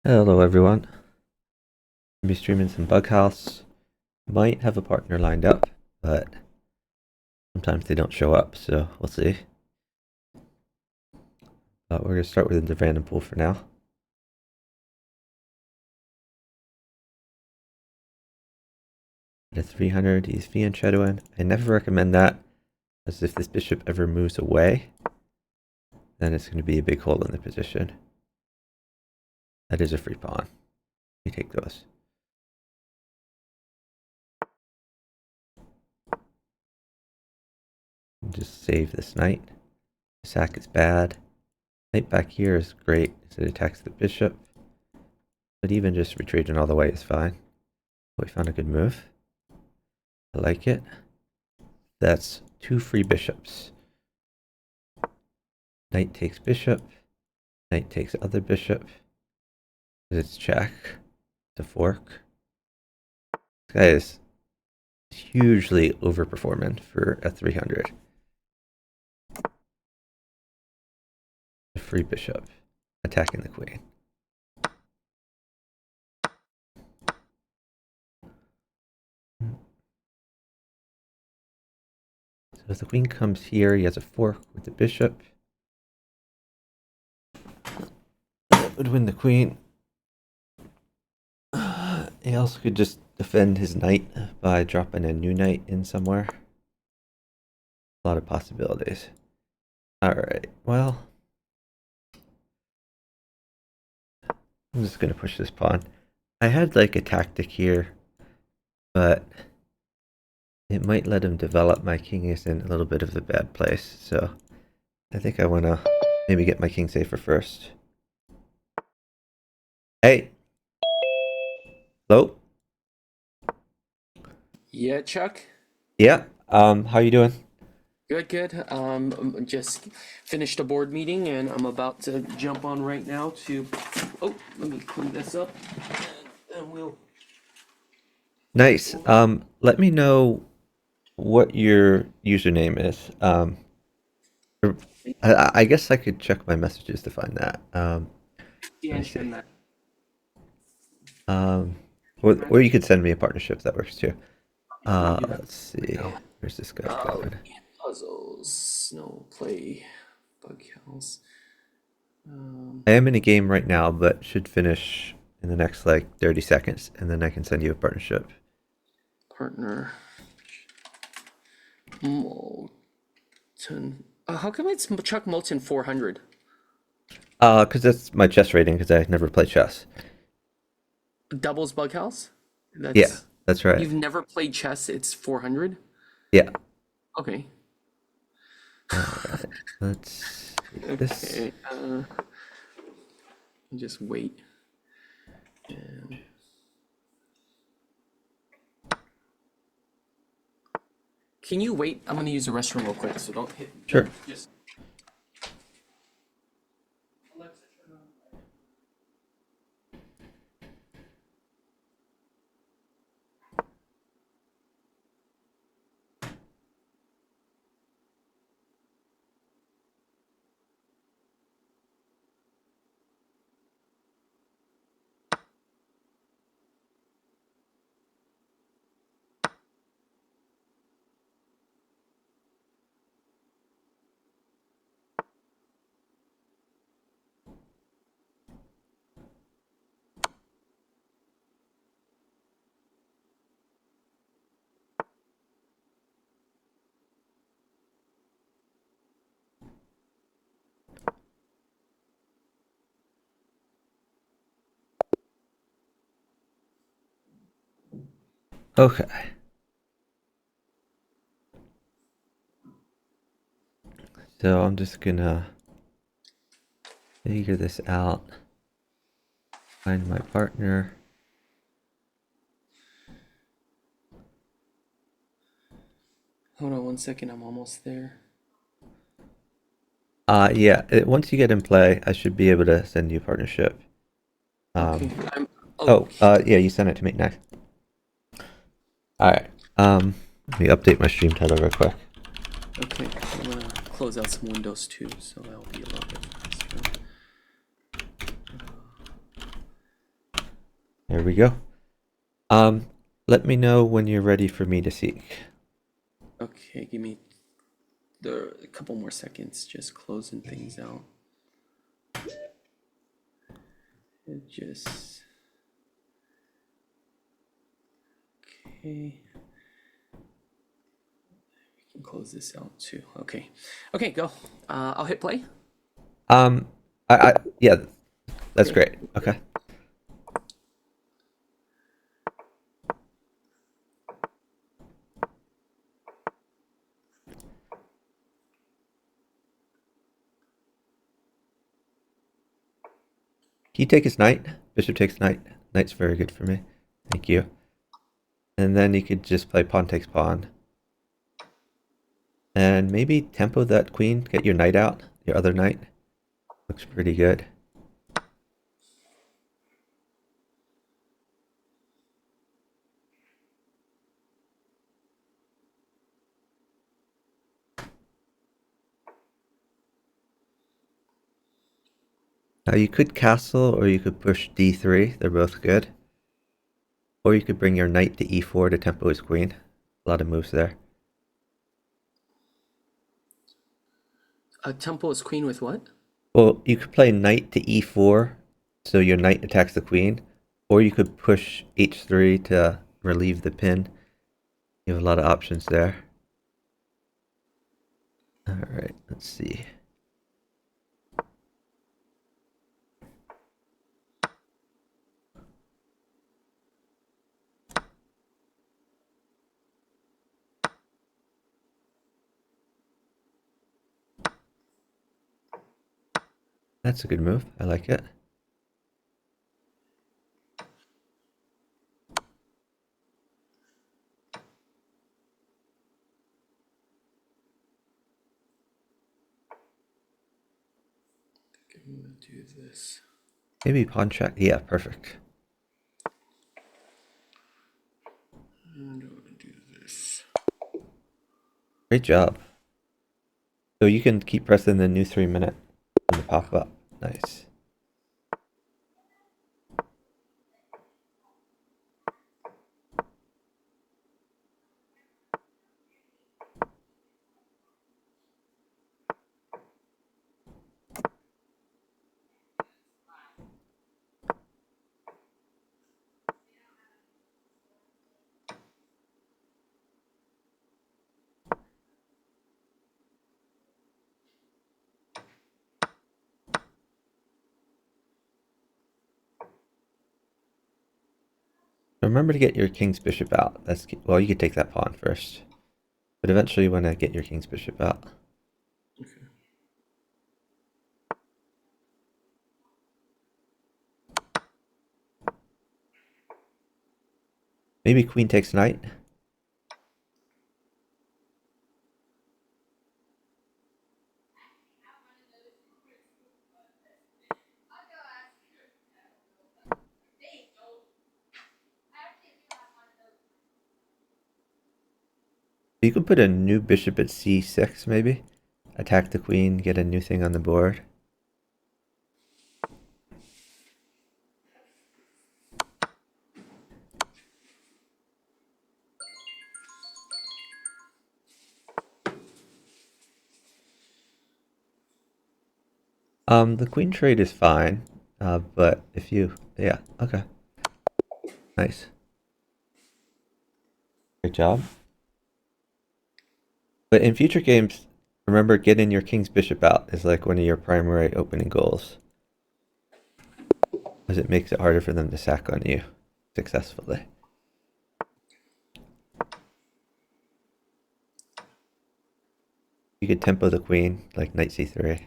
Hello everyone. I'll be streaming some bughouse. Might have a partner lined up, but sometimes they don't show up, so we'll see. But we're gonna start with the random pool for now. At a 300, he's VN shadowing. I never recommend that, as if this bishop ever moves away, then it's gonna be a big hole in the position. That is a free pawn. We take those. Just save this knight. Sack is bad. Knight back here is great as it attacks the bishop. But even just retreating all the way is fine. We found a good move. I like it. That's 2 free bishops. Knight takes bishop. Knight takes other bishop. It's check. To fork. This guy is hugely overperforming for a 300. A free bishop. Attacking the queen. So if the queen comes here, he has a fork with the bishop. That would win the queen. He also could just defend his knight by dropping a new knight in somewhere. A lot of possibilities. Alright, well, I'm just gonna push this pawn. I had like a tactic here, but it might let him develop. My king is in a little bit of a bad place, so I think I want to maybe get my king safer first. Hey! Hello? Yeah, Chuck. Yeah, how you doing? Good. Just finished a board meeting and I'm about to jump on right now to. Oh, let me clean this up, and we'll. Nice. Let me know what your username is. I guess I could check my messages to find that. Let me see. That. Um, or you could send me a partnership, that works too. Let me do that. Let's see. Where's this guy Oh, going? puzzles. No play. Bughouse. I am in a game right now, but should finish in the next like 30 seconds, and then I can send you a partnership. Partner. Molten. How come it's Chuck Molten 400? Because that's my chess rating, because I never play chess. Doubles Bughouse? Yeah, that's right. You've never played chess, it's 400? Yeah. Okay. Alright, let's see this. Okay. Just wait. And can you wait? I'm gonna use the restroom real quick, so don't hit. Sure. Just. Okay. So I'm just gonna figure this out. Find my partner. Hold on 1 second. I'm almost there. Yeah. Once you get in play, I should be able to send you a partnership. Okay. Oh. Yeah. You sent it to me next. All right. Let me update my stream title real quick. Okay. I'm gonna close out some windows too, so that'll be a little bit faster. There we go. Let me know when you're ready for me to seek. Okay, give me a couple more seconds, just closing things out. It just okay. We can close this out too. Okay, okay, go. I'll hit play. Um, yeah, that's Okay. great. Okay. He take his knight. Bishop takes knight. Knight's very good for me. Thank you. And then you could just play pawn takes pawn. And maybe tempo that queen, get your knight out, your other knight. Looks pretty good. Now you could castle or you could push d3. They're both good. Or you could bring your knight to e4 to tempo his queen. A lot of moves there. Tempo is queen with what? Well, you could play knight to e4, so your knight attacks the queen. Or you could push h3 to relieve the pin. You have a lot of options there. Alright, let's see. That's a good move. I like it. I'm gonna do this. Maybe pawn check. Yeah, perfect. And I'm gonna do this. Great job. So you can keep pressing the new 3-minute and the pop up. Nice. Remember to get your king's bishop out. That's well, you could take that pawn first, but eventually you want to get your king's bishop out. Okay. Maybe queen takes knight. You could put a new bishop at c6 maybe. Attack the queen, get a new thing on the board. The queen trade is fine, but if you, yeah, okay, nice, great job. But in future games, remember getting your king's bishop out is like one of your primary opening goals, because it makes it harder for them to sack on you successfully. You could tempo the queen, like knight c3.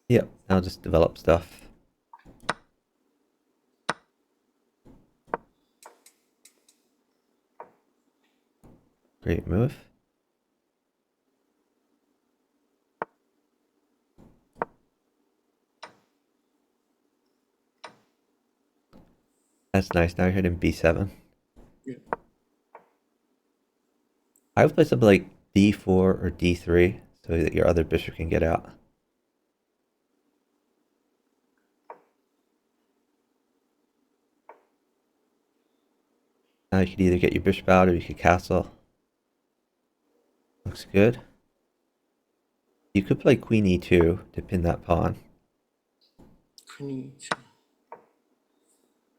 Yep, I'll just develop stuff. Great move. That's nice. Now you're hitting b7. Yeah. I would play something like d4 or d3, so that your other bishop can get out. Now you could either get your bishop out or you could castle. Looks good. You could play queen e2 to pin that pawn. Queen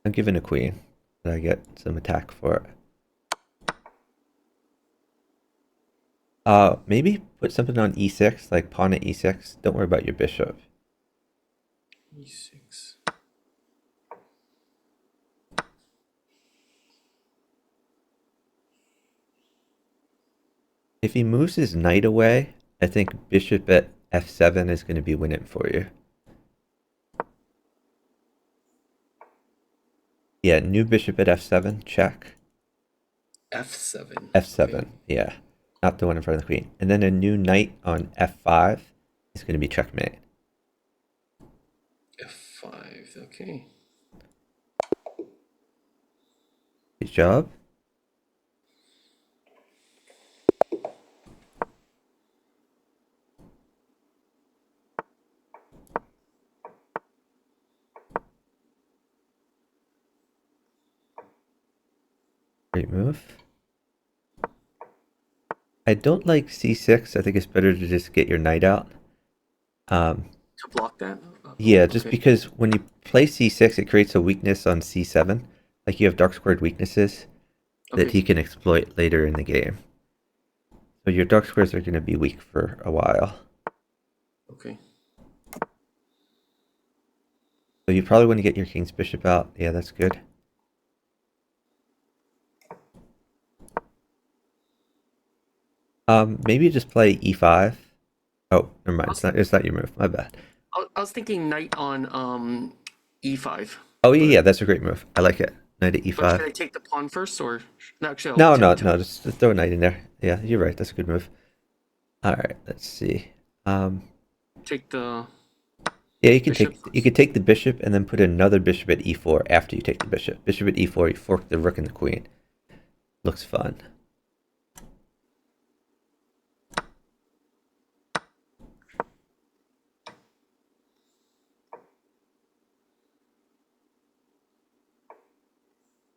I'm giving a queen, but I get some attack for it. Maybe put something on e6, like pawn at e6. Don't worry about your bishop. e6. If he moves his knight away, I think bishop at f7 is going to be winning for you. Yeah, new bishop at f7, check. f7. f7, Okay. yeah. Not the one in front of the queen. And then a new knight on f5 is going to be checkmate. f5. Okay. Good job. Great move. I don't like c6. I think it's better to just get your knight out. To block that? Yeah, just Okay. because when you play c6, it creates a weakness on c7. Like you have dark squared weaknesses that Okay. he can exploit later in the game. So your dark squares are going to be weak for a while. Okay. So you probably want to get your king's bishop out. Yeah, that's good. Maybe just play e5. Oh, never mind. It's not your move. My bad. I was thinking knight on e5. Oh yeah, But yeah, that's a great move. I like it. Knight at but should e5. I take the pawn first, or no, actually I'll No, take no, to no. Just throw a knight in there. Yeah, you're right. That's a good move. All right, let's see. take the Yeah, bishop you first. could take the bishop and then put another bishop at e4 after you take the bishop. Bishop at e4, you fork the rook and the queen. Looks fun.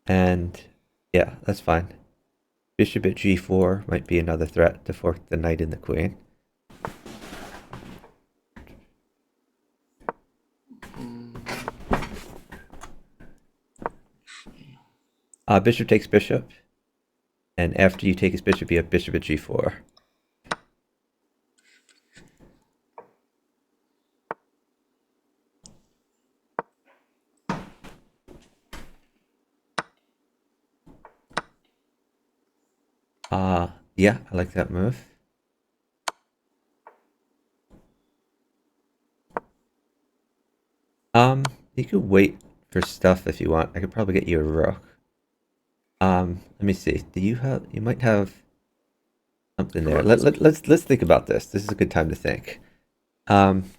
And yeah, that's fine. Bishop at g4 might be another threat to fork the knight and the queen. Bishop takes bishop. And after you take his bishop, you have bishop at g4. Yeah, I like that move. You could wait for stuff if you want. I could probably get you a rook. Let me see. You might have something there. Rook is Let's think about this. This is a good time to think. Um,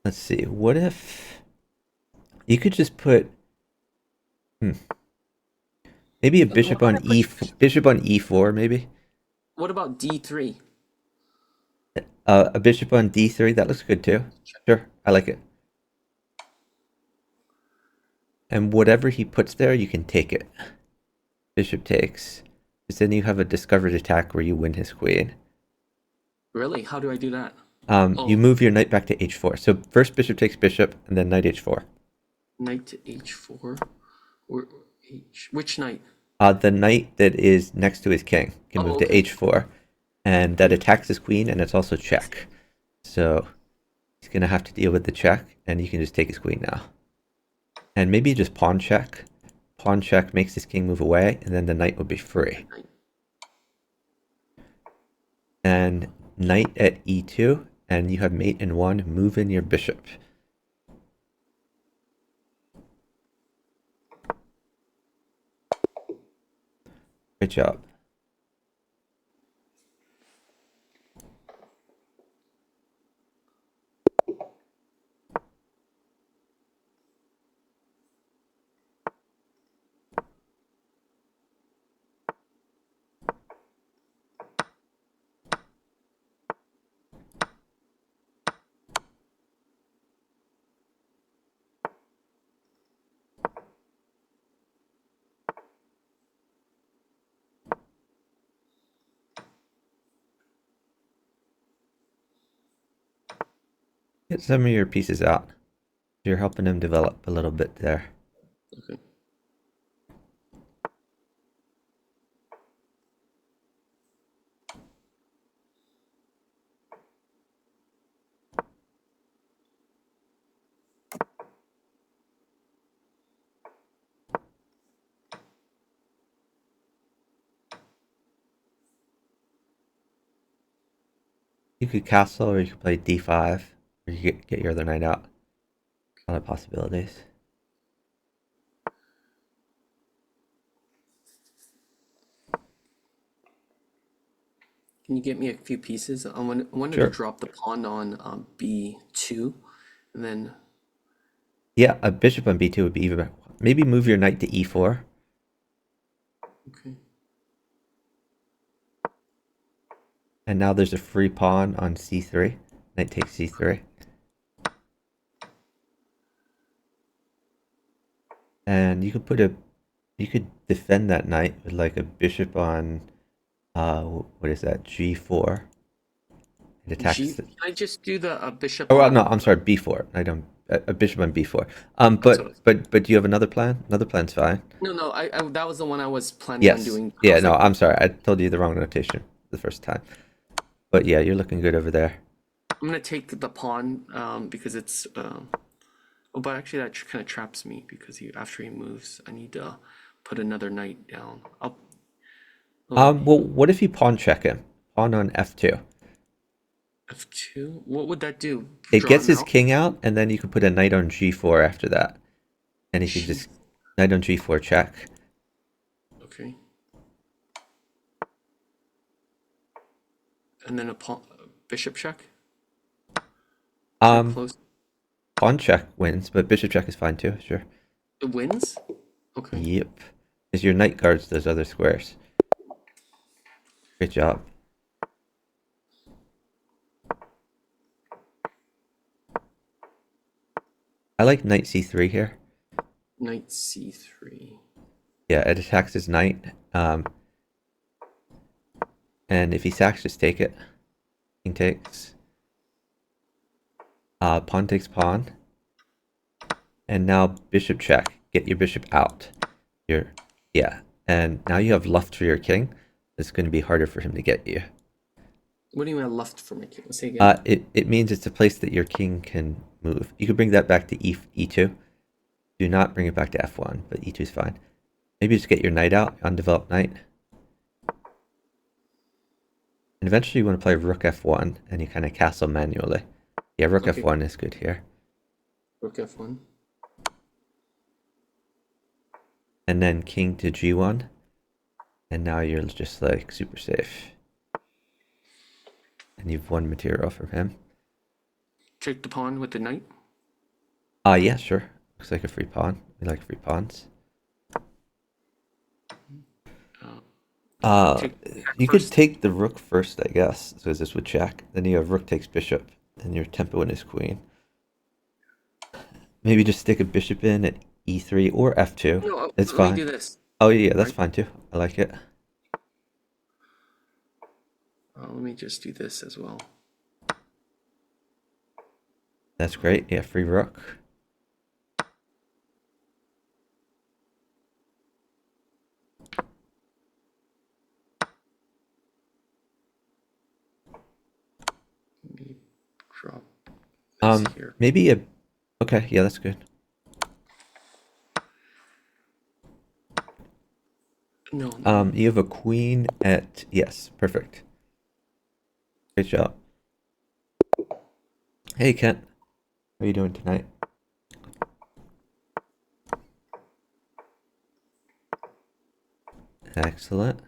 let's see. What if you could just put maybe a why don't I put bishop on e4 maybe? what about d3? A bishop on d3, that looks good too. Sure, I like it. And whatever he puts there, you can take it. Bishop takes. Because then you have a discovered attack where you win his queen. Really? How do I do that? You Oh, move your knight back to h4. So first bishop takes bishop, and then knight h4. knight to h4 or which knight? The knight that is next to his king can Oh, move to okay. h4, and that attacks his queen, and it's also check. So he's going to have to deal with the check, and you can just take his queen now. And maybe just pawn check. Pawn check makes his king move away, and then the knight will be free. And knight at e2, and you have mate in 1, move in your bishop. Good job. Get some of your pieces out. You're helping him develop a little bit there. Okay. You could castle, or you could play d5, or you get your other knight out. A lot of possibilities. Can you get me a few pieces? I wanted to Sure. drop the pawn on B2, and then Yeah, a bishop on b2 would be even better. Maybe move your knight to e4. okay. And now there's a free pawn on c3. Knight takes c3. And you could defend that knight with like a bishop on what is that, g4. It attacks G. the, Can I just do the bishop oh well, no, on? I'm sorry, b4. I don't a bishop on b4. That's what. But do you have another plan? Another plan's fine. No, no. I that was the one I was planning on Yes. doing. I Yeah, was no, like, I'm sorry. I told you the wrong notation the first time. But yeah, you're looking good over there. I'm gonna take the pawn because it's oh, but actually that kind of traps me because after he moves, I need to put another knight down. Oh, Well, what if you pawn check him? Pawn on f2. F2. What would that do? It Draw gets him his out? king out, and then you can put a knight on g4 after that. And he can Jeez. just knight on g4 check. Okay. And then a pawn, bishop check. Too Um, close. Pawn check wins, but bishop check is fine too, sure. It wins. Okay. Yep. Because your knight guards those other squares. Great job. I like knight c3 here. Knight c3. Yeah, it attacks his knight. And if he sacks, just take it. King takes. Pawn takes pawn. And now bishop check. Get your bishop out. Yeah. And now you have left for your king. It's going to be harder for him to get you. What do you mean left for my king? Let's say again. It means it's a place that your king can move. You could bring that back to e2. Do not bring it back to f1, but e2 is fine. Maybe just get your knight out, undeveloped knight. And eventually you want to play rook f1, and you kind of castle manually. Yeah, rook Okay. f1 is good here. Rook f1. And then king to g1. And now you're just like super safe. And you've won material from him. Take the pawn with the knight. Yeah, sure. Looks like a free pawn. We like free pawns. Take You could first. take the rook first, I guess, because this would check. Then you have rook takes bishop, and your tempo in is queen. Maybe just stick a bishop in at e3 or f2. No, It's let me fine. do this. Oh yeah, that's Right. fine too. I like it. Let me just do this as well. That's great. Yeah, free rook. Let me drop this here. Maybe a. Okay, yeah, that's good. No, no. You have a queen at yes, perfect. Great job. Hey Kent, how are you doing tonight? Excellent.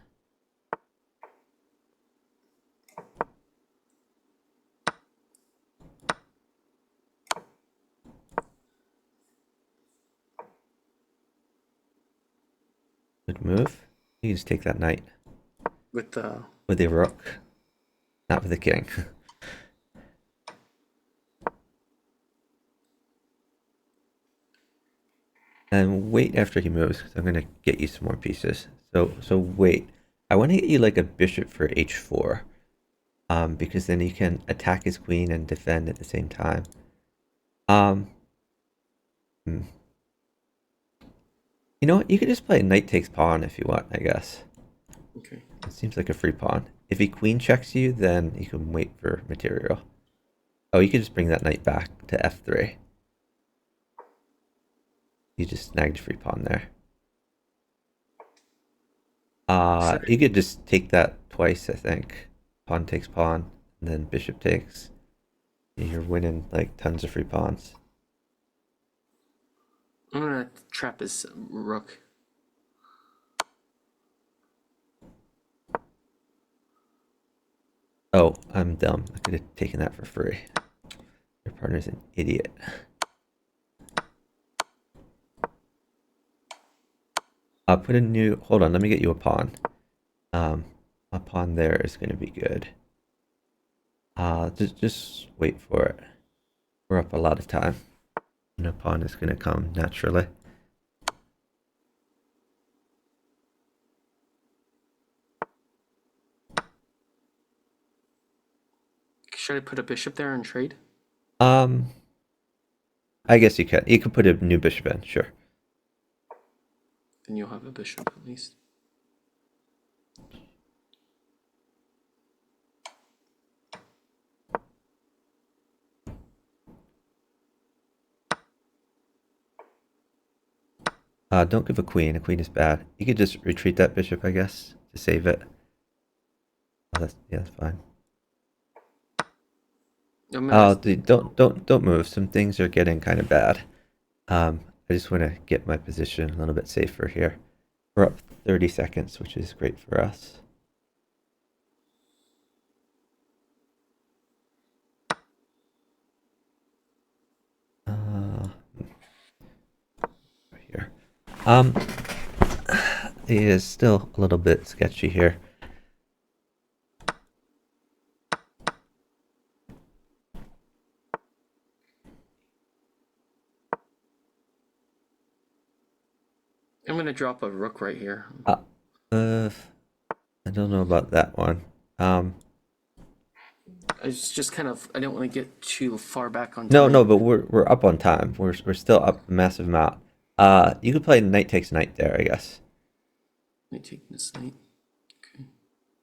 Good move. You can just take that knight With the with the rook, not with the king. And wait after he moves, because I'm gonna get you some more pieces. So wait. I want to get you like a bishop for h4, because then you can attack his queen and defend at the same time. Um, hmm. You know what? You could just play knight takes pawn if you want, I guess. Okay. It seems like a free pawn. If he queen checks you, then you can wait for material. Oh, you could just bring that knight back to f3. You just snagged free pawn there. Should You could just take that twice, I think. Pawn takes pawn, and then bishop takes. You're winning like tons of free pawns. I'm gonna trap his rook. Oh, I'm dumb. I could have taken that for free. Your partner's an idiot. I'll put a new. Hold on, let me get you a pawn. A pawn there is going to be good. Just wait for it. We're up a lot of time. And a pawn is going to come naturally. Should I put a bishop there and trade? Um, I guess you can. You could put a new bishop in, sure. Then you'll have a bishop at least. Don't give a queen. A queen is bad. You could just retreat that bishop, I guess, to save it. Oh, that's fine. Oh, dude, don't move. Some things are getting kind of bad. I just want to get my position a little bit safer here. We're up 30 seconds, which is great for us. Here. It is still a little bit sketchy here. I'm gonna drop a rook right here. I don't know about that one. It's just kind of, I don't want to get too far back on No, time. but we're up on time. We're still up a massive amount. You could play knight takes knight there, I guess. Let me take this knight. Okay.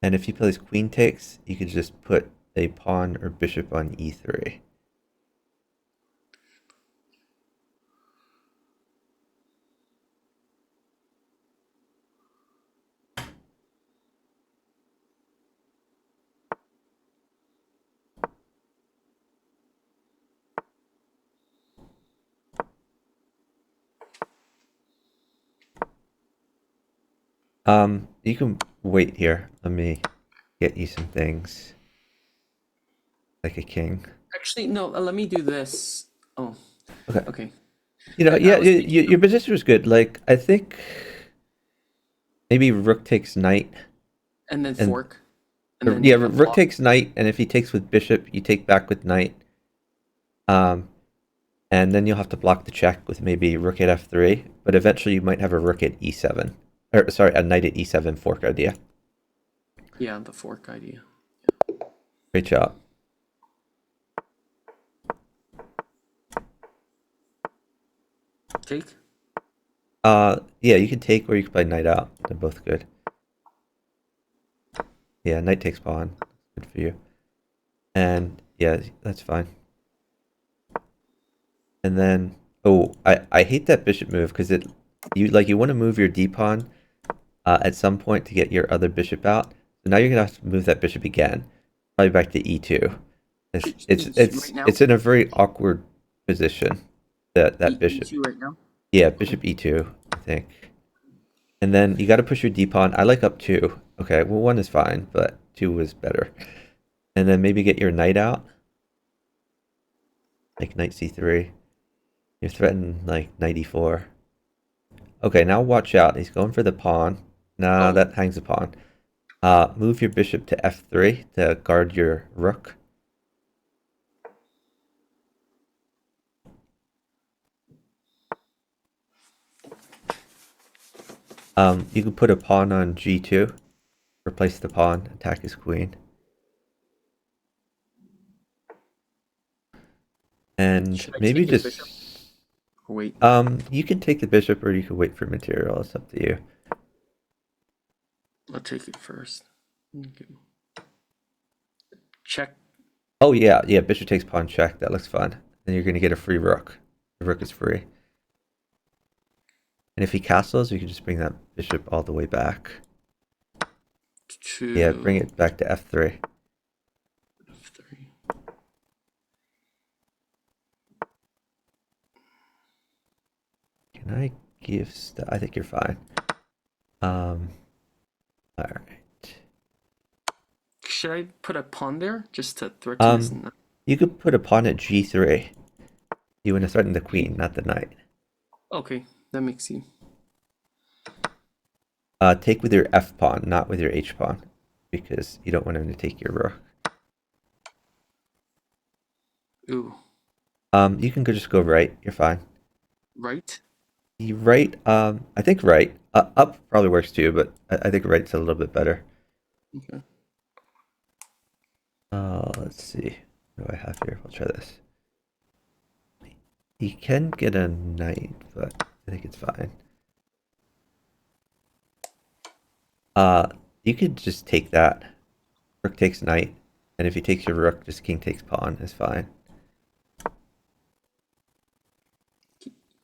And if he plays queen takes, you could just put a pawn or bishop on e3. You can wait here. Let me get you some things. Like a king. Actually, no, let me do this. Oh, Okay. okay. You know, I yeah, was thinking your position was good. Like, I think maybe rook takes knight. and then And fork, and then yeah, make a rook block. takes knight, and if he takes with bishop, you take back with knight. Um, and then you'll have to block the check with maybe rook at f3. But eventually, you might have a rook at e7, or sorry, a knight at e7 fork idea. Yeah, the fork idea. Great job. Take. Yeah, you can take or you can play knight out. They're both good. Yeah, knight takes pawn. Good for you. And yeah, that's fine. And then, oh, I hate that bishop move because you want to move your d pawn at some point to get your other bishop out. So now you're gonna have to move that bishop again, probably back to e2. Right now. It's in a very awkward position. That bishop. E2 right now. Yeah, bishop e2, I think. And then you got to push your d pawn. I like up 2. Okay, well 1 is fine, but 2 was better. And then maybe get your knight out. Like knight c3. You're threatening like knight e4. Okay, now watch out. He's going for the pawn. Nah, Oh, that hangs a pawn. Move your bishop to f3 to guard your rook. You can put a pawn on g2. Replace the pawn. Attack his queen. And Should I maybe take his bishop just or wait? you can take the bishop or you can wait for material. It's up to you. I'll take it first. Okay. Check. Oh yeah, yeah, bishop takes pawn check. That looks fun. Then you're gonna get a free rook. The rook is free. And if he castles, you can just bring that bishop all the way back. Yeah, bring To it back to f3. f3. Can I give stuff? I think you're fine. All right. Should I put a pawn there just to threaten his knight? You could put a pawn at g3. You want to threaten the queen, not the knight. Okay, that makes you. Take with your f pawn, not with your h pawn, because you don't want him to take your rook. Ooh, You can just go right. You're fine. right? You right. I think right. Up probably works too, but I think right's a little bit better. Okay. Let's see. What do I have here? I'll try this. You can get a knight, but I think it's fine. You could just take that. Rook takes knight, and if he takes your rook, just king takes pawn is fine.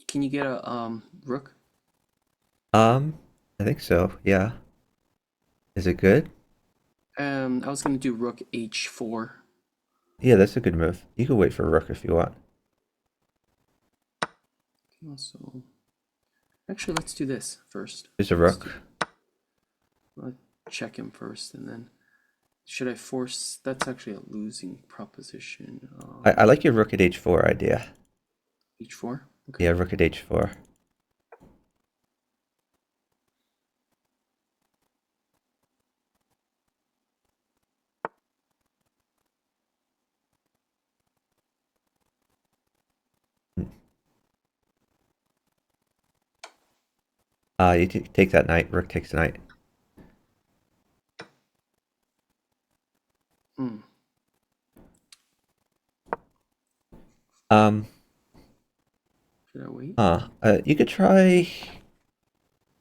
Can you get a rook? I think so. Yeah. Is it good? I was gonna do rook h4. Yeah, that's a good move. You can wait for a rook if you want. Also, actually, let's do this first. There's a Let's rook. I'll check him first, and then should I force? That's actually a losing proposition. I like your rook at h4 idea. h4. Okay. Yeah, rook at h4. You take that knight. Rook takes the knight. Hmm. Should I wait? You could try.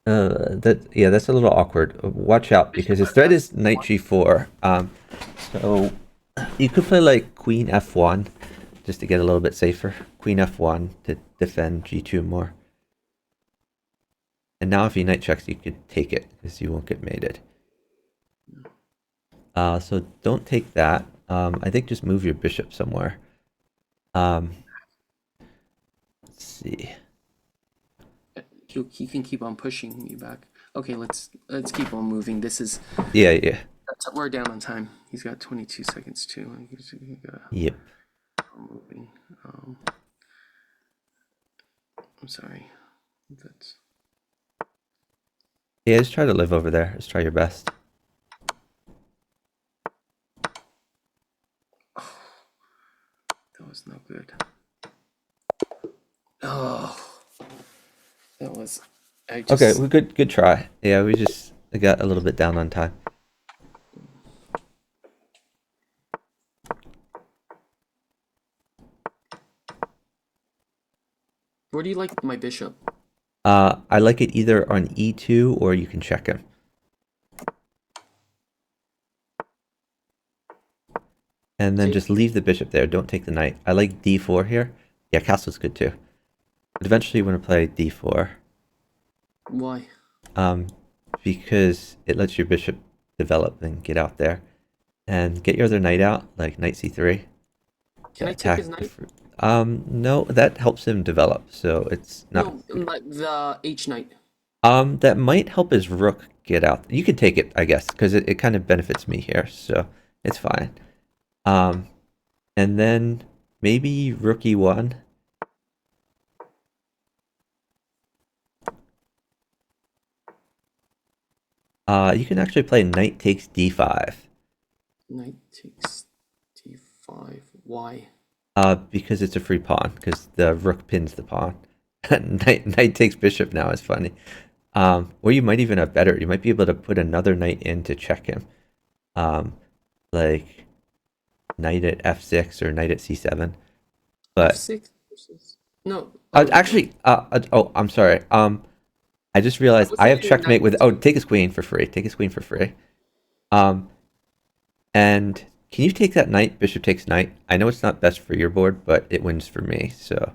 That's a little awkward. Watch out because his threat is knight g4. So you could play like queen f1 just to get a little bit safer. Queen f1 to defend g2 more. And now if he knight checks, you could take it because you won't get mated. So don't take that. I think just move your bishop somewhere. Let's see. He can keep on pushing me back. Okay, let's keep on moving. This is Yeah. we're down on time. He's got 22 seconds too. Yep. Moving. I'm sorry. That's Yeah, just try to live over there. Just try your best. that was no good. Oh, that was. Okay, well, good try. Yeah, we just got a little bit down on time. Where do you like my bishop? I like it either on e2 or you can check him. And then just leave the bishop there. Don't take the knight. I like d4 here. Yeah, castle's good too. But eventually you want to play d4. Why? Because it lets your bishop develop and get out there. And get your other knight out, like knight c3. Can I take his knight? No, that helps him develop, so it's not. No, like the h knight. That might help his rook get out. You can take it, I guess, because it kind of benefits me here, so it's fine. And then maybe rook e1. You can actually play knight takes d5. Knight takes d5. Why? Because it's a free pawn, because the rook pins the pawn. Knight takes bishop now is funny. Or you might even have better. You might be able to put another knight in to check him. Like knight at f6 or knight at c7. But F6 versus. No. actually, oh, I'm sorry. I just I realized was I have thinking checkmate knight with. Oh, to. take his queen for free. Take his queen for free. Um, and can you take that knight? Bishop takes knight. I know it's not best for your board, but it wins for me. So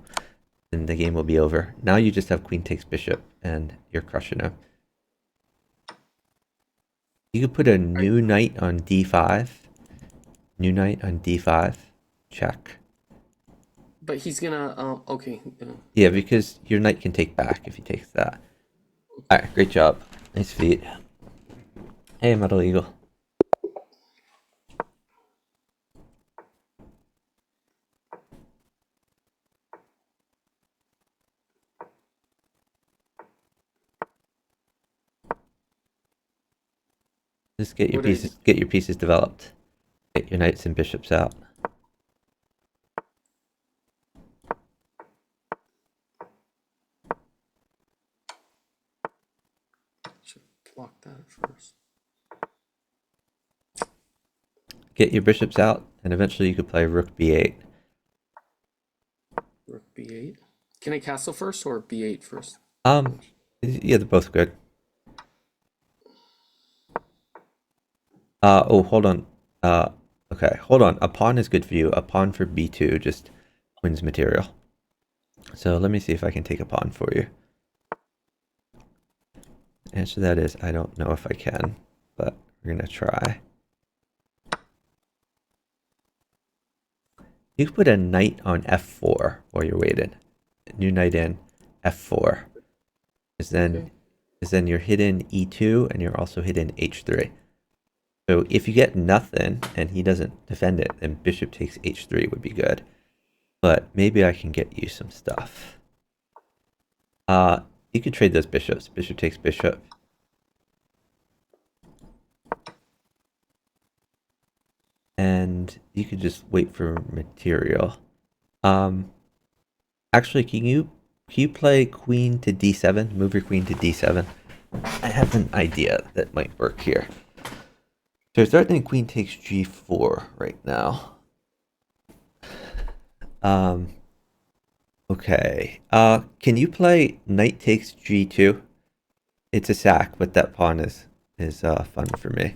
then the game will be over. Now you just have queen takes bishop, and you're crushing him. You could put a new knight on d5. New knight on d5. Check. But he's gonna. Okay. Yeah, because your knight can take back if he takes that. All right, great job. Nice feat. Hey, Metal Eagle. Just What did I do? get your pieces developed. Get your knights and bishops out. Should block that first. Get your bishops out, and eventually you could play rook b8. Rook b8. Can I castle first or b8 first? Yeah, they're both good. Oh, hold on. Okay, hold on. A pawn is good for you. A pawn for b2 just wins material. So let me see if I can take a pawn for you. The answer to that is I don't know if I can, but we're gonna try. You could put a knight on f4 while you're waiting. New knight in f4. Because Okay. then you're hidden e2 and you're also hidden h3. So if you get nothing and he doesn't defend it, then bishop takes h3 would be good. But maybe I can get you some stuff. You could trade those bishops. Bishop takes bishop. And you could just wait for material. Actually, can you play queen to d7? Move your queen to d7. I have an idea that might work here. So threatening queen takes g4 right now. Okay. Can you play knight takes g2? It's a sack, but that pawn is fun for me.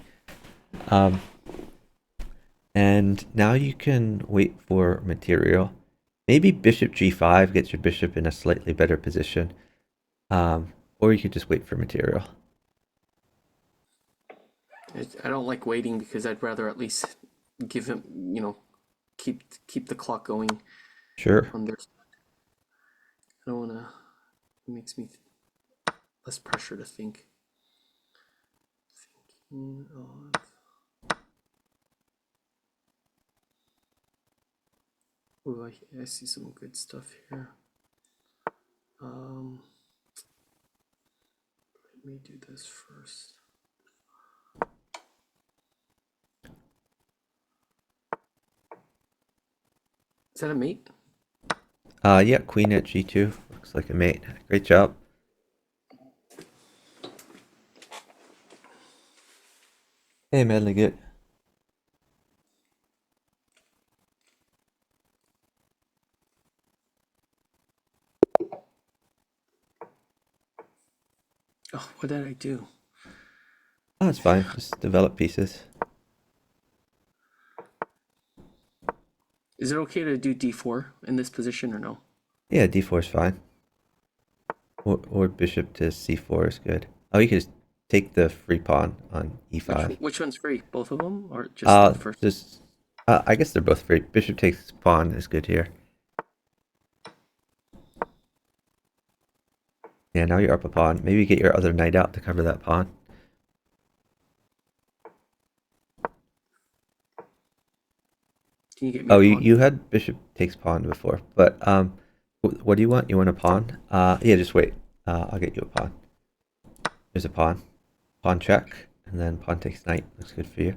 And now you can wait for material. Maybe bishop g5 gets your bishop in a slightly better position. Or you could just wait for material. I don't like waiting because I'd rather at least give him, keep the clock going Sure. on their side. I don't wanna. It makes me less pressure to think. Thinking of. Ooh, I see some good stuff here. Um, Let me do this first. Is that a mate? Yeah, queen at g2. Looks like a mate. Great job. Hey, Medley, good. Oh, what did I do? Oh, it's fine. Just develop pieces. Is it okay to do d4 in this position or no? Yeah, d4 is fine. Or bishop to c4 is good. Oh, you can just take the free pawn on e5. Which one's free? Both of them, or just the first? Just I guess they're both free. Bishop takes pawn is good here. Yeah, now you're up a pawn. Maybe get your other knight out to cover that pawn. Can you get me Oh, a you, pawn? you had bishop takes pawn before, but what do you want? You want a pawn? Yeah, just wait. I'll get you a pawn. There's a pawn. Pawn check, and then pawn takes knight. Looks good for you.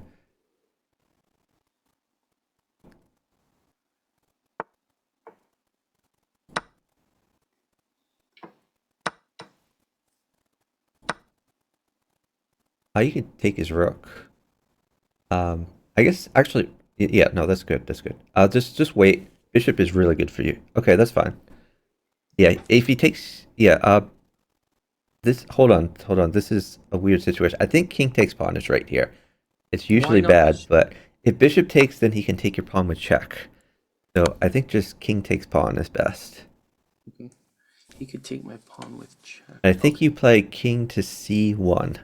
You can take his rook. I guess actually, yeah, no, that's good. That's good. Just wait. bishop is really good for you. Okay, that's fine. Yeah, if he takes, yeah, this, hold on. This is a weird situation. I think king takes pawn is right here. It's Why usually not bad, just but if bishop takes, then he can take your pawn with check. So I think just king takes pawn is best. okay. He could take my pawn with check. I think you Okay. play king to c1.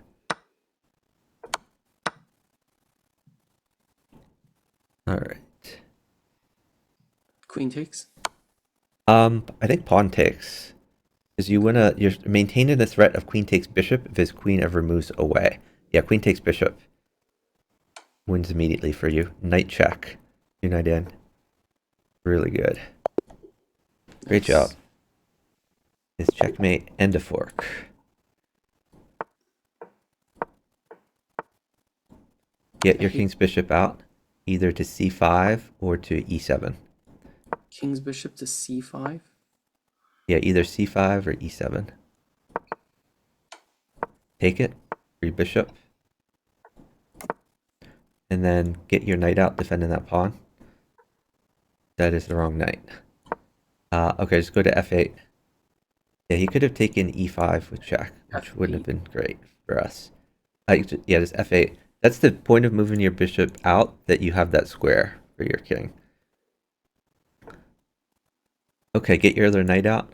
All right. Queen takes. I think pawn takes. Because you're maintaining the threat of queen takes bishop if his queen ever moves away. Yeah, queen takes bishop. Wins immediately for you. Knight check. Two knight in. Really good. Great job. Nice. Is checkmate and a fork. Get I your hate king's bishop out, either to c5 or to e7. king's bishop to c5. Yeah, either c5 or e7. Take it, free bishop, and then get your knight out defending that pawn. That is the wrong knight. Okay, just go to f8. Yeah, he could have taken e5 with check, which wouldn't have F8. been great for us. Yeah, just f8. That's the point of moving your bishop out, that you have that square for your king. Okay, get your other knight out.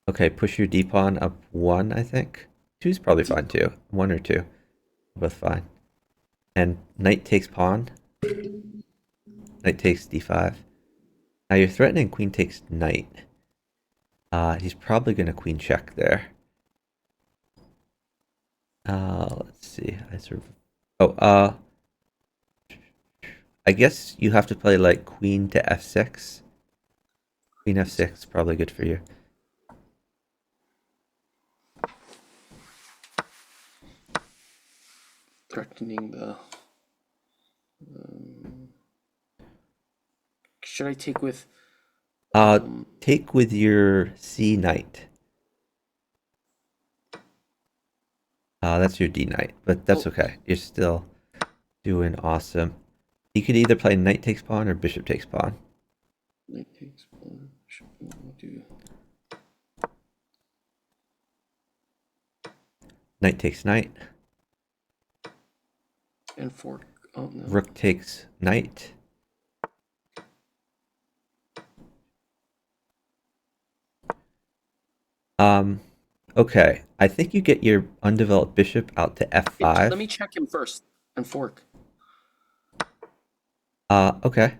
Okay, push your d pawn up one, I think. Two's probably D fine too. One or two, both fine. And knight takes pawn. Knight takes d5. Now you're threatening queen takes knight. He's probably gonna queen check there. Let's see. Oh, I guess you have to play like queen to f6. Queen f6 probably good for you. threatening the. Um, should I take with? Uh, Um, take with your c knight. That's your d knight, but that's oh, okay. You're still doing awesome. You could either play knight takes pawn or bishop takes pawn. knight takes pawn. Should we do Knight takes knight. and fork? Oh no. Rook takes knight. Okay. I think you get your undeveloped bishop out to Let f5. me check him first and fork. Okay.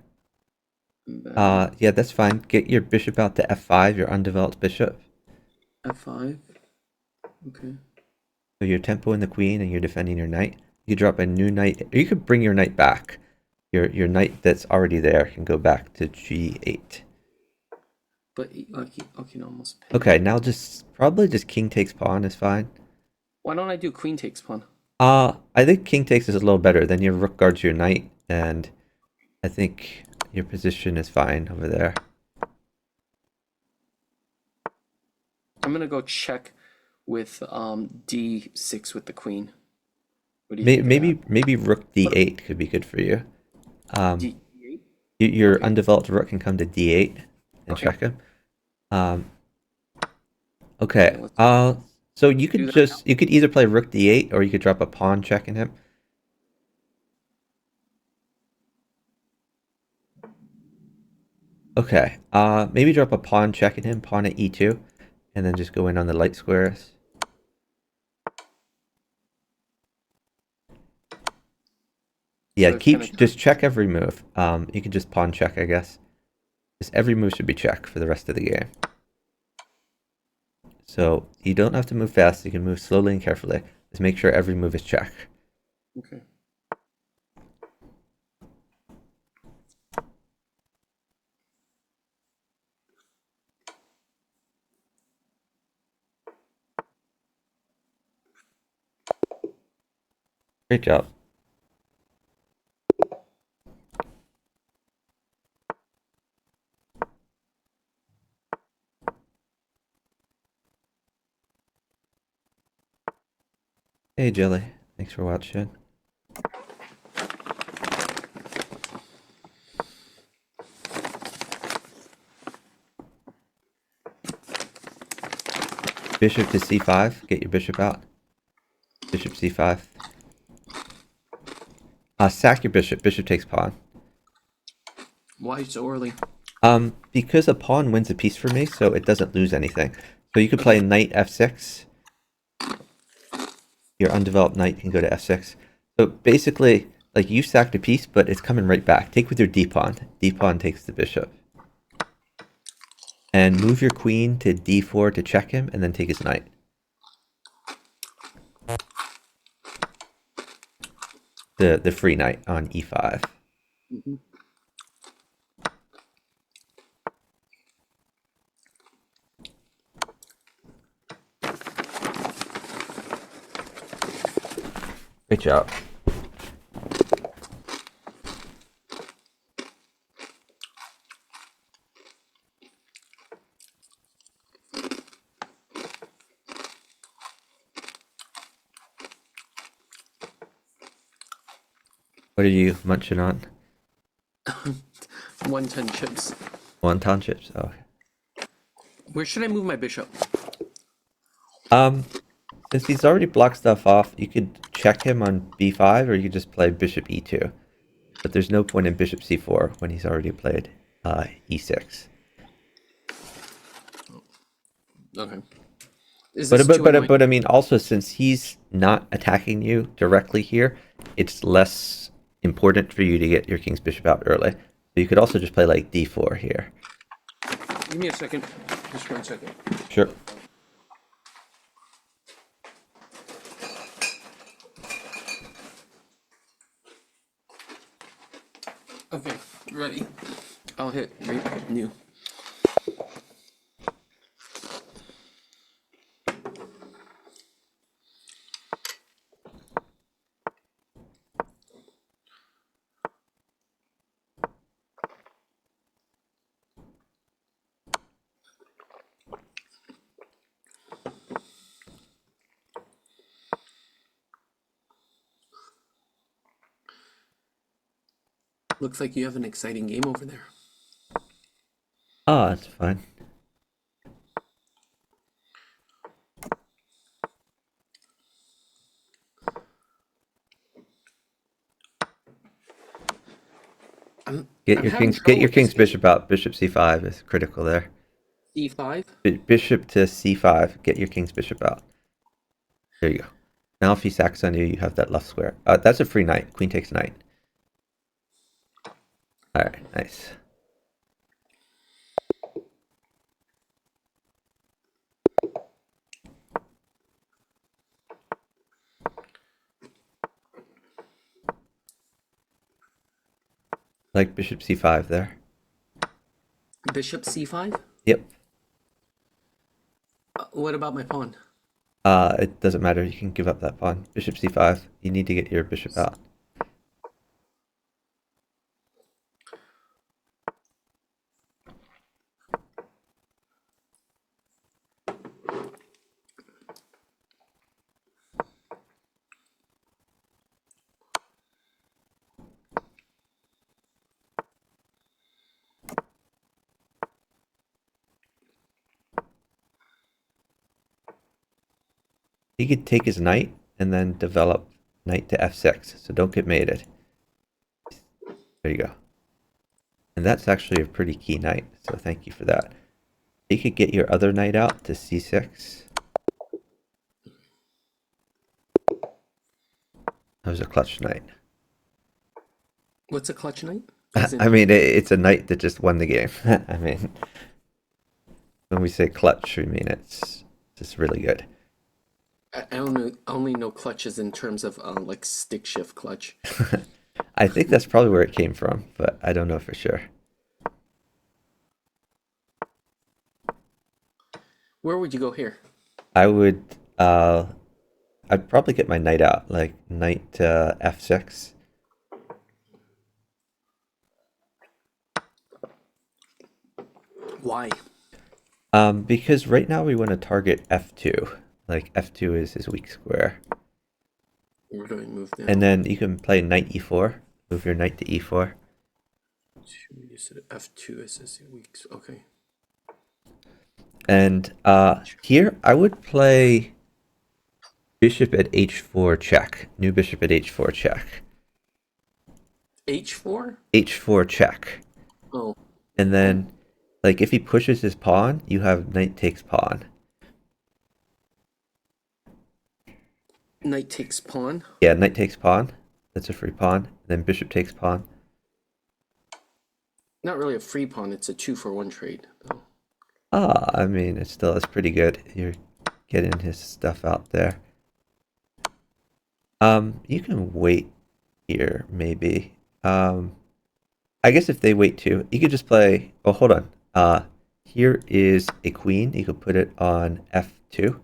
And then Yeah, that's fine. Get your bishop out to f5, your undeveloped bishop. f5. Okay. So you're tempoing the queen and you're defending your knight. You could drop a new knight, or you could bring your knight back. Your knight that's already there can go back to g8. But I can almost pin Okay, him. now probably just king takes pawn is fine. Why don't I do queen takes pawn? I think king takes is a little better. Then your rook guards your knight, and I think your position is fine over there. I'm gonna go check with d6 with the queen. What do you think of that? Maybe rook d8 could be good for you. Um, d8. your Okay. undeveloped rook can come to d8 and Okay. check him. Um, Okay. okay. Let's So you could do that now. either play rook d8 or you could drop a pawn checking him. Okay. Maybe drop a pawn checking him, pawn at e2, and then just go in on the light squares. Yeah, So it kind of just check every move. You can just pawn check, I guess. Just every move should be check for the rest of the game. So you don't have to move fast. You can move slowly and carefully. Just make sure every move is check. okay. Great job. Hey, Jelly. Thanks for watching. Bishop to c5. Get your bishop out. Bishop c5. Sack your bishop. Bishop takes pawn. Why so early? Because a pawn wins a piece for me, so it doesn't lose anything. So you could play knight f6. Your undeveloped knight can go to f6. So basically, like, you sacked a piece, but it's coming right back. Take with your d-pawn. D-pawn takes the bishop. And move your queen to d4 to check him, and then take his knight. The free knight on e5. Mm-hmm. Great job. What are you munching on? Wonton chips. Wonton chips? Oh. Where should I move my bishop? Since he's already blocked stuff off, you could check him on b5, or you could just play bishop e2. But there's no point in bishop c4 when he's already played e6. Okay. Is this But I mean, also, since he's not attacking you directly here, it's less important for you to get your king's bishop out early. So you could also just play like d4 here. Give me a second. Just 1 second. Sure. Okay, ready. I'll hit new. Looks like you have an exciting game over there. Oh, that's fine. Get your king's bishop out. Bishop c5 is critical there. E5? Bishop to c5. Get your king's bishop out. There you go. Now if he sacks on you, you have that left square. That's a free knight. Queen takes knight. Alright, nice. Like bishop c5 there. Bishop c5? Yep. What about my pawn? It doesn't matter. You can give up that pawn. Bishop c5. You need to get your bishop out. He could take his knight and then develop knight to f6. So don't get mated. There you go. And that's actually a pretty key knight. So thank you for that. You could get your other knight out to c6. That was a clutch knight. What's a clutch knight? I mean, it's a knight that just won the game. I mean, when we say clutch, we mean it's just really good. I only know clutches in terms of like stick shift clutch. I think that's probably where it came from, but I don't know for sure. Where would you go here? I would, I'd probably get my knight out, like knight to f6. Why? Because right now we want to target f2. Like f2 is his weak square. We're going to move down. And then you can play knight e4. Move your knight to e4. You said f2 is his weak. Okay. And here I would play bishop at h4 check. New bishop at h4 check. H4? H4 check. Oh, And then, like, if he pushes his pawn, you have knight takes pawn. knight takes pawn. Yeah, knight takes pawn. That's a free pawn. Then bishop takes pawn. Not really a free pawn, it's a 2-for-1 trade, though. I mean, it's pretty good. You're getting his stuff out there. You can wait here, maybe. I guess if they wait too, you could just play. Oh, hold on. Here is a queen. You could put it on f2.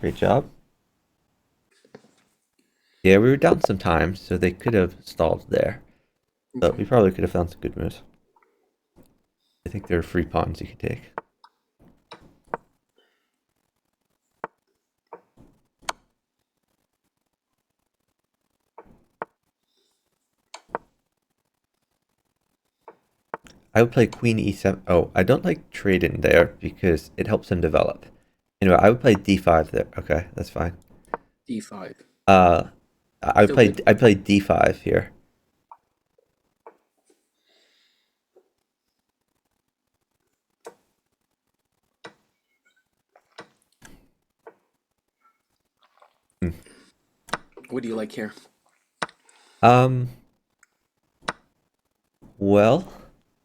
Great job. Yeah, we were down some time, so they could have stalled there. But we probably could have found some good moves. I think there are free pawns you could take. I would play queen e7. Oh, I don't like trading there because it helps him develop. Anyway, I would play d5 there. Okay, that's fine. D5. I would Still play good. I play d5 here. Hmm. What do you like here? Um, well,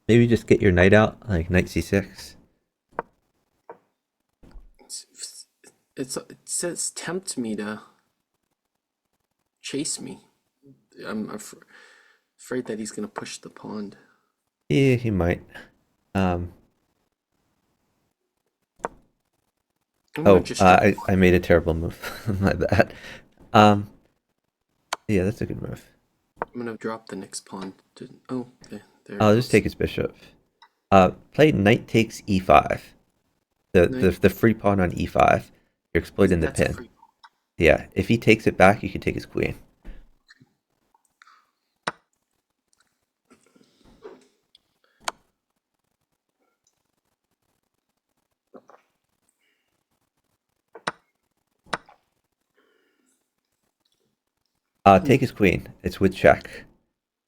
maybe just get your knight out, like knight c6. It says tempt me to chase me. I'm afraid that he's gonna push the pawn. Yeah, he might. Um, I'm gonna just drop. I made a terrible move. My bad. Um, yeah, that's a good move. I'm gonna drop the next pawn. Oh, there it I'll just goes. take his bishop. Play knight takes e5. The free pawn on e5. You're exploiting the That's a pin. free. Yeah, if he takes it back, you can take his queen. Take his queen. It's with check.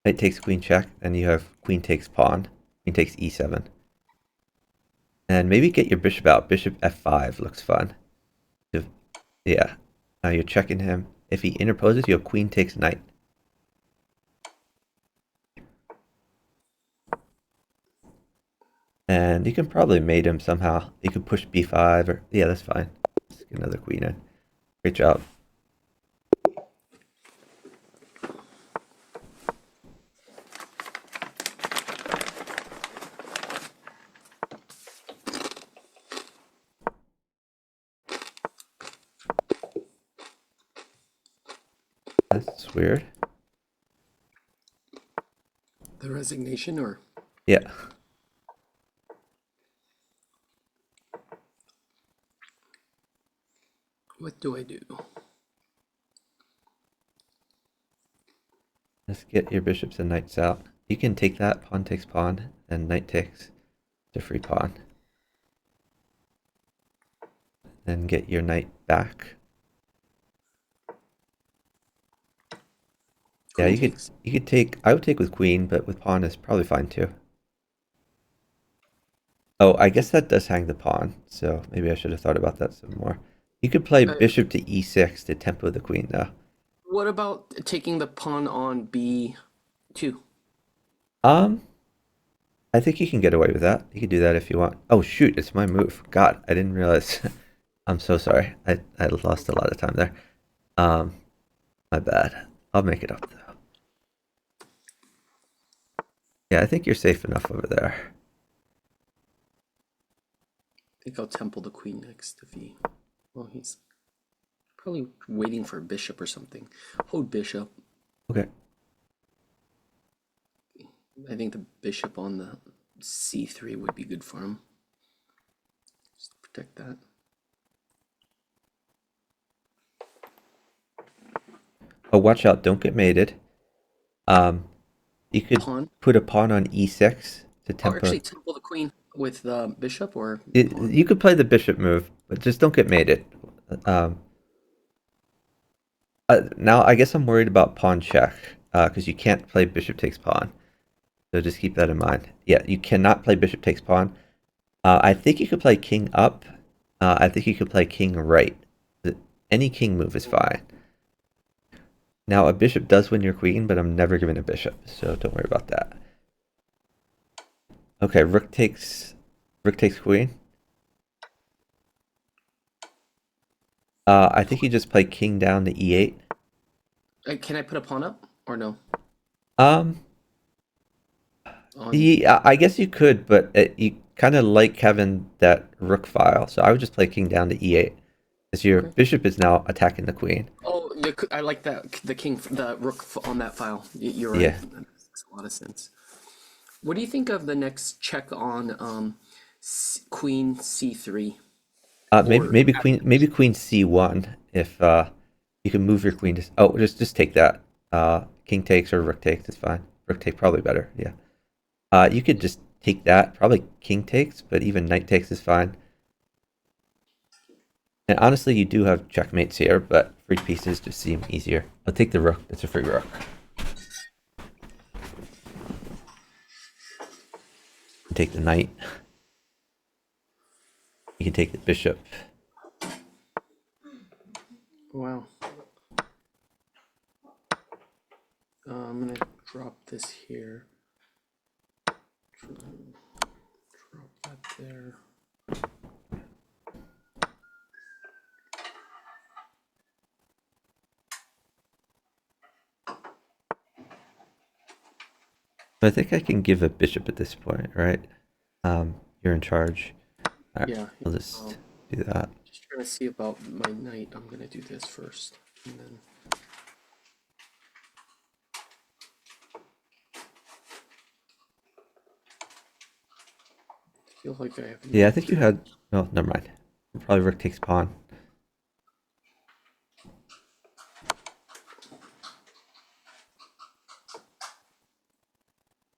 Knight takes queen check, and you have queen takes pawn. Queen takes e7. And maybe get your bishop out. Bishop f5 looks fun. Yeah. Now you're checking him. If he interposes, you have queen takes knight. And you can probably mate him somehow. You can push b5 or... Yeah, that's fine. Let's get another queen in. Great job. That's weird. The resignation, or Yeah. what do I do? Let's get your bishops and knights out. You can take that. Pawn takes pawn. And knight takes the free pawn. Then get your knight back. Yeah, Queen takes. you could take... I would take with queen, but with pawn is probably fine too. Oh, I guess that does hang the pawn, so maybe I should have thought about that some more. You could play bishop to e6 to tempo the queen, though. What about taking the pawn on B2? Um, I think you can get away with that. You can do that if you want. Oh, shoot, it's my move. God, I didn't realize. I'm so sorry. I lost a lot of time there. My bad. I'll make it up, though. Yeah, I think you're safe enough over there. I think I'll temple the queen next if he. Well, he's probably waiting for a bishop or something. Hold bishop. Okay. I think the bishop on the C3 would be good for him. Just protect that. Oh, watch out. Don't get mated. You could Pawn. put a pawn on e6 to Oh, tempo. actually, temple the queen with the bishop or pawn. You could play the bishop move, but just don't get mated. Um, now I guess I'm worried about pawn check because you can't play bishop takes pawn. So just keep that in mind. Yeah, you cannot play bishop takes pawn. I think you could play king up. I think you could play king right. Any king move is fine. Now a bishop does win your queen, but I'm never giving a bishop, so don't worry about that. Okay, rook takes queen. I think you just play king down to e8. Can I put a pawn up or no? Um, On yeah, I guess you could, but you kind of like having that rook file, so I would just play king down to e8, because your okay. bishop is now attacking the queen. Oh, I like that the king, the rook on that file. You're right. Yeah. That makes a lot of sense. What do you think of the next check on queen c3 or Maybe queen c1 if you can move your queen to. Oh, just take that. King takes or rook takes. It's fine. Rook take probably better. Yeah. You could just take that. Probably king takes, but even knight takes is fine. And honestly, you do have checkmates here, but free pieces just seem easier. I'll take the rook. It's a free rook. Take the knight. You can take the bishop. wow. I'm gonna drop this here. Drop that there. I think I can give a bishop at this point, right? You're in charge. All right, Yeah. I'll just do that. Just trying to see about my knight. I'm gonna do this first, and then. Feel like I have. Yeah, I think you had. No, never mind. Probably rook takes pawn.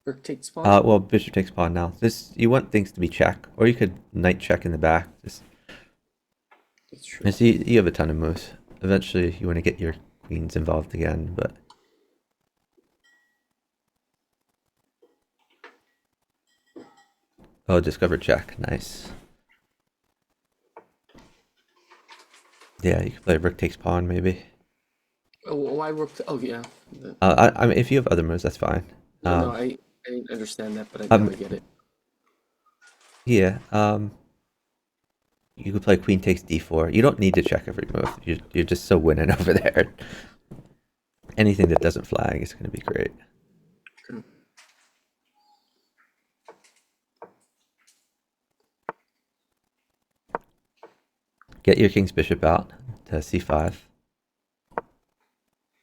Rook takes pawn. Well, bishop takes pawn now. This you want things to be check, or you could knight check in the back. Just That's true. and see, you have a ton of moves. Eventually, you want to get your queens involved again, but. Oh, discover check. Nice. Yeah, you could play rook takes pawn maybe. Oh, why rook? Oh, yeah. I mean, if you have other moves, that's fine. No, I didn't understand that, but now I Um, get it. yeah. You could play queen takes d4. You don't need to check every move. You're just so winning over there. Anything that doesn't flag is going to be great. Get your king's bishop out to c5.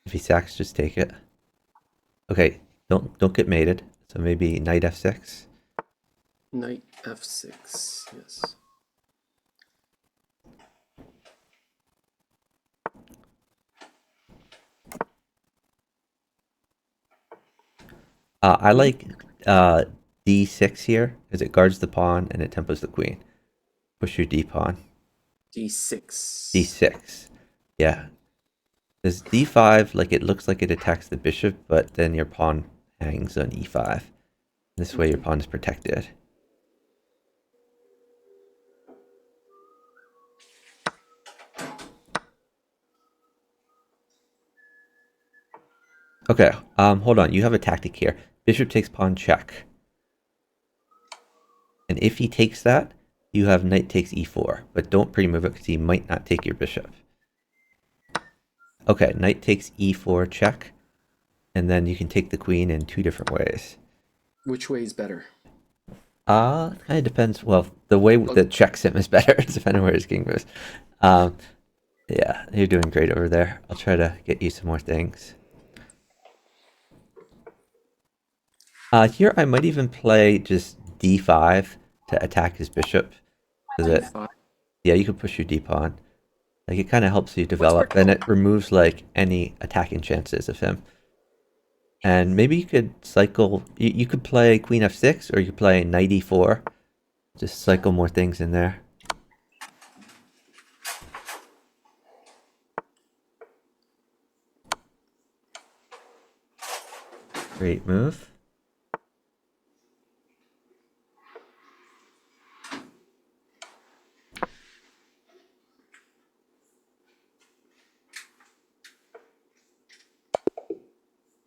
If he sacks, just take it. Okay, don't get mated. So maybe knight f6. Knight f6. Yes. I like d6 here because it guards the pawn and it tempos the queen. Push your d pawn. d6. d6. Yeah. This d5, like it looks like it attacks the bishop, but then your pawn hangs on e5. This way your pawn is protected. Okay, hold on. You have a tactic here. Bishop takes pawn check. And if he takes that, you have knight takes e4. But don't pre-move it because he might not take your bishop. Okay, knight takes e4 check. And then you can take the queen in two different ways. Which way is better? Kind of depends. Well, the way that checks him is better, depending on where his king moves. Yeah, you're doing great over there. I'll try to get you some more things. Here I might even play just d5 to attack his bishop. So that, d5. yeah, you can push your d pawn. Like it kind of helps you develop, and it removes like any attacking chances of him. And maybe you could cycle. You could play queen f6, or you could play knight e4. Just cycle more things in there. Great move.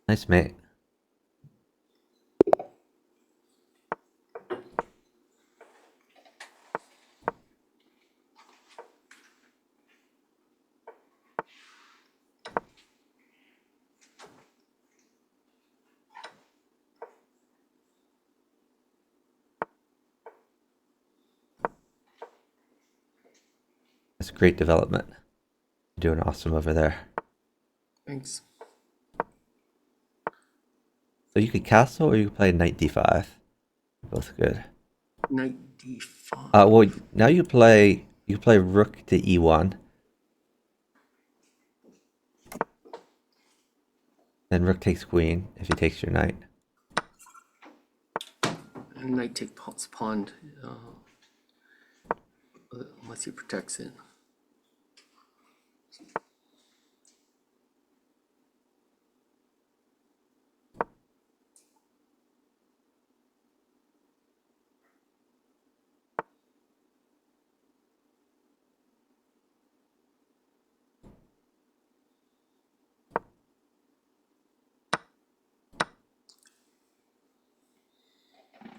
Nice mate. That's great development. You're doing awesome over there. Thanks. So you could castle, or you could play knight d5. Both good. Knight d5. Well, now you play rook to e1. Then rook takes queen if he takes your knight. And knight takes pawn, unless he protects it.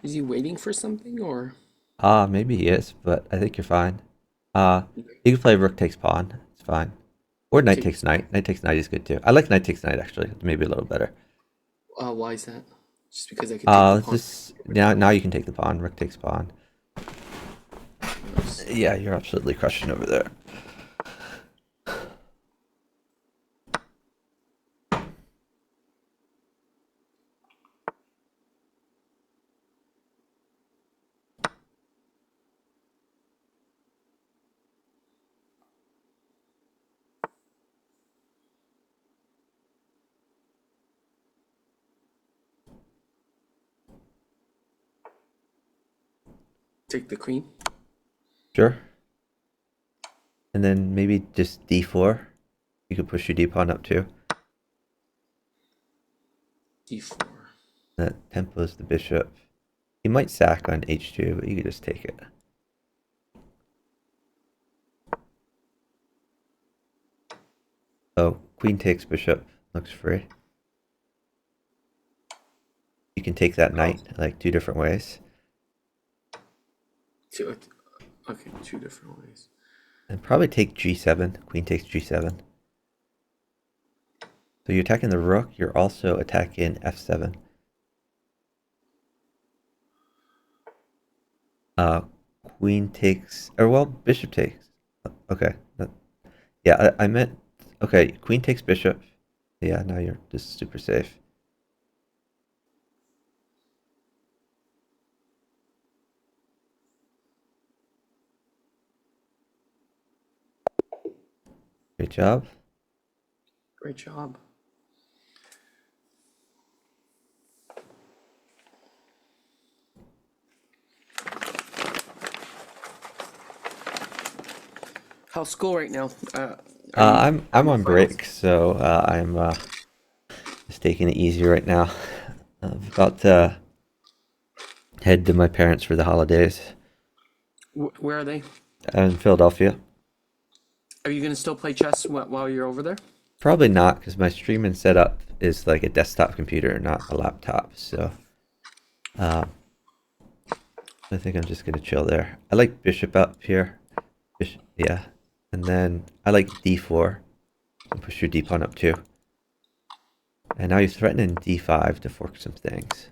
Is he waiting for something or? Maybe he is, but I think you're fine. You can play rook takes pawn. It's fine. Or knight takes knight. Knight takes knight is good too. I like knight takes knight actually. It's maybe a little better. Why is that? Just because I could take the pawn. Just now you can take the pawn. Rook takes pawn. Yeah, you're absolutely crushing over there. Take the queen. Sure. And then maybe just d4. You could push your d pawn up too. d4. That tempos the bishop. You might sack on h2, but you could just take it. Oh, queen takes bishop. Looks free. You can take that knight like two different ways. Okay, two different ways. And probably take g7. Queen takes g7. So you're attacking the rook. You're also attacking f7. Queen takes, or well, bishop takes. Okay. Yeah, I meant, okay, queen takes bishop. Yeah, now you're just super safe. Great job. Great job. How's school right now? I'm on break, so I'm just taking it easy right now. I'm about to head to my parents for the holidays. Where are they? In Philadelphia. Are you gonna still play chess while you're over there? Probably not, because my streaming setup is like a desktop computer, not a laptop. So I think I'm just gonna chill there. I like bishop up here. Bishop, yeah. And then I like d4. And push your d pawn up too. And now you're threatening d5 to fork some things.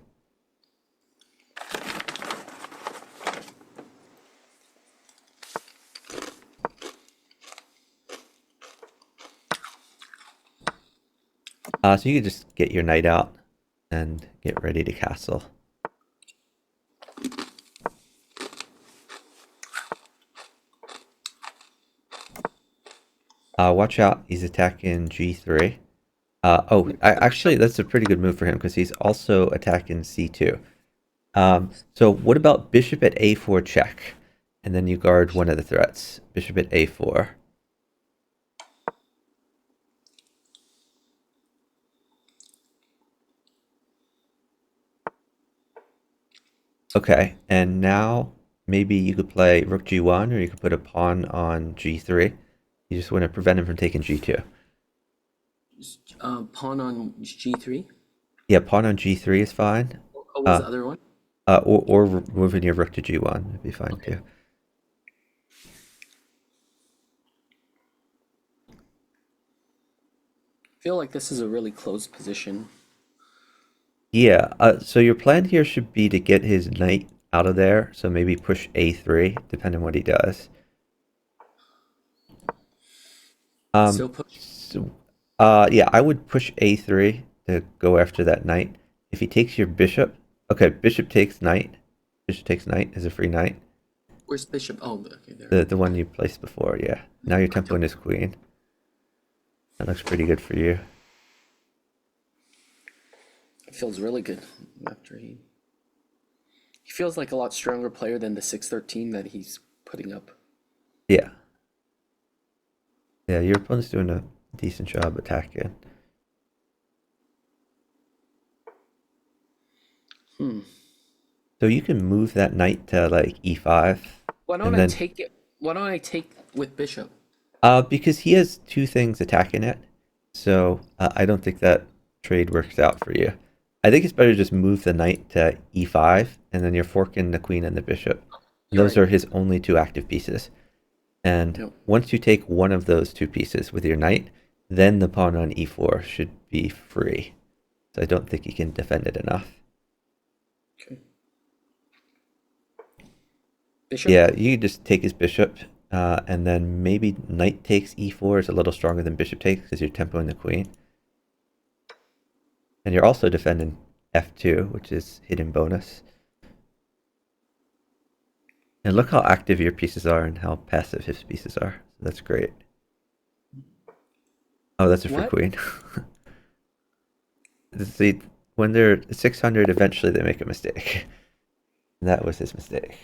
So you can just get your knight out and get ready to castle. Watch out, he's attacking g3. Actually, that's a pretty good move for him because he's also attacking c2. So what about bishop at a4 check? And then you guard one of the threats. Bishop at a4. Okay, and now maybe you could play rook g1 or you could put a pawn on g3. You just want to prevent him from taking g2. Pawn on g3. Yeah, pawn on g3 is fine. What was Uh, the other one? or moving your rook to g1 would be fine Okay. too. I feel like this is a really close position. Yeah, so your plan here should be to get his knight out of there. So maybe push a3, depending on what he does. Still push. So, yeah, I would push a3 to go after that knight. If he takes your bishop, okay, bishop takes knight. Bishop takes knight is a free knight. Where's bishop? Oh, okay, there. The one you placed before, yeah. Now you're tempoing his queen. That looks pretty good for you. It feels really good after he feels like a lot stronger player than the 613 that he's putting up. Yeah. Yeah, your opponent's doing a decent job attacking. So you can move that knight to like e5, Why don't and I then take it? Why don't I take with bishop? because he has two things attacking it, so I don't think that trade works out for you. I think it's better to just move the knight to e5, and then you're forking the queen and the bishop. You're Those right. are his only two active pieces. And No. once you take one of those two pieces with your knight, then the pawn on e4 should be free. So I don't think you can defend it enough. Okay. Bishop? Yeah, you just take his bishop, and then maybe knight takes e4 is a little stronger than bishop takes because you're tempoing the queen. And you're also defending f2, which is hidden bonus. And look how active your pieces are and how passive his pieces are. So that's great. Oh, that's a free What? queen. See, when they're 600, eventually they make a mistake. And that was his mistake.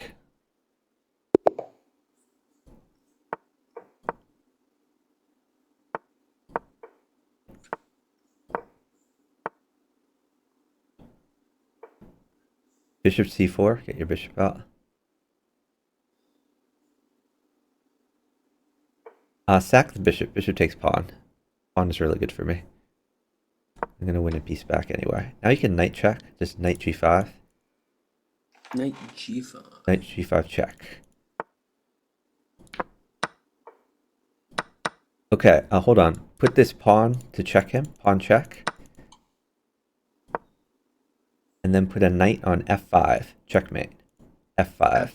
Bishop c4, get your bishop out. Sack the bishop. Bishop takes pawn. Pawn is really good for me. I'm going to win a piece back anyway. Now you can knight check. Just knight g5. Knight g5. Knight g5 check. Okay, hold on. Put this pawn to check him. Pawn check. And then put a knight on f5. Checkmate. f5.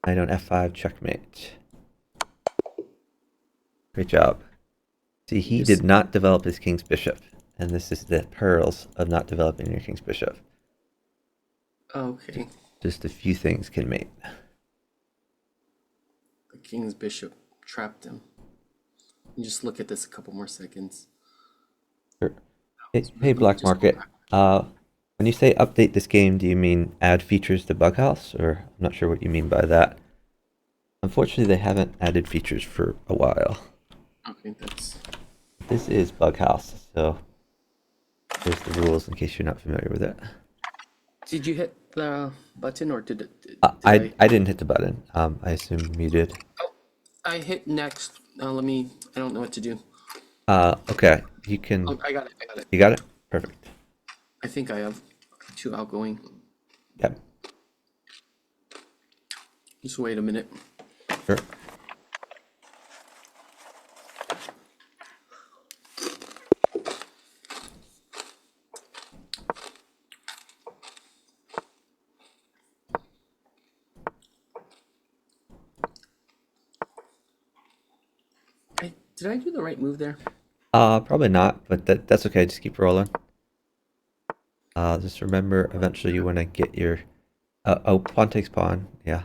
Knight on f5. Checkmate. Great job. See, he did not develop his king's bishop. And this is the pearls of not developing your king's bishop. Okay. Just a few things can mate. The king's bishop trapped him. And just look at this a couple more seconds. Sure. Hey, Black Market. When you say update this game, do you mean add features to Bughouse? Or I'm not sure what you mean by that. Unfortunately, they haven't added features for a while. Okay, that's... This is Bughouse, so there's the rules in case you're not familiar with it. Did you hit the button or did it? Did I didn't hit the button. I assume you did. Oh, I hit next. Let me... I don't know what to do. Okay, you can. Oh, I got it. I got it. You got it? Perfect. I think I have 2 outgoing. Yep. Just wait a minute. Sure. Did I do the right move there? Probably not, but that's okay. Just keep rolling. Just remember, eventually you want to get your. Oh, pawn takes pawn. Yeah.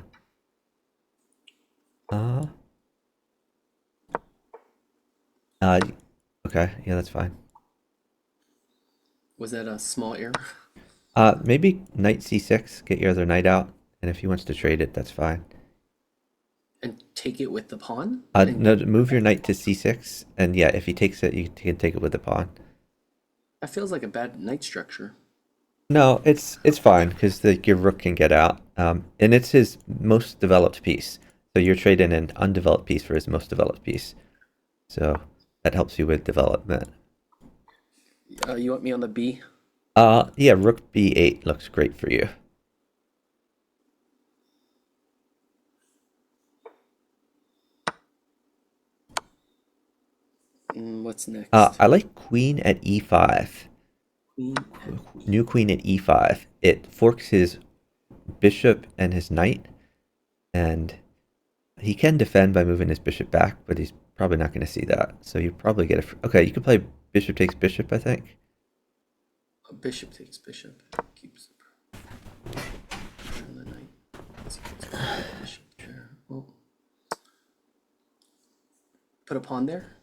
Uh, Okay, yeah, that's fine. Was that a small error? Maybe knight c6, get your other knight out, and if he wants to trade it, that's fine. And take it with the pawn? No, move your knight to c6, and yeah, if he takes it, you can take it with the pawn. That feels like a bad knight structure. No, it's fine because your rook can get out, and it's his most developed piece. So you're trading an undeveloped piece for his most developed piece. So that helps you with development. You want me on the B? Yeah, rook b8 looks great for you. What's next? I like queen at e5. Queen at New queen at e5. It forks his bishop and his knight, and he can defend by moving his bishop back, but he's probably not going to see that. So you probably get a. Okay, you can play bishop takes bishop, I think. Bishop takes bishop. Keeps and the knight. Bishop there. Oh. Put a pawn there.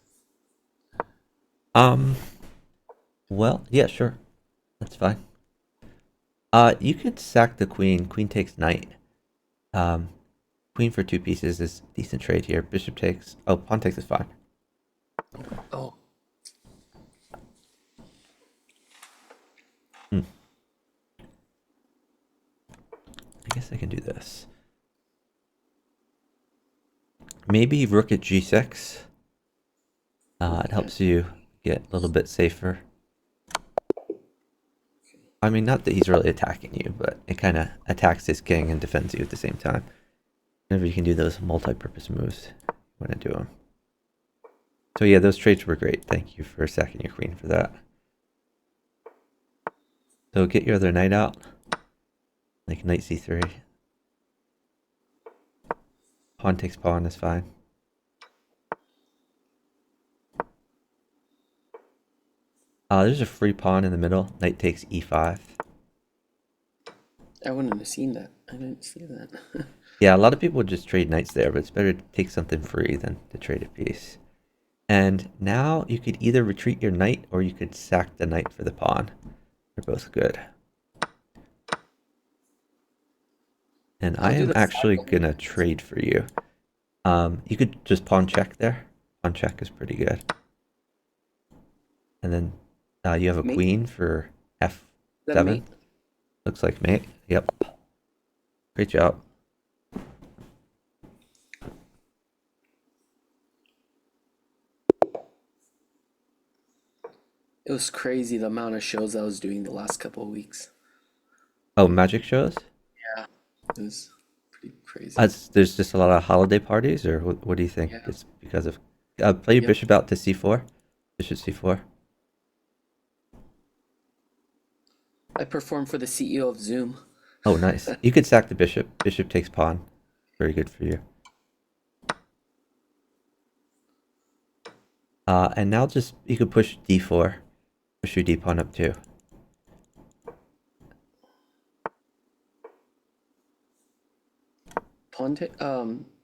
Um. Well, yeah, sure, that's fine. You could sack the queen. Queen takes knight. Um, queen for two pieces is decent trade here. Bishop takes. Oh, pawn takes is fine. Oh. Hmm. I guess I can do this. Maybe rook at g6. It helps you get a little bit safer. I mean, not that he's really attacking you, but it kind of attacks his king and defends you at the same time. Whenever you can do those multi-purpose moves, you want to do them. So yeah, those trades were great. Thank you for sacking your queen for that. So get your other knight out, like knight c3. Pawn takes pawn is fine. There's a free pawn in the middle. Knight takes e5. I wouldn't have seen that. I didn't see that. Yeah, a lot of people would just trade knights there, but it's better to take something free than to trade a piece. And now you could either retreat your knight or you could sack the knight for the pawn. They're both good. And I I'll do am the actually cycle. gonna trade for you. You could just pawn check there. Pawn check is pretty good. And then you have a Mate? queen for Is that a f7. mate? Looks like mate. Yep. Great job. It was crazy the amount of shows I was doing the last couple of weeks. Oh, magic shows? Yeah. It was pretty crazy. There's just a lot of holiday parties, or what do you think? Yeah. It's because of play your Yep. bishop out to c4. Bishop c4. I performed for the CEO of Zoom. Oh, nice. You could sack the bishop. Bishop takes pawn. Very good for you. And now just you could push d4. Push your d pawn up too. Pawn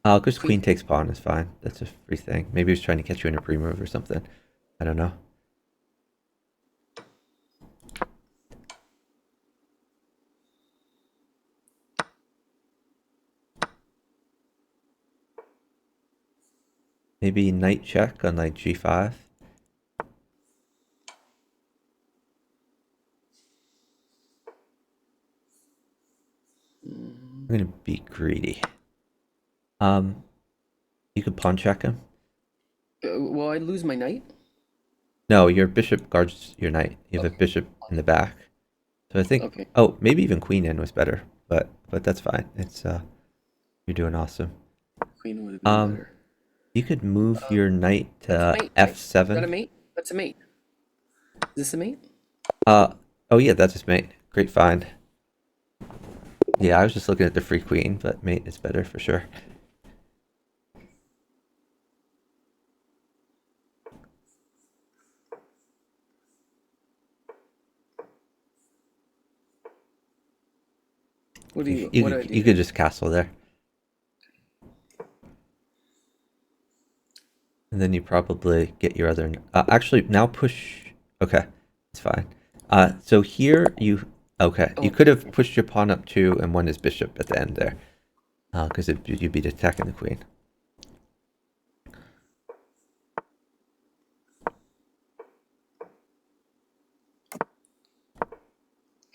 Because queen. queen takes pawn is fine. That's a free thing. Maybe he's trying to catch you in a pre-move or something. I don't know. Maybe knight check on like g5. I'm gonna be greedy. You could pawn check him. Will I lose my knight? No, your bishop guards your knight. You have a Okay. bishop in the back. So I think, Okay. oh, maybe even queen in was better, but that's fine. It's you're doing awesome. Queen would have been Um, better. you could move your knight That's a to mate, right? Is that a f7. mate? That's a mate. Is this a mate? Oh yeah, that's his mate. Great find. Yeah, I was just looking at the free queen, but mate is better for sure. What do you? You What do I do you here? could just castle there. And then you probably get your other. Actually, now push. Okay, it's fine. So here you. Okay, you Oh, could have pushed your pawn up too and won his bishop at the end there. Because you'd be attacking the queen.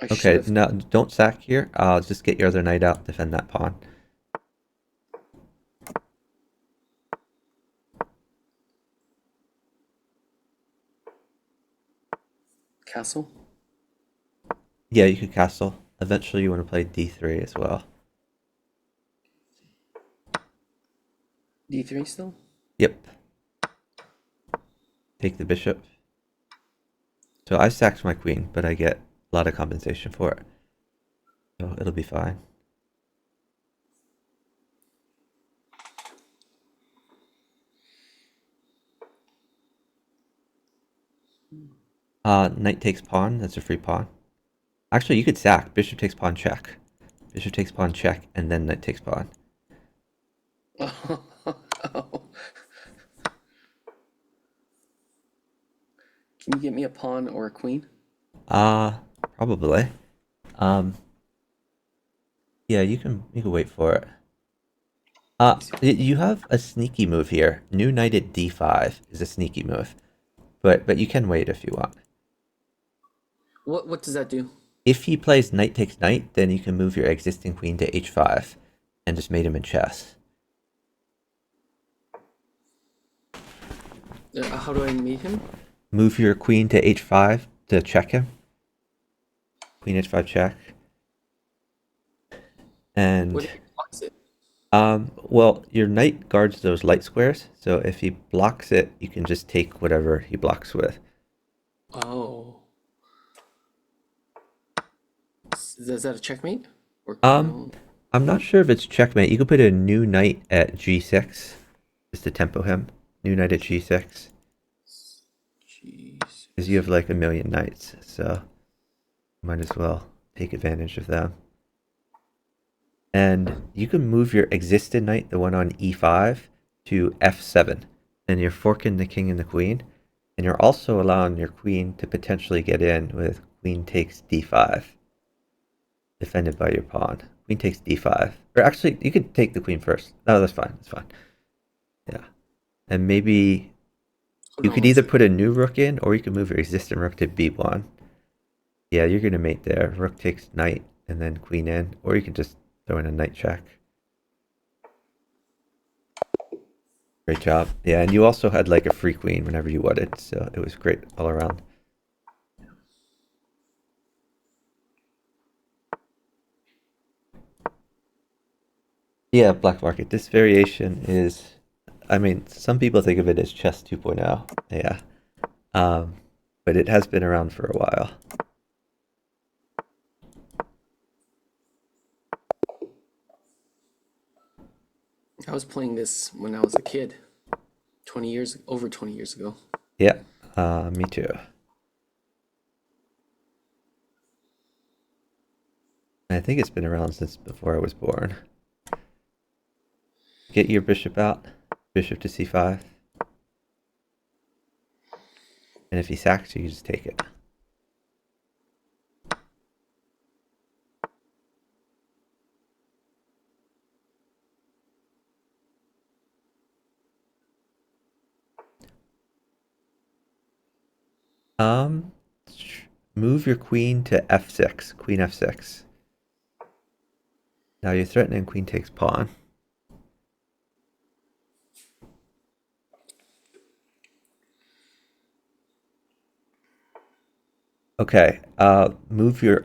I should Okay, have now don't sack here. I'll just get your other knight out, defend that pawn. castle. Yeah, you could castle. Eventually, you want to play d3 as well. D3 still? Yep. Take the bishop. So I sacked my queen, but I get a lot of compensation for it. So it'll be fine. Knight takes pawn. That's a free pawn. Actually, you could sack. Bishop takes pawn check. Bishop takes pawn check, and then knight takes pawn. Oh. Can you get me a pawn or a queen? Probably. Um, yeah, you can wait for it. You have a sneaky move here. New knight at d5 is a sneaky move, but you can wait if you want. What does that do? If he plays knight takes knight, then you can move your existing queen to h5 and just mate him in chess. How do I meet him? Move your queen to h5 to check him. Queen h5 check. What And if he blocks it? well, your knight guards those light squares, so if he blocks it, you can just take whatever he blocks with. Oh. Is that a checkmate? Or Um, no? I'm not sure if it's checkmate. You could put a new knight at g6 just to tempo him. New knight at g6 Jeez. because you have like a million knights, so might as well take advantage of them. And you can move your existing knight, the one on e5, to f7, and you're forking the king and the queen, and you're also allowing your queen to potentially get in with queen takes d5, defended by your pawn. Queen takes d5, or actually, you could take the queen first. No, that's fine. That's fine. Yeah, and maybe Hold you on could one either second. put a new rook in, or you can move your existing rook to b1. Yeah, you're gonna mate there. Rook takes knight, and then queen in, or you can just throw in a knight check. Great job. Yeah, and you also had like a free queen whenever you wanted, so it was great all around. Yeah, black market. This variation is, I mean, some people think of it as chess 2.0. Yeah. Um, but it has been around for a while. I was playing this when I was a kid. Over 20 years ago. Yeah, me too. I think it's been around since before I was born. Get your bishop out. Bishop to c5. And if he sacks you, you just take it. Um, move your queen to f6. Queen f6. Now you're threatening queen takes pawn. Okay. Move your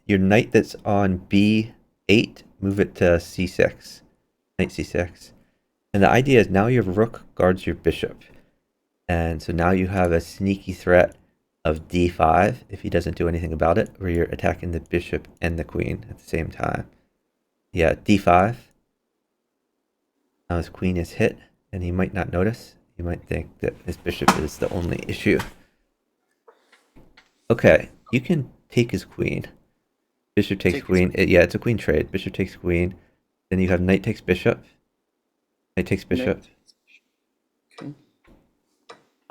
knight that's on b8. Move it to c6. Knight c6. And the idea is now your rook guards your bishop, and so now you have a sneaky threat of d5 if he doesn't do anything about it, where you're attacking the bishop and the queen at the same time. Yeah, d5. Now his queen is hit, and he might not notice. He might think that his bishop is the only issue. Okay, you can take his queen. Bishop takes Take his queen. Yeah, it's a queen trade. Bishop takes queen. Then you have knight takes bishop. Knight takes bishop. knight. Okay.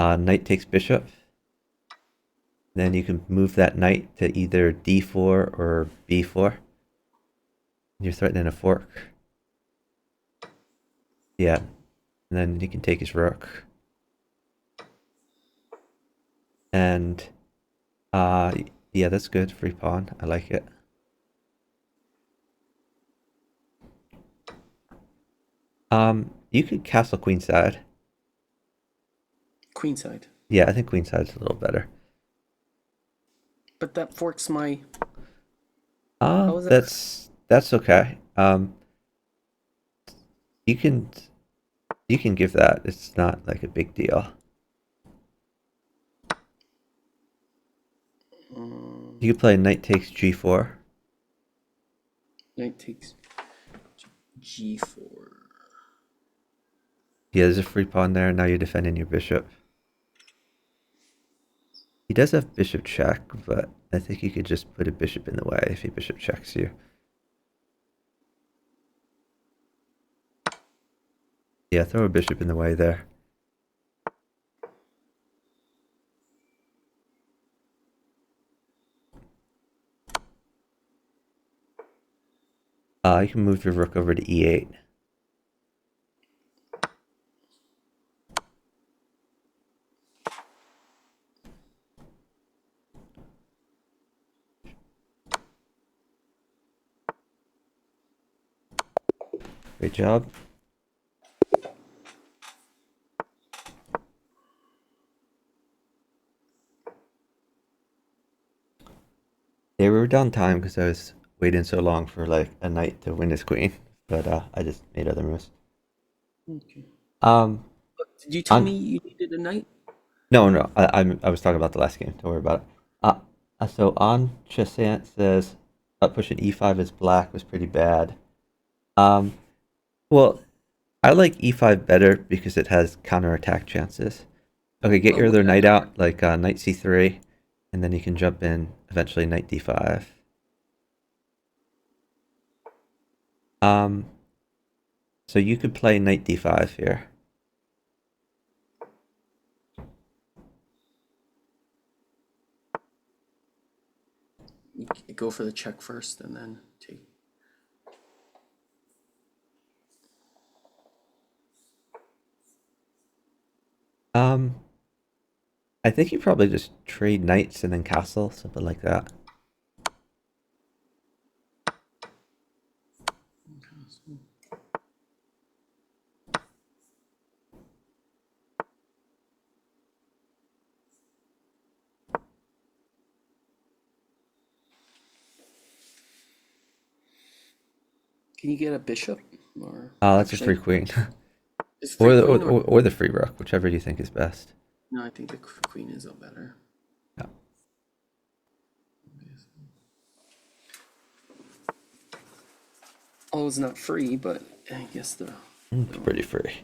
Knight takes bishop. Then you can move that knight to either d4 or b4. You're threatening a fork. Yeah. And then you can take his rook. And yeah, that's good. Free pawn. I like it. You could castle queenside. Queenside. Yeah, I think queenside's a little better. But that forks my. How is that? That's okay. You can give that. It's not like a big deal. You could play knight takes g4. Knight takes g4. Yeah, there's a free pawn there. Now you're defending your bishop. He does have bishop check, but I think you could just put a bishop in the way if he bishop checks you. Yeah, throw a bishop in the way there. You can move your rook over to e8. Great job. Yeah, we were down time because I was waiting so long for like a knight to win his queen, but I just made other moves. Okay. Um, Did you tell me you needed a knight? no, I was talking about the last game. Don't worry about it. So on Chessant says pushing e5 as black was pretty bad. Well, I like e5 better because it has counterattack chances. Okay, get your other knight out, like knight c3, and then you can jump in eventually knight d5. So you could play knight d5 here. You go for the check first and then take. I think you probably just trade knights and then castle, something like that. Can you get a bishop? Or That's a free queen. is free queen or the free rook, whichever you think is best. No, I think the queen is a better. Yeah. Oh, it's not free, but I guess It's pretty free.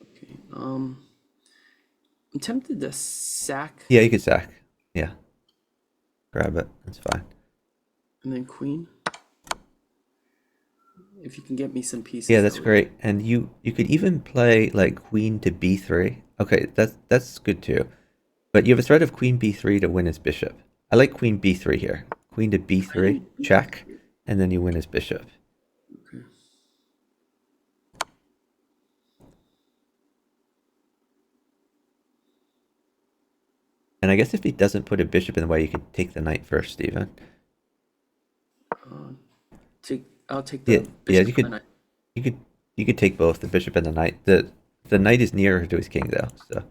Okay. I'm tempted to sack. Yeah, you could sack. Yeah. Grab it. That's fine. And then queen. If you can get me some pieces. Yeah, that's great. And you could even play like queen to b3. Okay, that's good too. But you have a threat of queen b3 to win his bishop. I like queen b3 here. Queen to b3, check, and then you win his bishop. Okay. And I guess if he doesn't put a bishop in the way, you could take the knight first, Steven. I'll take the bishop and the knight. You could take both the bishop and the knight. The knight is nearer to his king though, so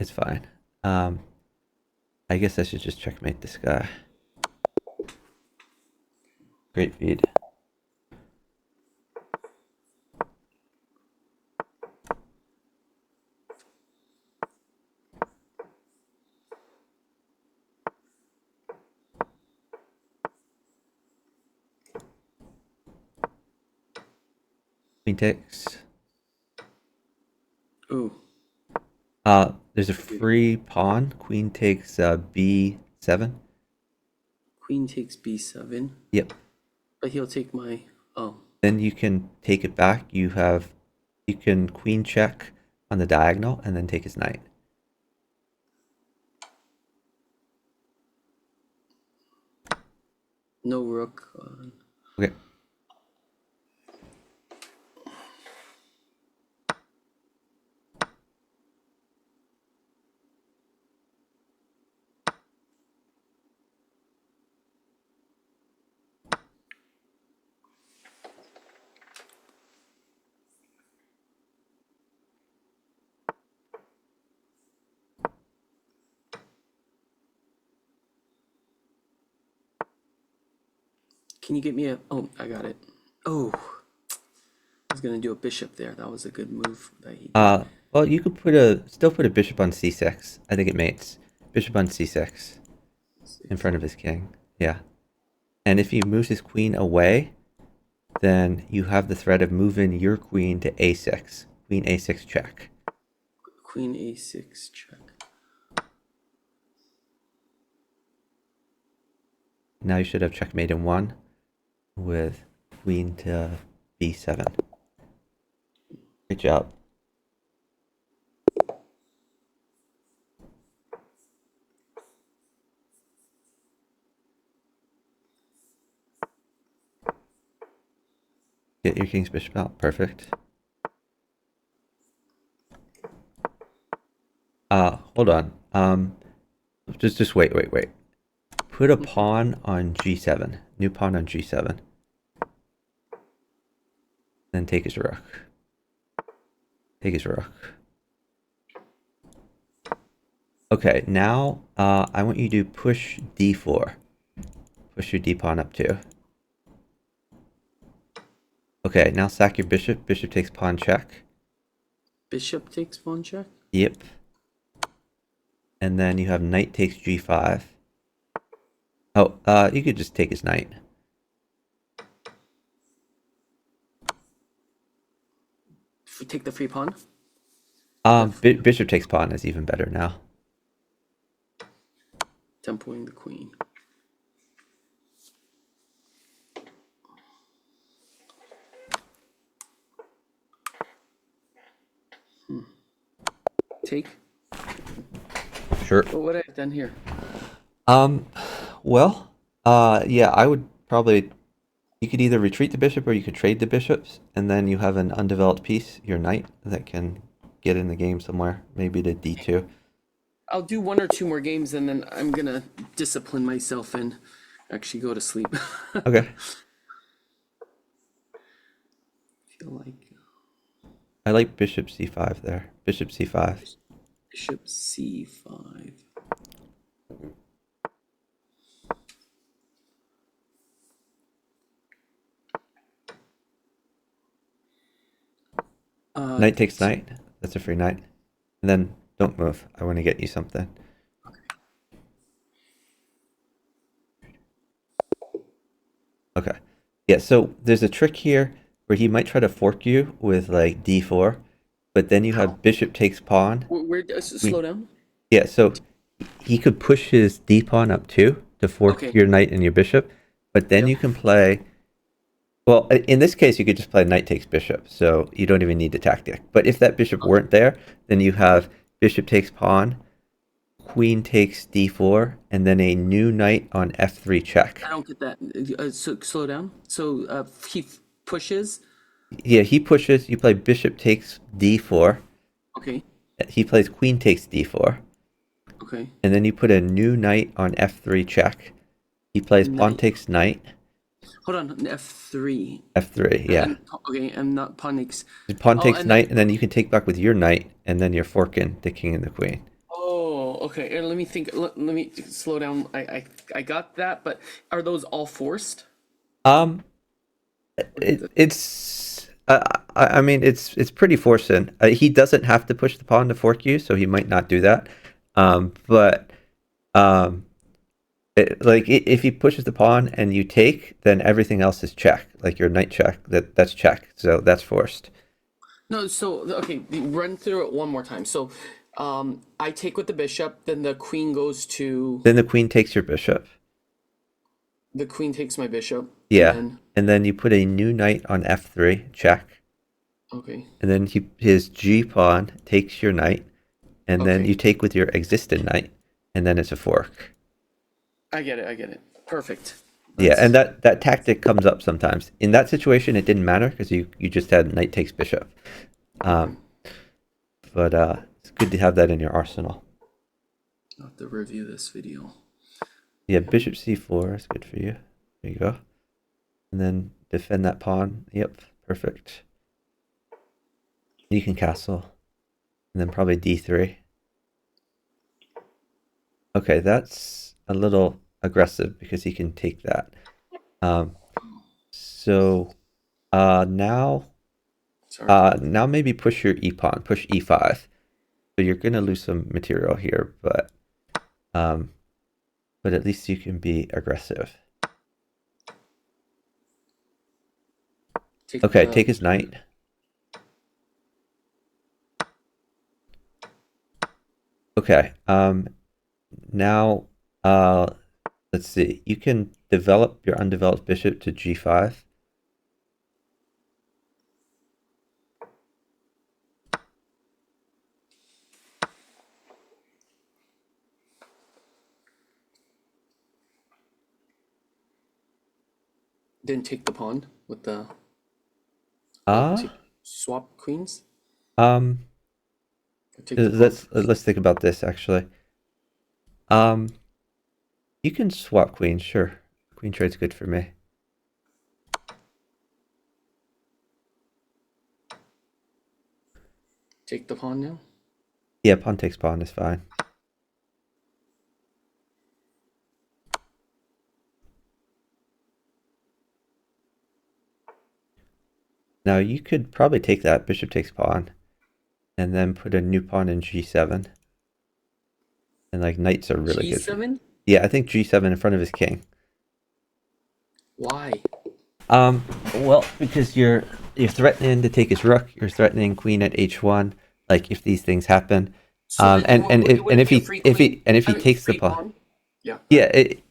it's fine. I guess I should just checkmate this guy. Great feed. Queen takes. Ooh. There's a free pawn. Queen takes b7. Queen takes b7. Yep. But he'll take my. Oh. Then you can take it back. You can queen check on the diagonal and then take his knight. No rook. Okay. Can you get me a? Oh, I got it. Oh, I was gonna do a bishop there. That was a good move that he did. Well, you could still put a bishop on c6. I think it mates. Bishop on c6 in front of his king. Yeah. And if he moves his queen away, then you have the threat of moving your queen to a6. Queen a6 check. Queen a6 check. Now you should have checkmate in one with queen to b7. Good job. Get your king's bishop out. Perfect. Hold on. Just wait. Put a pawn on g7. New pawn on g7. Then take his rook. Take his rook. Okay, now I want you to push d4. Push your d pawn up too. Okay, now sack your bishop. Bishop takes pawn check. Bishop takes pawn check? Yep. And then you have knight takes g5. Oh, you could just take his knight. If we take the free pawn? Bishop takes pawn is even better now. Tempoing the queen. Take? Sure. But what have I done here? Well, yeah, I would probably, you could either retreat the bishop or you could trade the bishops, and then you have an undeveloped piece, your knight, that can get in the game somewhere, maybe to d2. I'll do one or two more games and then I'm gonna discipline myself and actually go to sleep. Okay. Feel like I like bishop c5 there. Bishop c5. bishop c5. Knight takes knight. That's a free knight. And then don't move. I want to get you something. Okay. Yeah, so there's a trick here where he might try to fork you with like d4, but then you have bishop takes pawn. Where slow down? Yeah, so he could push his d pawn up too to fork Okay. your knight and your bishop, but then Yep. you can play. Well, in this case, you could just play knight takes bishop, so you don't even need the tactic. But if that bishop weren't there, then you have bishop takes pawn, queen takes d4, and then a new knight on f3 check. I don't get that. So slow down. So he pushes. Yeah, he pushes. You play bishop takes d4. Okay. He plays queen takes d4, Okay. and then you put a new knight on f3 check. He plays pawn Knight. takes knight, Hold on. F3. f3. Yeah. Okay. And not pawn takes. Pawn Oh, takes and knight, and then you can take back with your knight, and then you're forking the king and the queen. Oh, okay. And let me think. Let me slow down. I got that, but are those all forced? It's I mean it's pretty forcing. He doesn't have to push the pawn to fork you, so he might not do that. But if he pushes the pawn and you take, then everything else is check. Like your knight check, that's check. So that's forced. No. So okay. Run through it one more time. So, I take with the bishop. Then the queen goes to. Then the queen takes your bishop. The queen takes my bishop. Yeah, and then you put a new knight on f3 check. Okay. And then his g pawn takes your knight, and then Okay. you take with your existing knight, and then it's a fork. I get it. Perfect. Yeah, and That's that tactic comes up sometimes. In that situation, it didn't matter because you just had knight takes bishop. okay. Um, but it's good to have that in your arsenal. I'll have to review this video. Yeah, bishop c4 is good for you. There you go. And then defend that pawn. Yep, perfect. You can castle. And then probably d3. Okay, that's a little aggressive because he can take that. Um, so now Sorry. now maybe push your e pawn, push e5. So you're gonna lose some material here, um, but at least you can be aggressive. Take Okay, the take his knight. Okay, now let's see. You can develop your undeveloped bishop to g5. Then take the pawn with the Uh, to swap queens. um, Or take the pawn first. let's think about this actually. Um, you can swap queens, sure. Queen trade's good for me. Take the pawn now. Yeah, pawn takes pawn is fine. Now you could probably take that, bishop takes pawn, and then put a new pawn in g7. And like knights are really good for. G7? Yeah, I think g7 in front of his king. Why? Um, well, because you're threatening to take his rook, you're threatening queen at h1, like if these things happen. So then it And wouldn't be a free queen. if I he mean, takes the free pawn. pawn. Yeah. Go Yeah, ahead.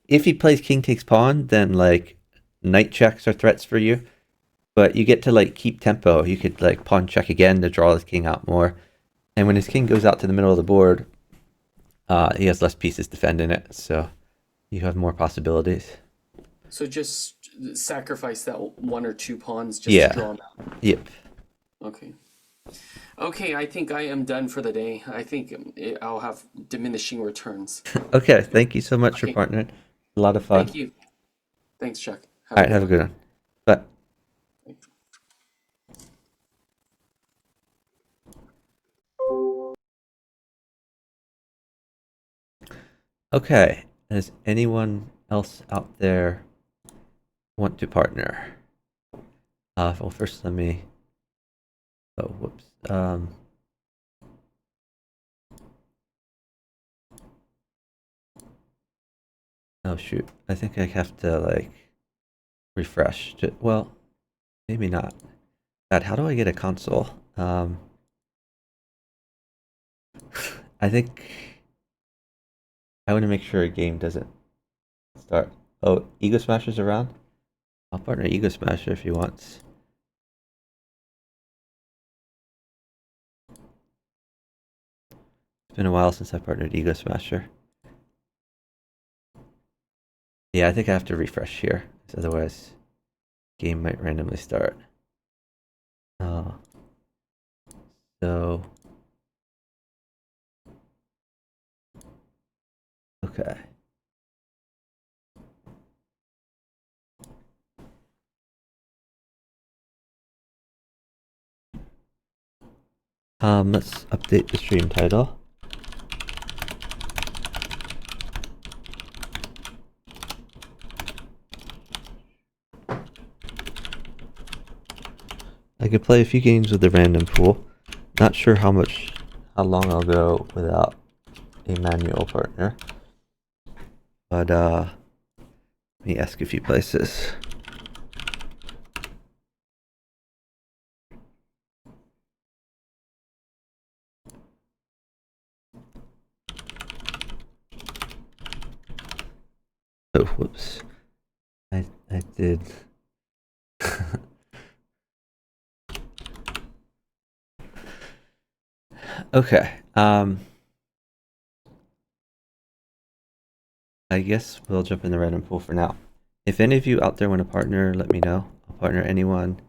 if he plays king takes pawn, then like knight checks are threats for you. But you get to like keep tempo. You could like pawn check again to draw his king out more. And when his king goes out to the middle of the board, he has less pieces defending it, so you have more possibilities. So just sacrifice that one or two pawns just to Yeah. draw them out. Yep. Okay. Okay, I think I am done for the day. I think I'll have diminishing returns. Okay. Thank you so much for Okay. partnering. A lot of fun. Thank you. Thanks, Chuck. Have All a right. good Have a one. good one. Bye. Okay. Does anyone else out there want to partner? Well, first let me. Oh, whoops. Oh shoot. I think I have to like refresh. Well, maybe not. God, how do I get a console? I think I want to make sure a game doesn't start. Oh, Ego Smasher's around? I'll partner Ego Smasher if he wants. It's been a while since I partnered Ego Smasher. Yeah, I think I have to refresh here, because otherwise game might randomly start. Oh, so okay. Let's update the stream title. I could play a few games with the random pool. Not sure how long I'll go without a manual partner. But let me ask a few places. Oh, whoops. I did. Okay. I guess we'll jump in the random pool for now. If any of you out there want to partner, let me know. I'll partner anyone,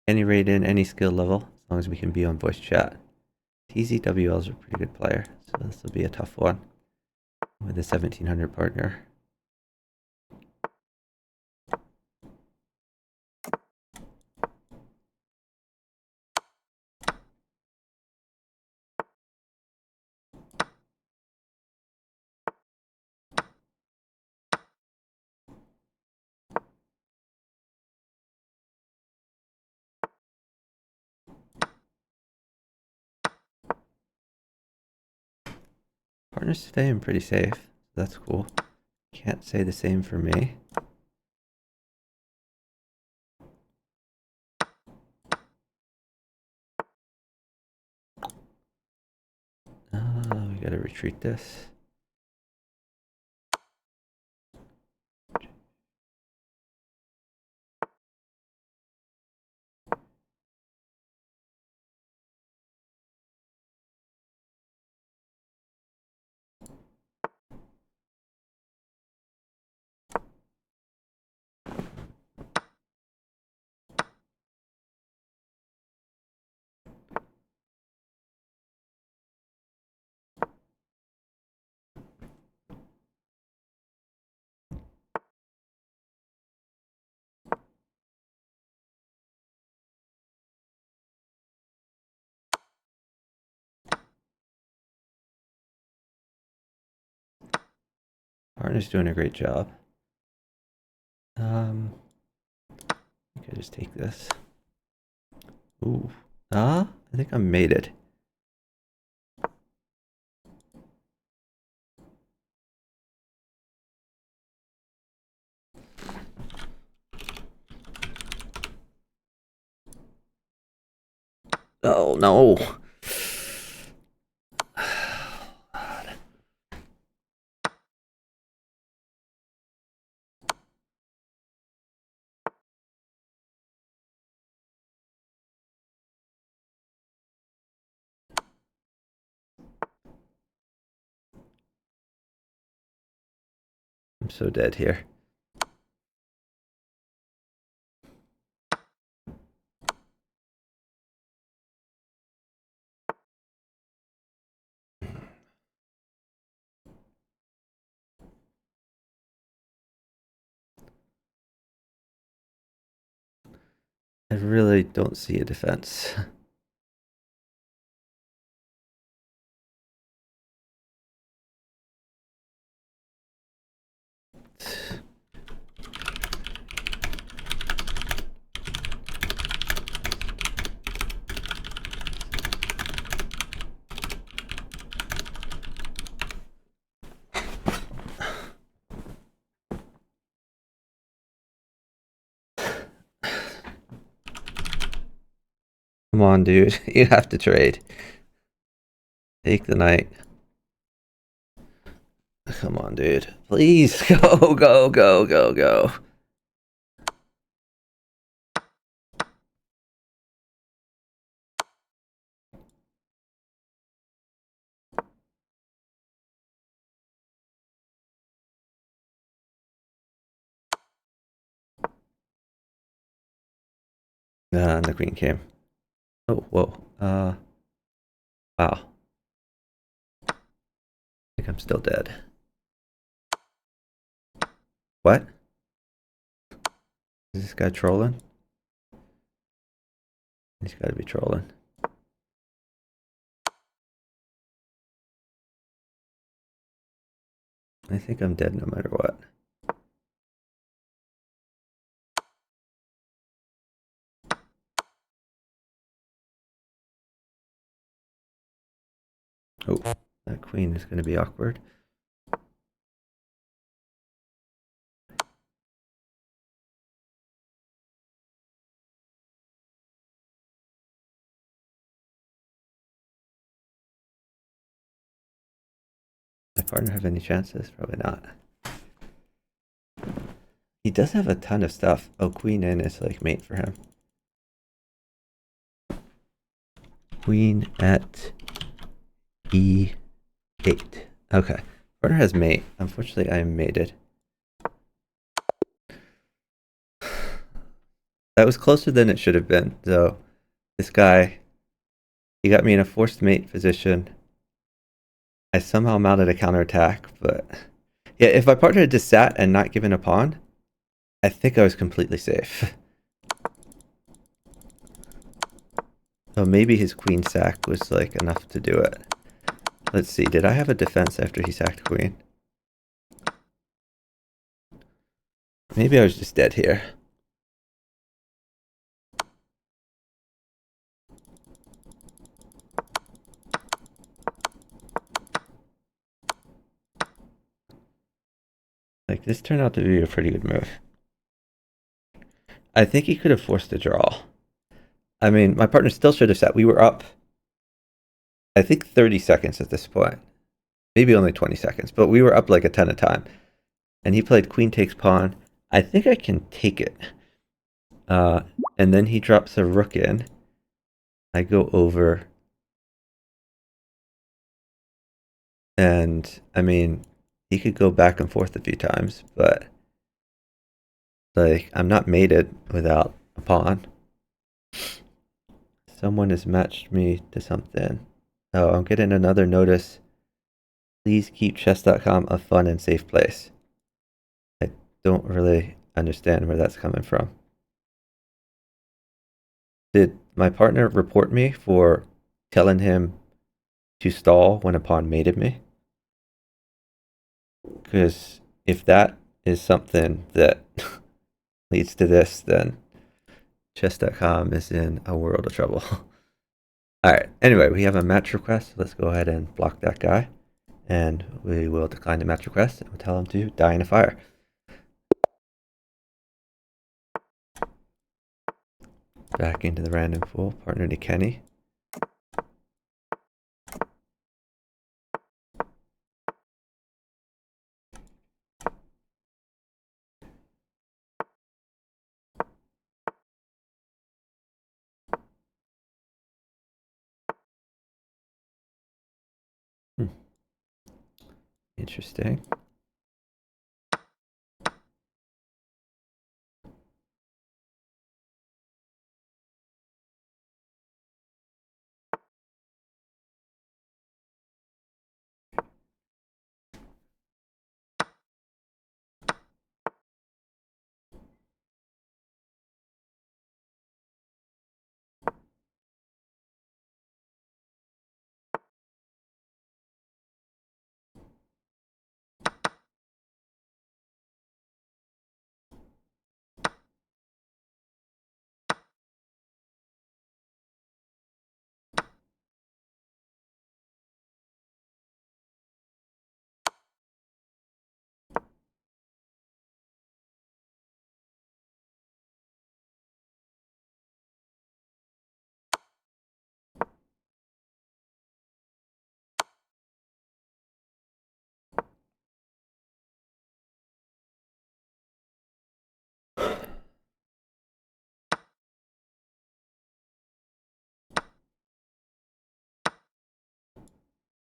any rating, any skill level, as long as we can be on voice chat. TZWL is a pretty good player, so this will be a tough one with a 1700 partner. Partners today I'm pretty safe, so that's cool. Can't say the same for me. We gotta retreat this. Partner's doing a great job. I think I just take this. Ooh. I think I made it. Oh no. I'm so dead here. I really don't see a defense. Come on, dude. You have to trade. Take the knight. Come on, dude. Please go, go, go, go, go. And the queen came. Oh, whoa. Wow. I think I'm still dead. What? Is this guy trolling? He's gotta be trolling. I think I'm dead no matter what. Oh, that queen is gonna be awkward. My partner have any chances? Probably not. He does have a ton of stuff. Oh, queen in is like mate for him. Queen at E8. Okay. Partner has mate. Unfortunately, I am mated. That was closer than it should have been. So this guy, he got me in a forced mate position. I somehow mounted a counterattack, but yeah, if my partner had just sat and not given a pawn, I think I was completely safe. So maybe his queen sack was like enough to do it. Let's see, did I have a defense after he sacked queen? Maybe I was just dead here. Like, this turned out to be a pretty good move. I think he could have forced a draw. I mean, my partner still should have sat. We were up, I think, 30 seconds at this point. Maybe only 20 seconds, but we were up like a ton of time. And he played queen takes pawn. I think I can take it. And then he drops a rook in. I go over. And, I mean, he could go back and forth a few times, but like, I'm not mated without a pawn. Someone has matched me to something. Oh, I'm getting another notice. Please keep chess.com a fun and safe place. I don't really understand where that's coming from. Did my partner report me for telling him to stall when a pawn mated me? Because if that is something that leads to this, then chess.com is in a world of trouble. Alright, anyway, we have a match request. Let's go ahead and block that guy. And we will decline the match request and we'll tell him to die in a fire. Back into the random pool, partner to Kenny. Interesting.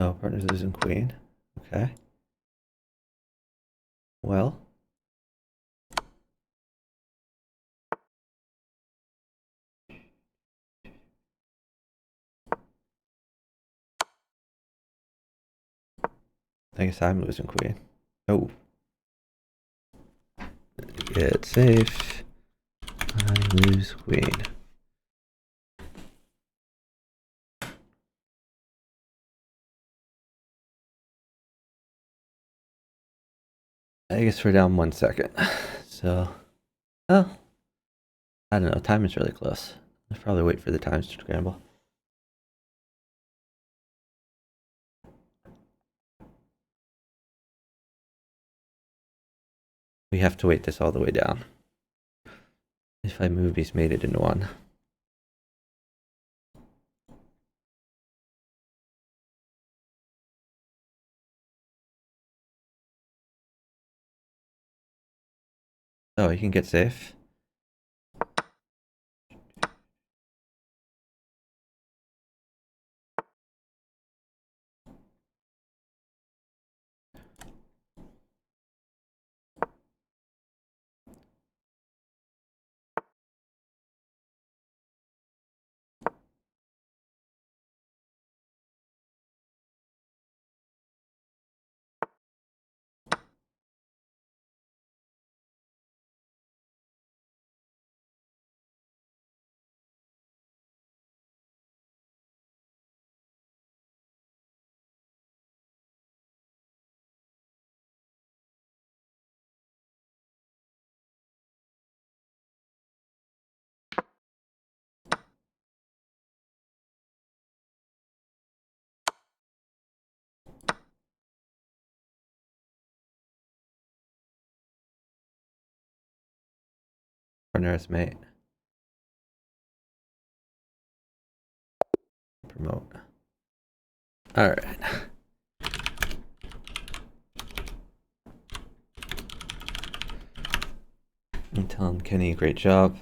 Oh, partner's losing queen. Okay. Well. I guess I'm losing queen. Oh. Get safe. I lose queen. I guess we're down 1 second. So, well, I don't know. Time is really close. I'll probably wait for the times to scramble. We have to wait this all the way down. If I move, he's made it into one. Oh, you can get safe. Partner as mate. Promote. Alright. I'm telling Kenny, great job.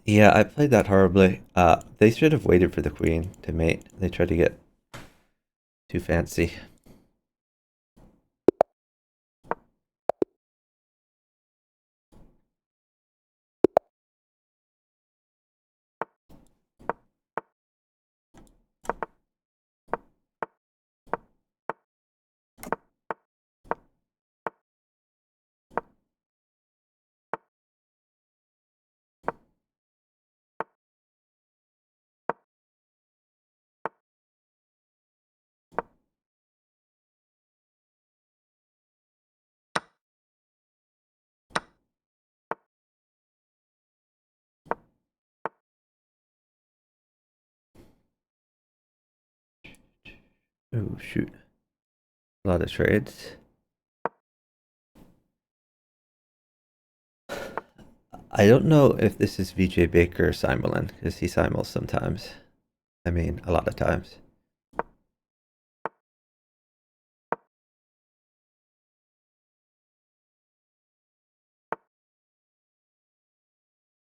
Yeah, I played that horribly. They should have waited for the queen to mate. They tried to get too fancy. Oh, shoot. A lot of trades. I don't know if this is VJ Baker or Simulin, because he simul's sometimes. I mean, a lot of times.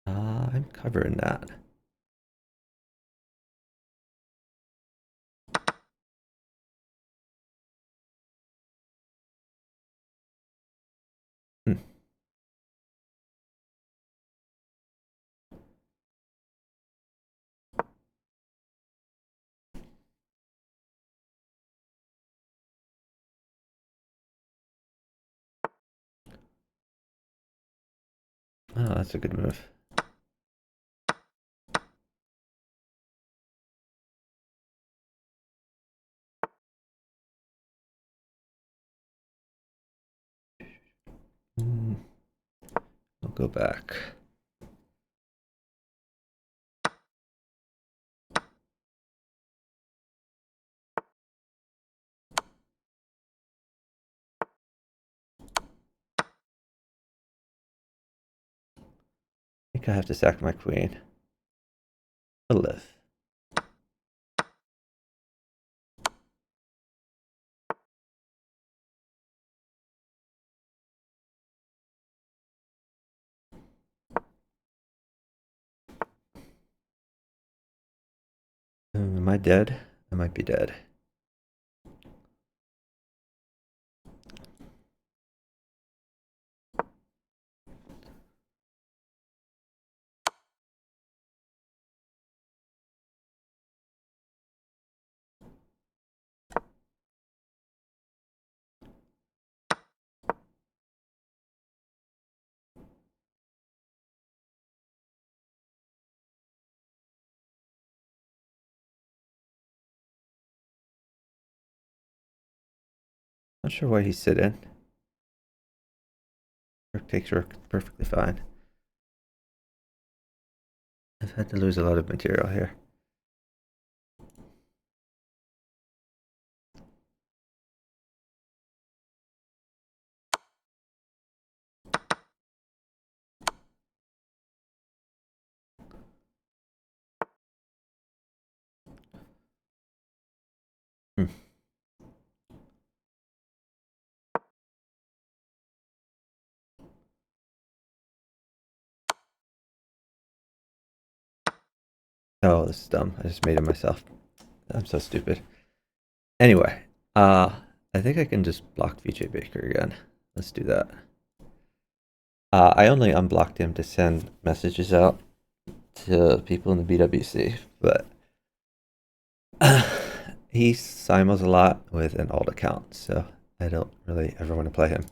I'm covering that. Hmm. Oh, that's a good move. I'll go back. I think I have to sack my queen. I'll live. Am I dead? I might be dead. Not sure why he's sitting. Rook takes rook, perfectly fine. I've had to lose a lot of material here. Hmm. Oh, this is dumb. I just made it myself. I'm so stupid. Anyway, I think I can just block VJ Baker again. Let's do that. I only unblocked him to send messages out to people in the BWC, but he simuls a lot with an alt account, so I don't really ever want to play him.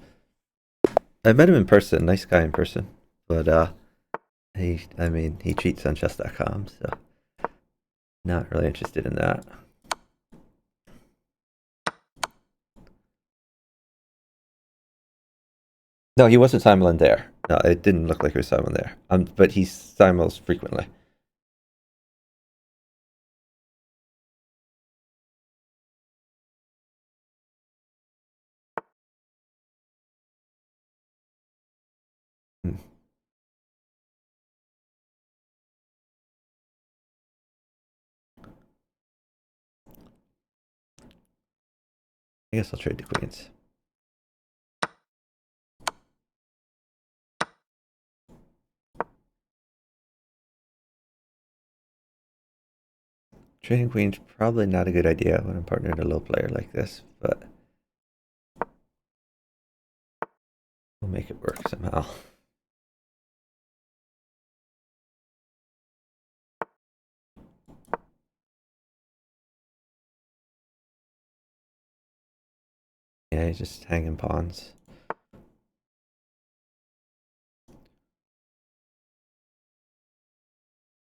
I met him in person, nice guy in person, but I mean, he cheats on chess.com, so not really interested in that. No, he wasn't simuling there. No, it didn't look like he was simuling there. But he simuls frequently. Hmm. I guess I'll trade the queens. Trading queens probably not a good idea when I'm partnering a low player like this, but we'll make it work somehow. Yeah, he's just hanging pawns.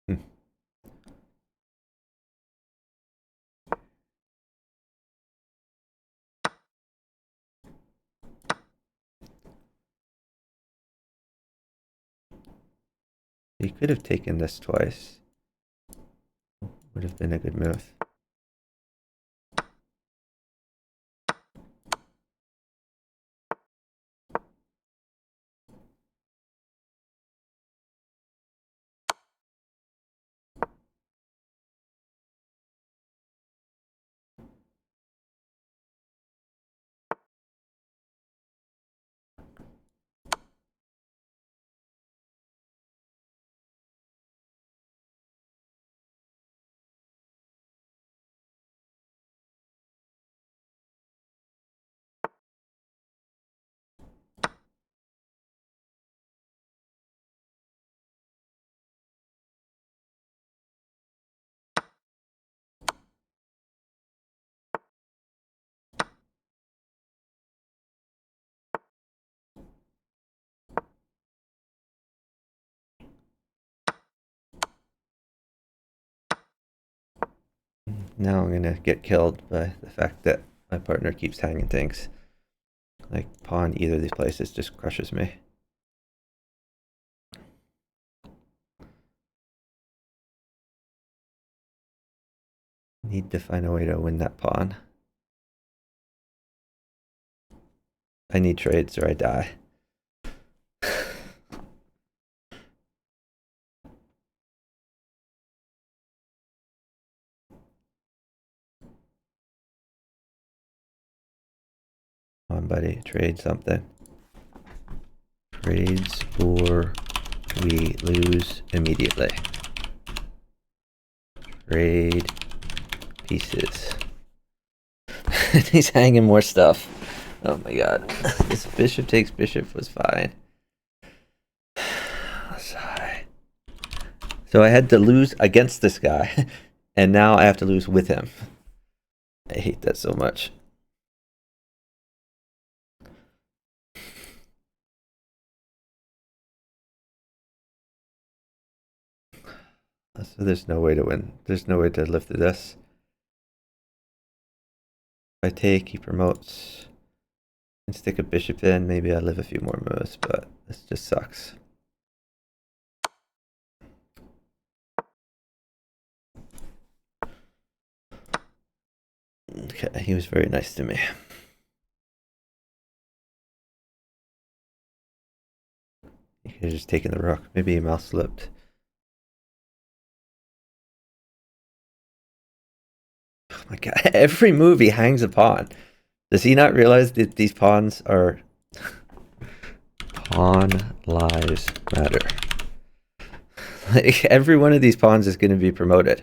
Hmm. He could have taken this twice. Would have been a good move. Now I'm gonna get killed by the fact that my partner keeps hanging things. Like pawn either of these places just crushes me. Need to find a way to win that pawn. I need trades or I die. Come on, buddy, trade something. Trades or we lose immediately. Trade pieces. He's hanging more stuff. Oh my god. This bishop takes bishop was fine. Sigh. So I had to lose against this guy, and now I have to lose with him. I hate that so much. So there's no way to win. There's no way to live through this. If I take, he promotes. And stick a bishop in, maybe I live a few more moves, but this just sucks. Okay, he was very nice to me. He could have just taken the rook. Maybe he mouse slipped. Oh my god, every move he hangs a pawn. Does he not realize that these pawns are... Pawn lives matter. Like, every one of these pawns is going to be promoted.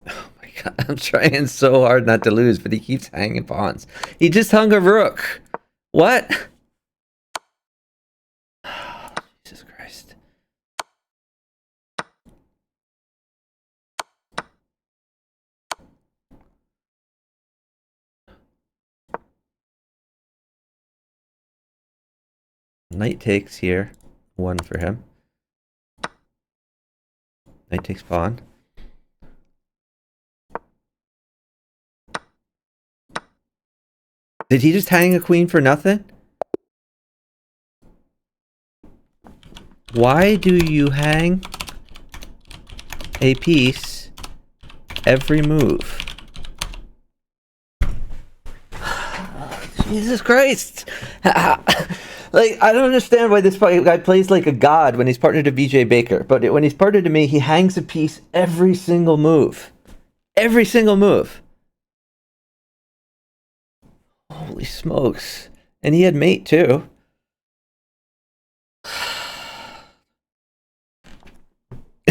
Oh my god, I'm trying so hard not to lose, but he keeps hanging pawns. He just hung a rook. What? Jesus Christ. Knight takes here. One for him. Knight takes pawn. Did he just hang a queen for nothing? Why do you hang a piece every move. Jesus Christ! Like, I don't understand why this guy plays like a god when he's partnered to BJ Baker, but when he's partnered to me, he hangs a piece every single move. Every single move. Holy smokes. And he had mate too.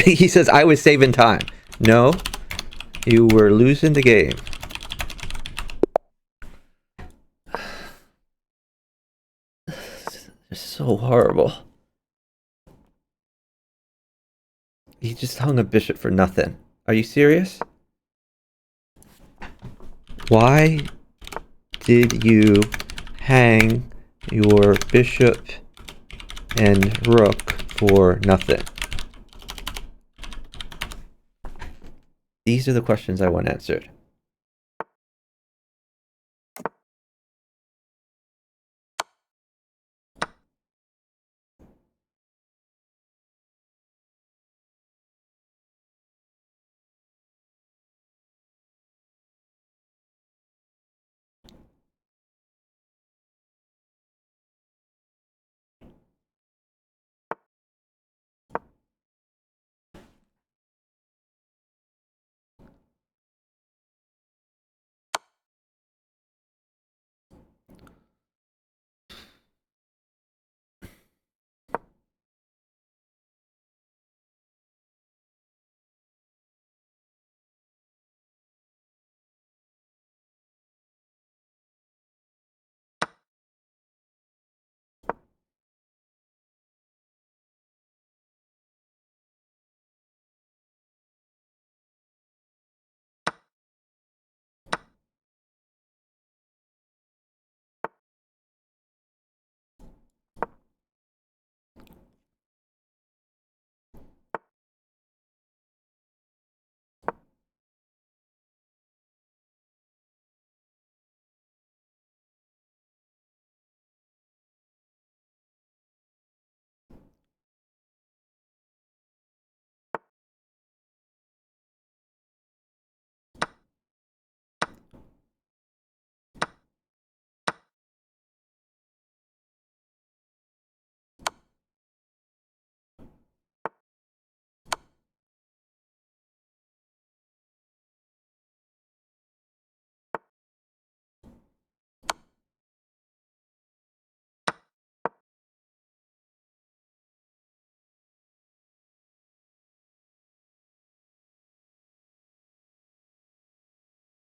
He says, I was saving time. No, you were losing the game. It's so horrible. He just hung a bishop for nothing. Are you serious? Why did you hang your bishop and rook for nothing? These are the questions I want answered.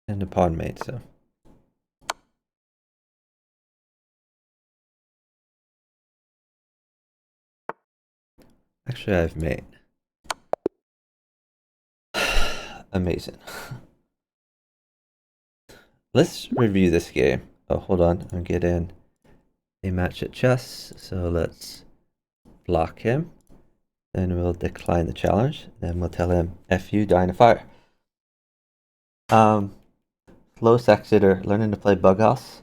And a pawn mate, so. Actually, I have mate. Amazing. Let's review this game. Oh, hold on. I'm getting a match at chess. So let's block him. Then we'll decline the challenge. Then we'll tell him, F you, die in a fire. Slow Exeter, learning to play bughouse.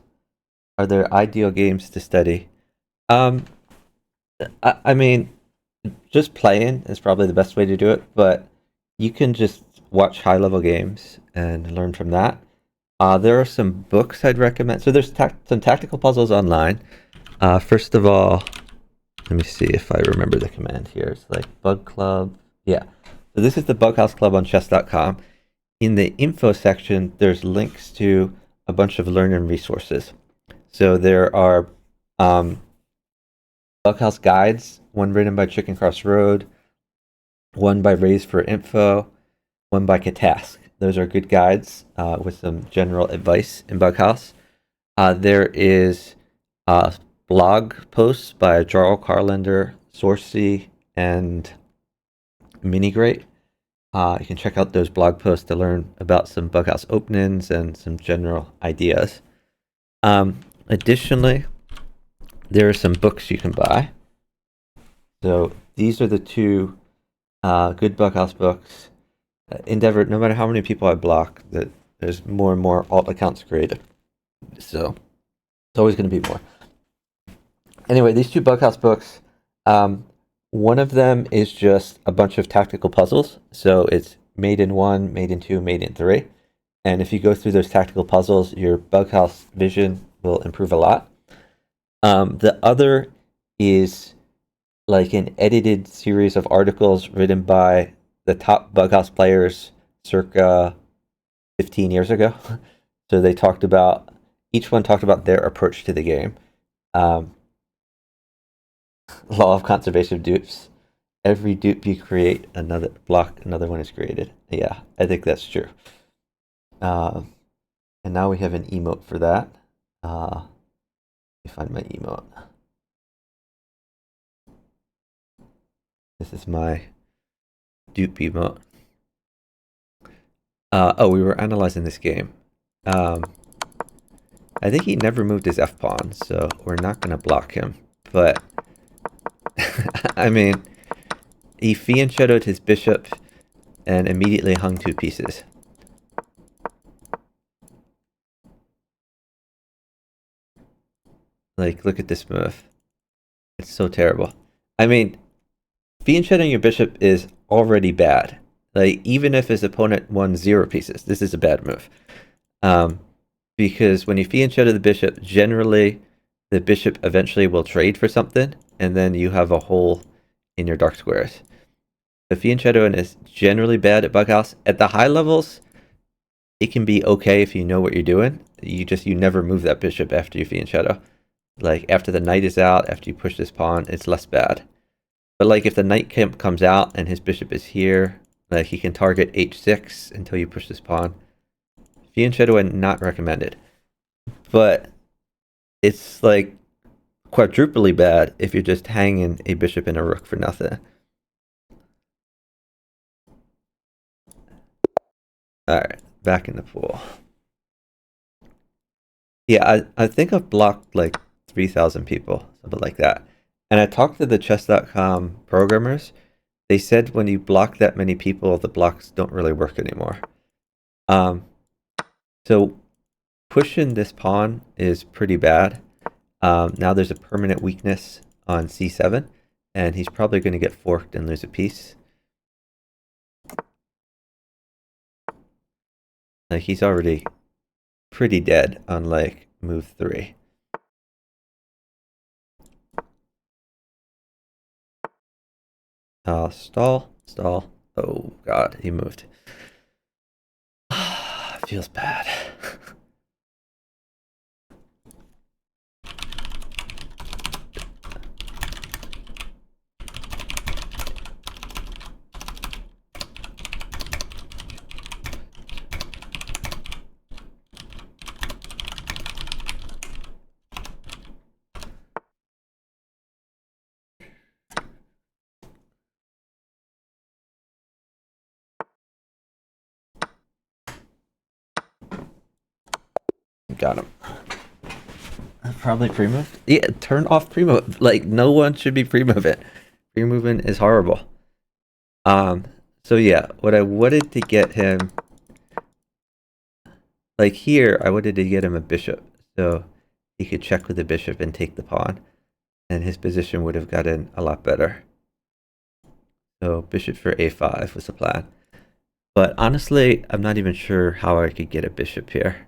Are there ideal games to study? I mean, just playing is probably the best way to do it, but you can just watch high-level games and learn from that. There are some books I'd recommend. So there's some tactical puzzles online. First of all, let me see if I remember the command here. It's like Bug Club. Yeah. So this is the Bughouse Club on chess.com. In the info section, there's links to a bunch of learning resources. So there are Bughouse guides, one written by Chicken Cross Road, one by Raise for Info, one by Katask. Those are good guides with some general advice in Bughouse. There is blog posts by Jarl Carlander, Sourcey, and Minigreat. You can check out those blog posts to learn about some Bughouse openings and some general ideas. Additionally, there are some books you can buy. So these are the two good Bughouse books. Endeavor, no matter how many people I block, that there's more and more alt accounts created. So it's always going to be more. Anyway, these two Bughouse books, one of them is just a bunch of tactical puzzles. So it's maiden 1, maiden 2, maiden 3. And if you go through those tactical puzzles, your bughouse vision will improve a lot. The other is like an edited series of articles written by the top bughouse players circa 15 years ago. So they talked about, each one talked about their approach to the game. Um, Law of conservation of dupes. Every dupe you create, another block, another one is created. Yeah, I think that's true. Uh, and now we have an emote for that. Let me find my emote. This is my dupe emote. Oh, we were analyzing this game. I think he never moved his F pawn, so we're not going to block him. But, I mean, he fianchettoed his bishop and immediately hung 2 pieces. Like, look at this move. It's so terrible. I mean, fianchetting your bishop is already bad. Like, even if his opponent won 0 pieces, this is a bad move. Because when you fianchetto the bishop, generally the bishop eventually will trade for something, and then you have a hole in your dark squares. The fianchettoing is generally bad at bughouse. At the high levels, it can be okay if you know what you're doing. You never move that bishop after you fianchetto. Like after the knight is out, after you push this pawn, it's less bad. But like if the knight comes out and his bishop is here, like he can target h6 until you push this pawn. Fianchettoing not recommended. But it's like quadruply bad if you're just hanging a bishop and a rook for nothing. Alright, back in the pool. Yeah, I think I've blocked like 3,000 people, something like that. And I talked to the chess.com programmers. They said when you block that many people, the blocks don't really work anymore. So pushing this pawn is pretty bad. Now there's a permanent weakness on c7, and he's probably going to get forked and lose a piece. Like he's already pretty dead on like move 3. Stall, stall. Oh god, he moved. Feels bad. Got him. Probably pre-moved. Yeah, turn off pre-move. Like no one should be pre-moving. Pre-moving is horrible. So yeah, what I wanted to get him, like here, I wanted to get him a bishop, so he could check with the bishop and take the pawn, and his position would have gotten a lot better. So bishop for a5 was the plan. But honestly, I'm not even sure how I could get a bishop here.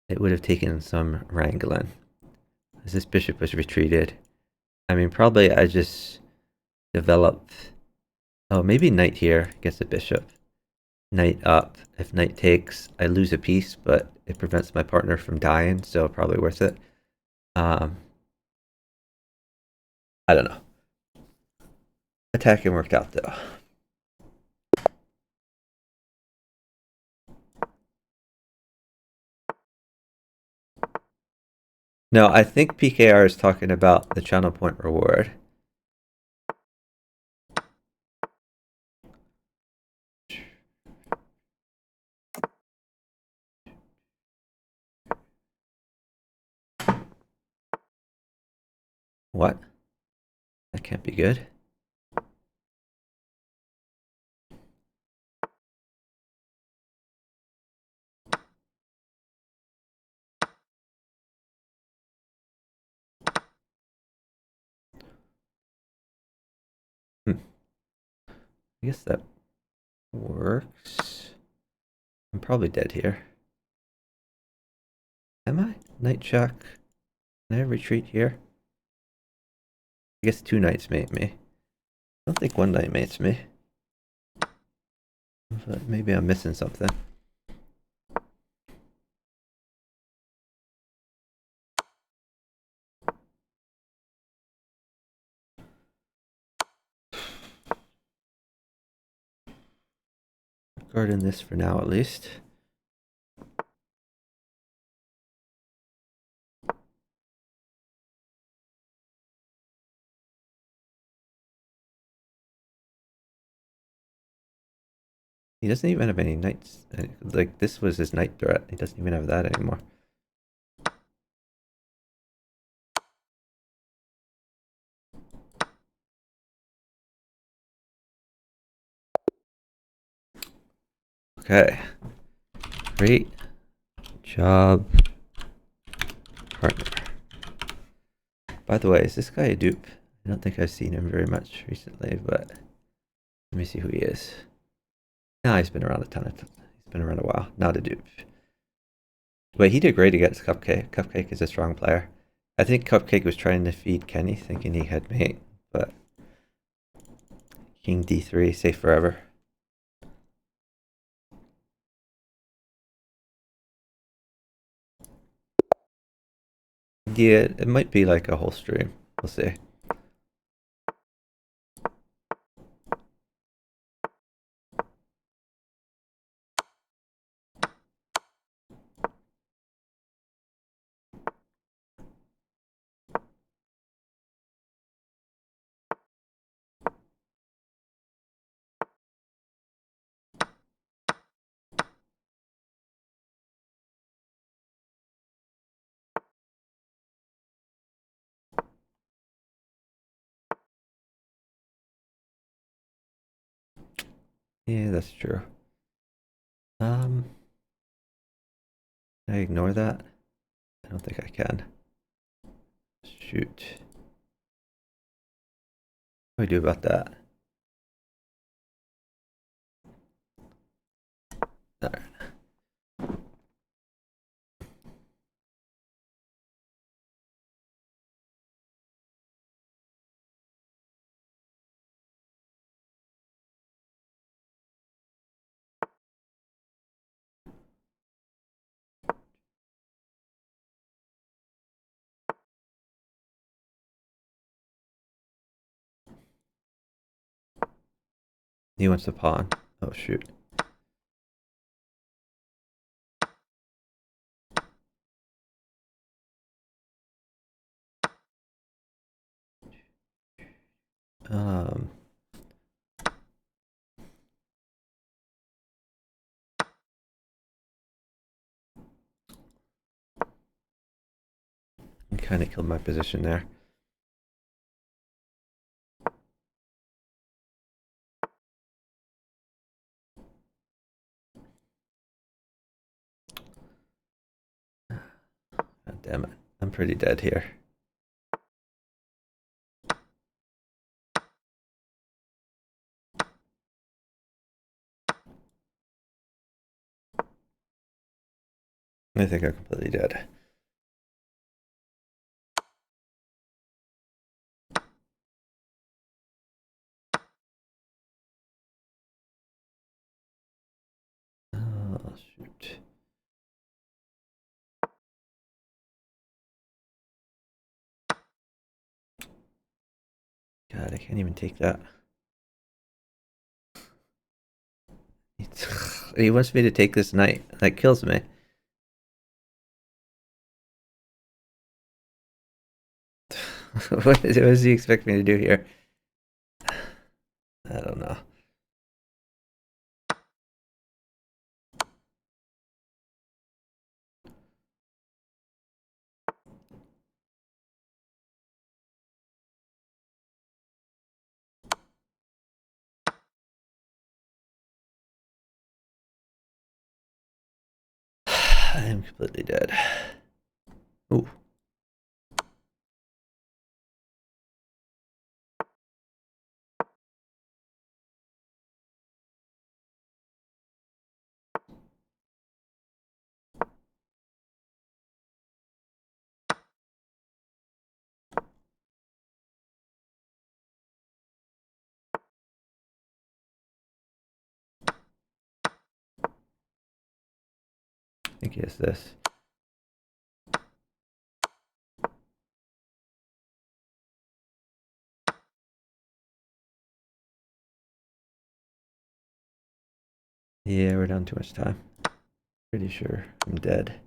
It would have taken some wrangling, as this bishop was retreated. I mean, probably I just developed... Oh, maybe knight here gets the bishop. Knight up. If knight takes, I lose a piece, but it prevents my partner from dying, so probably worth it. I don't know. Attacking worked out, though. No, I think PKR is talking about the channel point reward. What? That can't be good. I guess that works. I'm probably dead here. Am I? Knight check. Can I retreat here? I guess 2 knights mate me. I don't think 1 knight mates me. But maybe I'm missing something. Guarding this for now at least. He doesn't even have any knights. Like, this was his knight threat. He doesn't even have that anymore. Okay. Great job, partner. By the way, is this guy a dupe? I don't think I've seen him very much recently, but let me see who he is. No, he's been around a ton of time. He's been around a while. Not a dupe. But he did great against Cupcake. Cupcake is a strong player. I think Cupcake was trying to feed Kenny, thinking he had mate, but King D3, safe forever. Yeah, it might be like a whole stream. We'll see. Yeah, that's true. Can I ignore that? I don't think I can. Shoot. What do I do about that? Alright. He wants to pawn. Oh, shoot. Um, I kind of killed my position there. God damn it. I'm pretty dead here. I think I'm completely dead. Oh, shoot. God, I can't even take that. He wants me to take this knight. That kills me. What does he expect me to do here? I don't know. I am completely dead. Ooh. think he has this. Yeah, we're down too much time. Pretty sure I'm dead.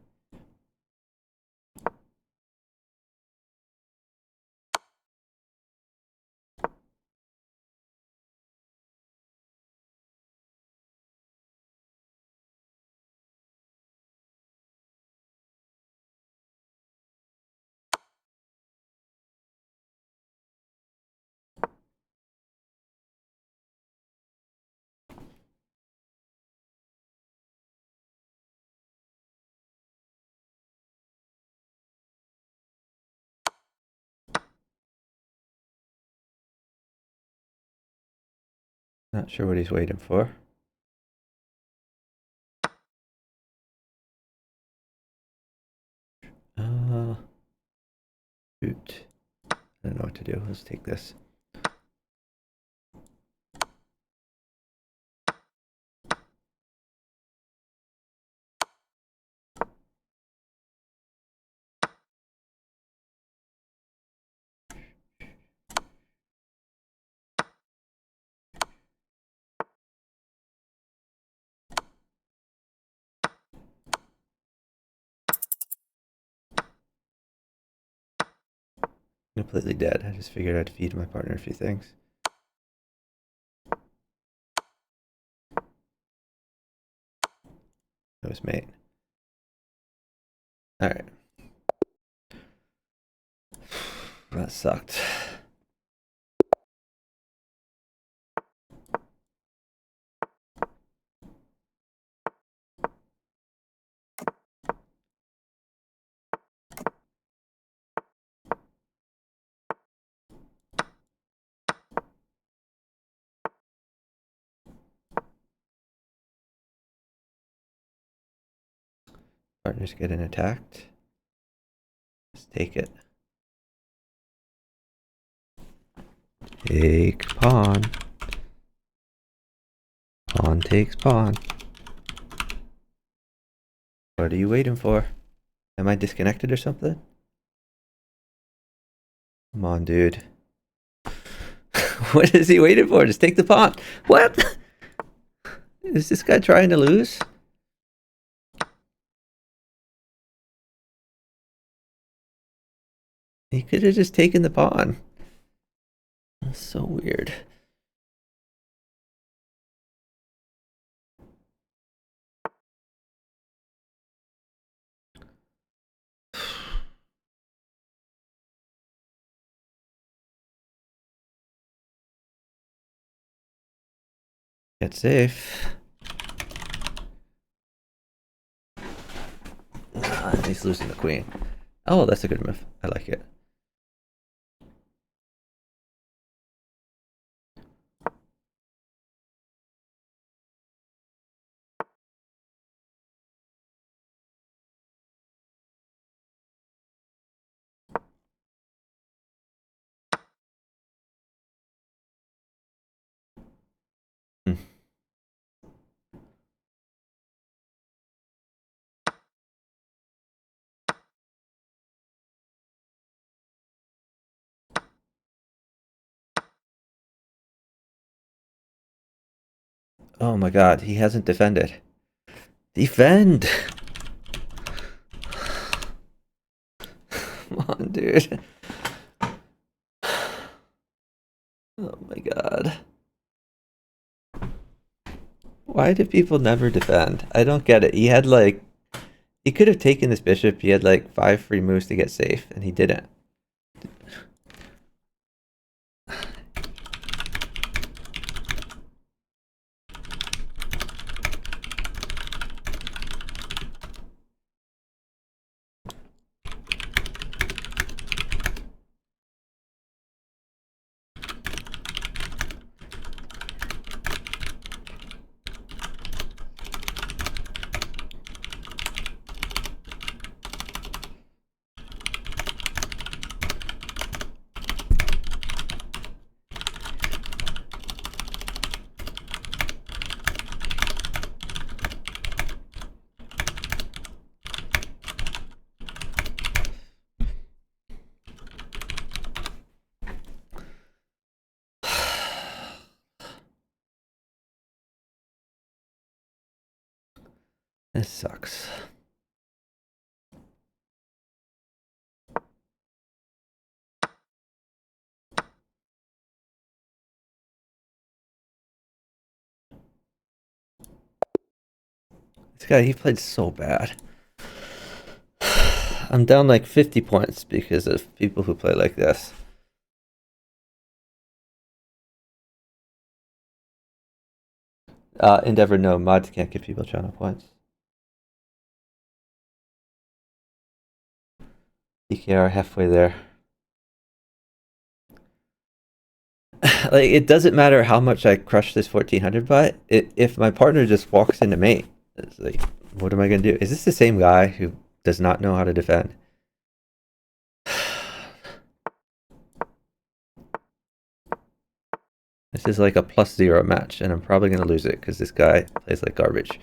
Not sure what he's waiting for. Shoot. I don't know what to do. Let's take this. Completely dead. I just figured I'd feed my partner a few things. That was mate. Alright. That sucked. Partner's getting attacked. Let's take it. Take pawn. Pawn takes pawn. What are you waiting for? Am I disconnected or something? Come on, dude. What is he waiting for? Just take the pawn. What? Is this guy trying to lose? He could have just taken the pawn. That's so weird. Get safe. He's losing the queen. Oh, that's a good move. I like it. Hmm. Oh my god, he hasn't defended. Defend! Come on, dude. Oh my god. Why do people never defend? I don't get it. He had like... He could have taken this bishop. He had like 5 free moves to get safe, and he didn't. This sucks. This guy, he played so bad. I'm down like 50 points because of people who play like this. Endeavor, no, mods can't give people channel points. DKR halfway there. Like, it doesn't matter how much I crush this 1400 bot. If my partner just walks into mate, it's like, what am I going to do? Is this the same guy who does not know how to defend? This is like a +0 match, and I'm probably going to lose it because this guy plays like garbage.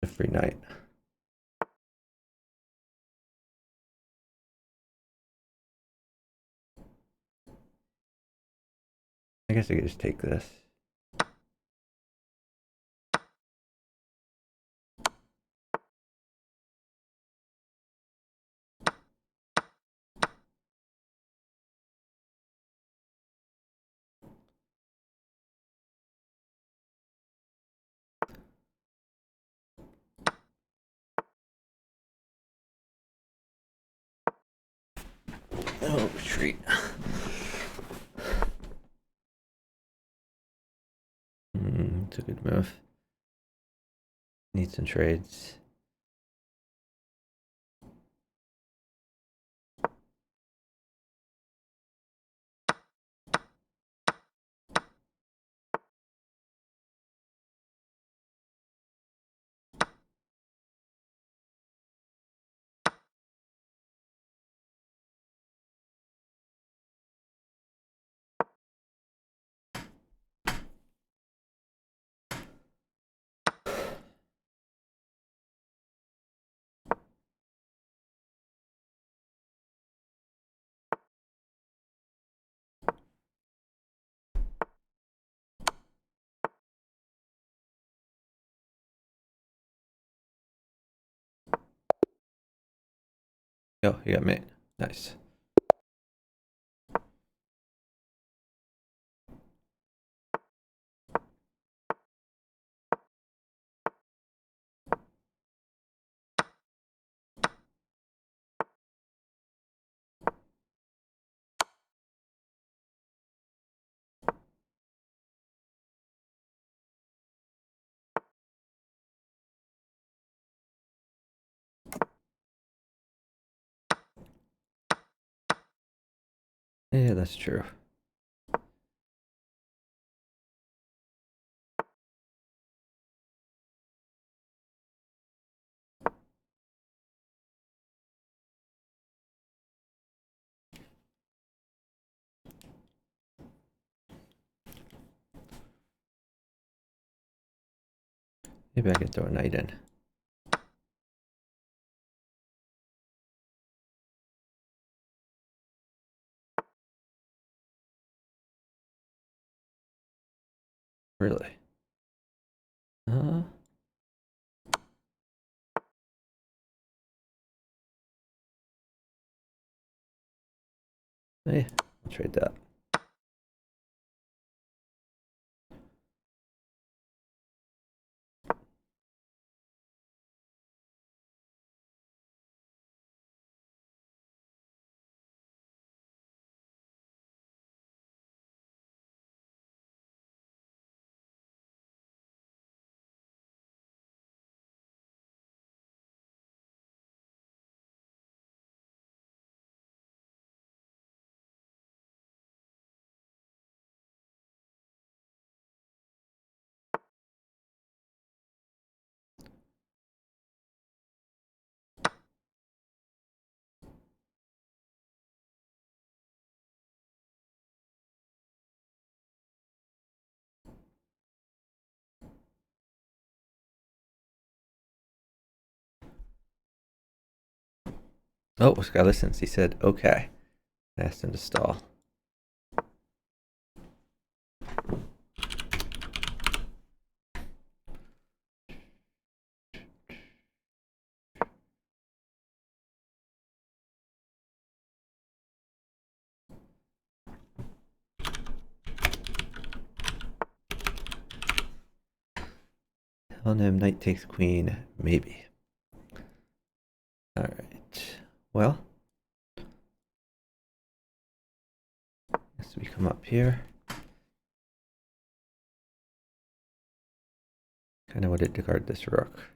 A free night. I guess I could just take this. Oh, retreat. It's a good move. Need some trades. Oh, you got mate. Nice. Yeah, that's true. Maybe I can throw a knight in. Really? Uh, Hey, I'll trade that. Oh, Sky listens. He said, okay. I asked him to stall. Telling him knight takes queen, maybe. Alright. Well, guess we come up here. Kinda wanted to guard this rook.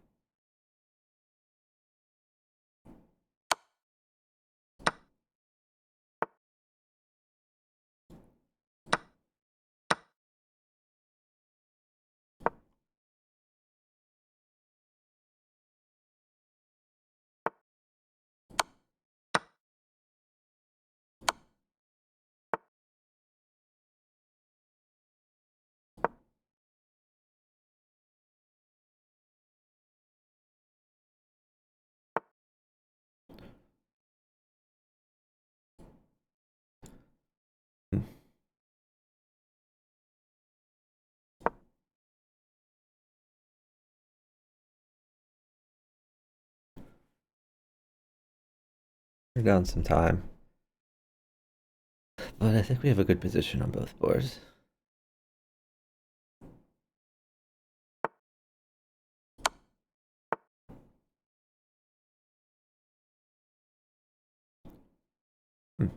Hmm. We're down some time. But I think we have a good position on both boards. Hmm.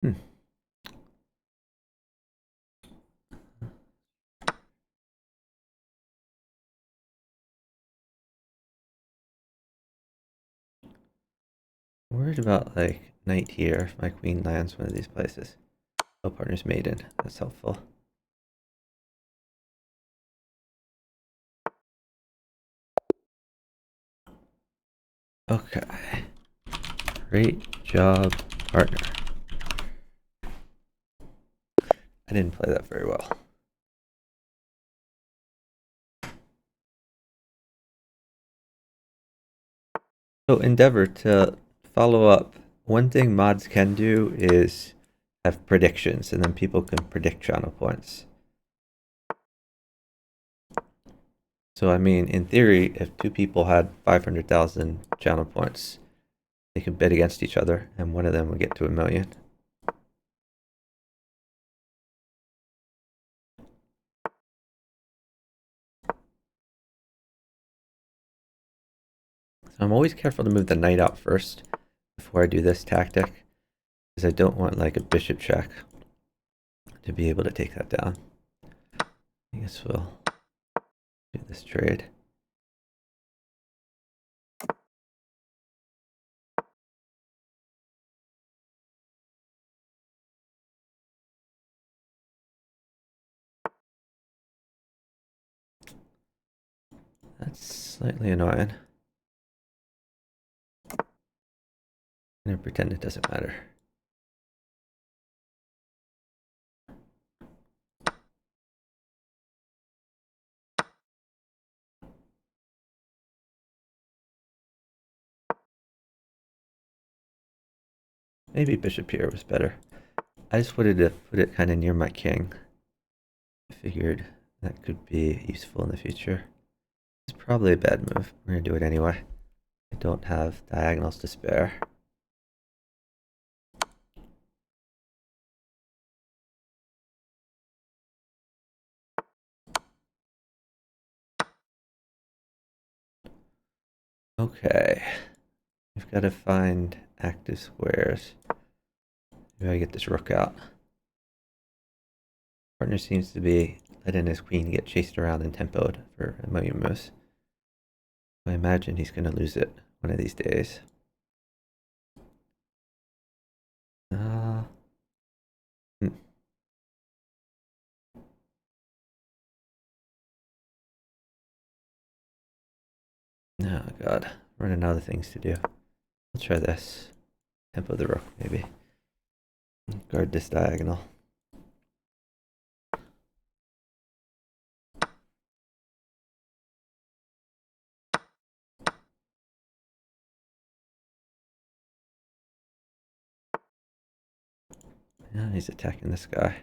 Hmm. Worried about like knight here if my queen lands one of these places. Oh, partner's maiden. That's helpful. Okay. Great job, partner. I didn't play that very well. So endeavor to follow up. One thing mods can do is have predictions, and then people can predict channel points. So I mean, in theory, if two people had 500,000 channel points, they could bid against each other, and one of them would get to 1,000,000. So I'm always careful to move the knight out first before I do this tactic, because I don't want like a bishop check to be able to take that down. I guess we'll do this trade. That's slightly annoying. I'm gonna pretend it doesn't matter. Maybe bishop here was better. I just wanted to put it kind of near my king. I figured that could be useful in the future. It's probably a bad move. We're gonna do it anyway. I don't have diagonals to spare. Okay. We've got to find active squares. Maybe I get this rook out. Partner seems to be letting his queen get chased around and tempoed for a million moves. I imagine he's going to lose it one of these days. Hmm. Oh god, running out of things to do. I'll try this. Tempo the rook, maybe. Guard this diagonal. Yeah, he's attacking this guy.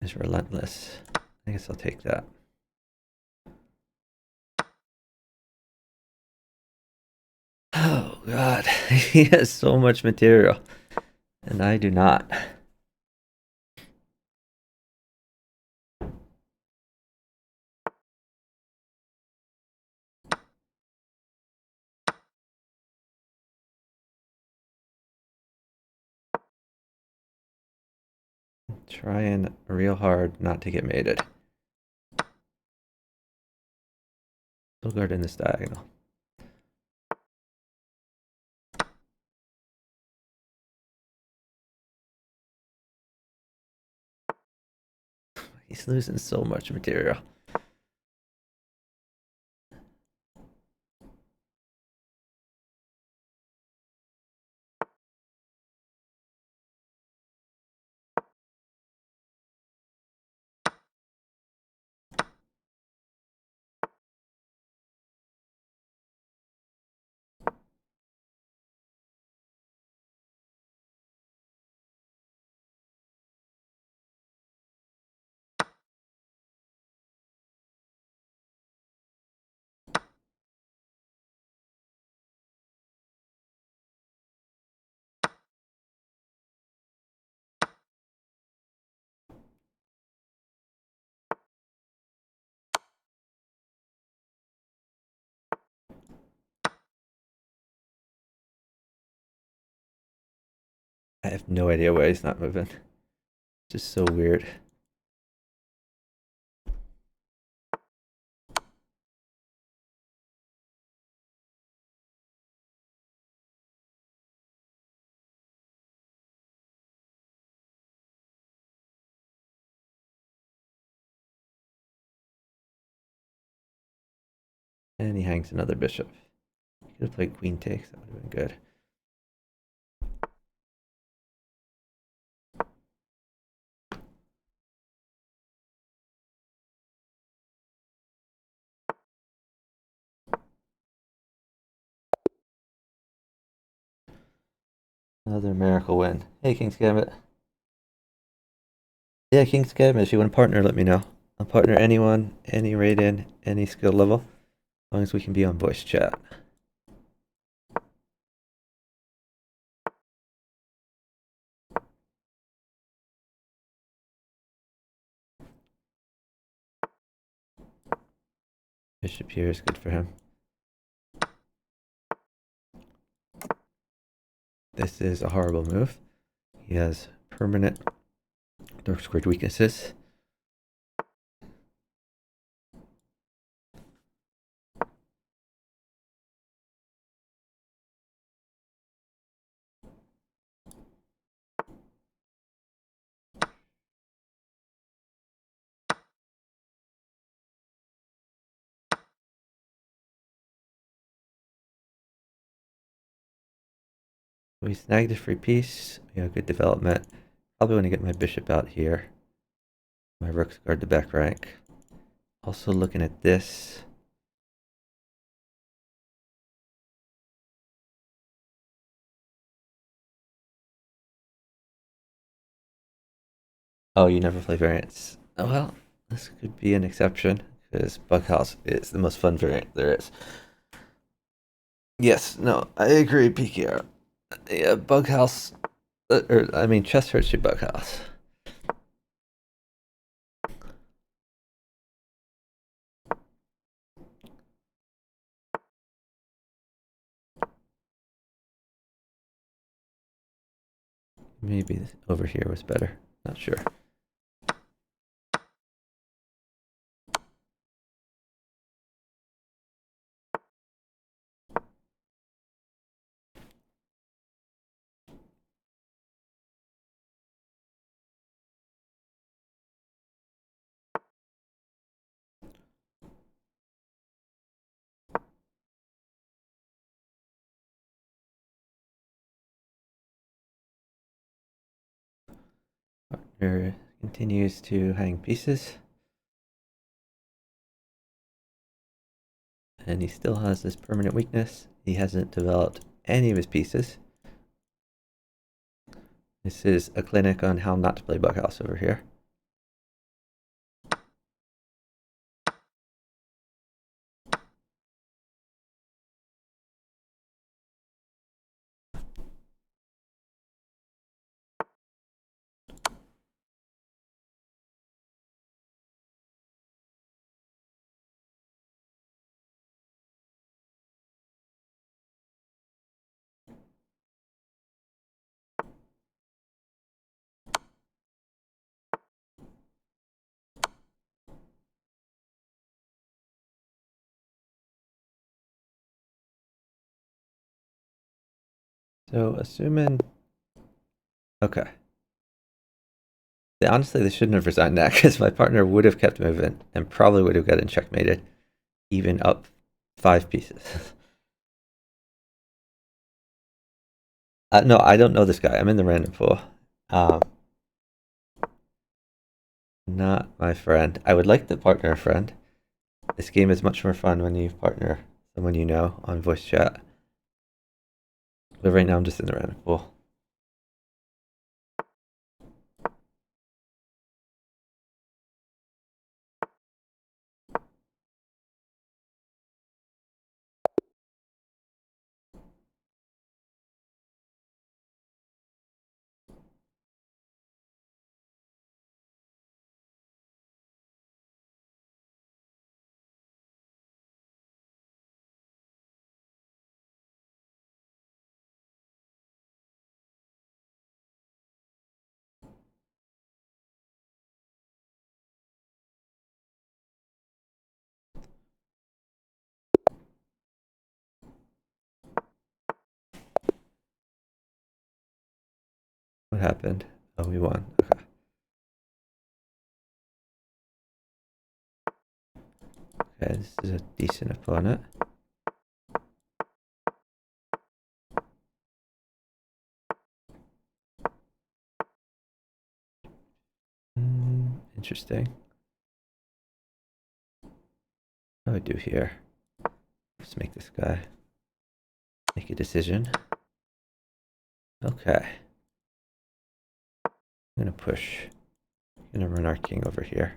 He's relentless. I guess I'll take that. Oh god, he has so much material, and I do not. Trying real hard not to get mated. Still guarding this diagonal. He's losing so much material. I have no idea why he's not moving. Just so weird. And he hangs another bishop. He could have played queen takes. That would have been good. Another miracle win. Hey, King's Gambit. Yeah, King's Gambit. If you want to partner, let me know. I'll partner anyone, any raid-in, any skill level, as long as we can be on voice chat. Bishop here is good for him. This is a horrible move. He has permanent dark squared weaknesses. We snagged a free piece. We got good development. Probably want to get my bishop out here. My rooks guard the back rank. Also looking at this. Oh, you never play variants. Oh well, this could be an exception because bughouse is the most fun variant there is. Yes, no, I agree, PKR. Yeah, bughouse, I mean, chest hurts your bughouse. Maybe over here was better. Not sure. Partner continues to hang pieces. And he still has this permanent weakness. He hasn't developed any of his pieces. This is a clinic on how not to play bughouse over here. So assuming, okay. Honestly, they shouldn't have resigned that because my partner would have kept moving and probably would have gotten checkmated, even up 5 pieces. No, I don't know this guy. I'm in the random pool. Not my friend. I would like to partner a friend. This game is much more fun when you partner someone you know on voice chat. But right now I'm just in the random pool. What happened? Oh, we won. Okay. Okay, this is a decent opponent. Interesting. What do I do here? Let's make this guy make a decision. Okay. I'm gonna push. I'm gonna run our king over here.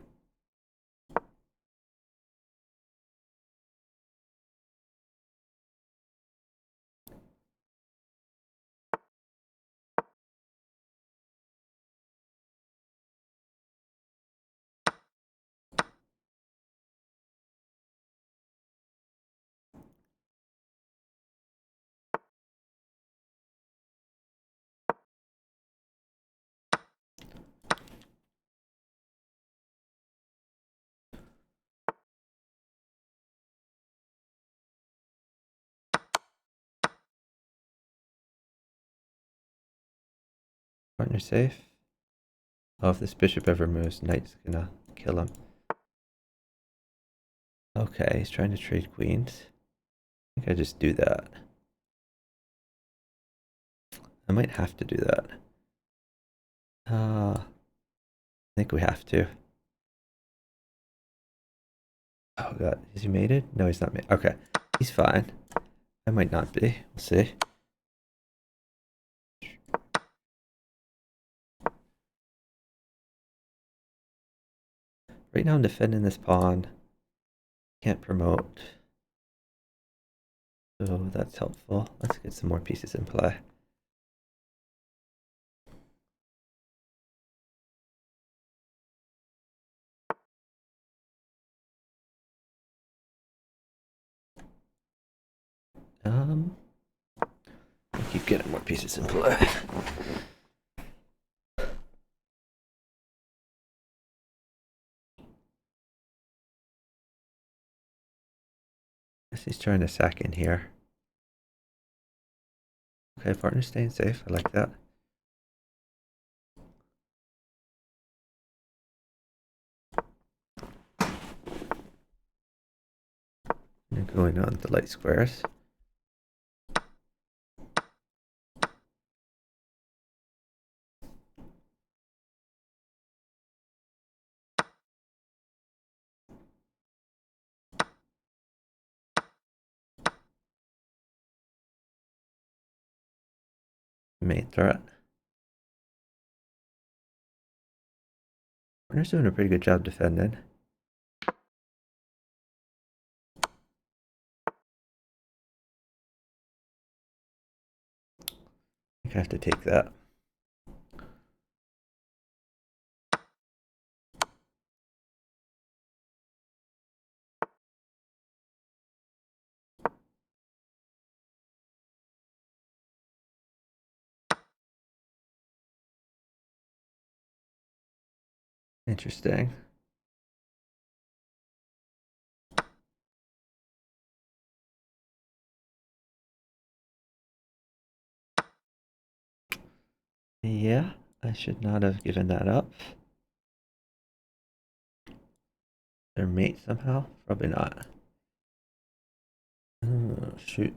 Partner safe. Oh, if this bishop ever moves, knight's gonna kill him. Okay, he's trying to trade queens. I think I just do that. I might have to do that. I think we have to. Oh god, is he mated? No, he's not mated. Okay, he's fine. I might not be. We'll see. Right now I'm defending this pawn. Can't promote. So that's helpful. Let's get some more pieces in play. We'll keep getting more pieces in play. Guess he's trying to sack in here. Okay, partner staying safe. I like that. And going on the light squares. Main threat. Partner's doing a pretty good job defending. I think I have to take that. Interesting. Yeah, I should not have given that up. Their mate somehow? Probably not. Oh, shoot.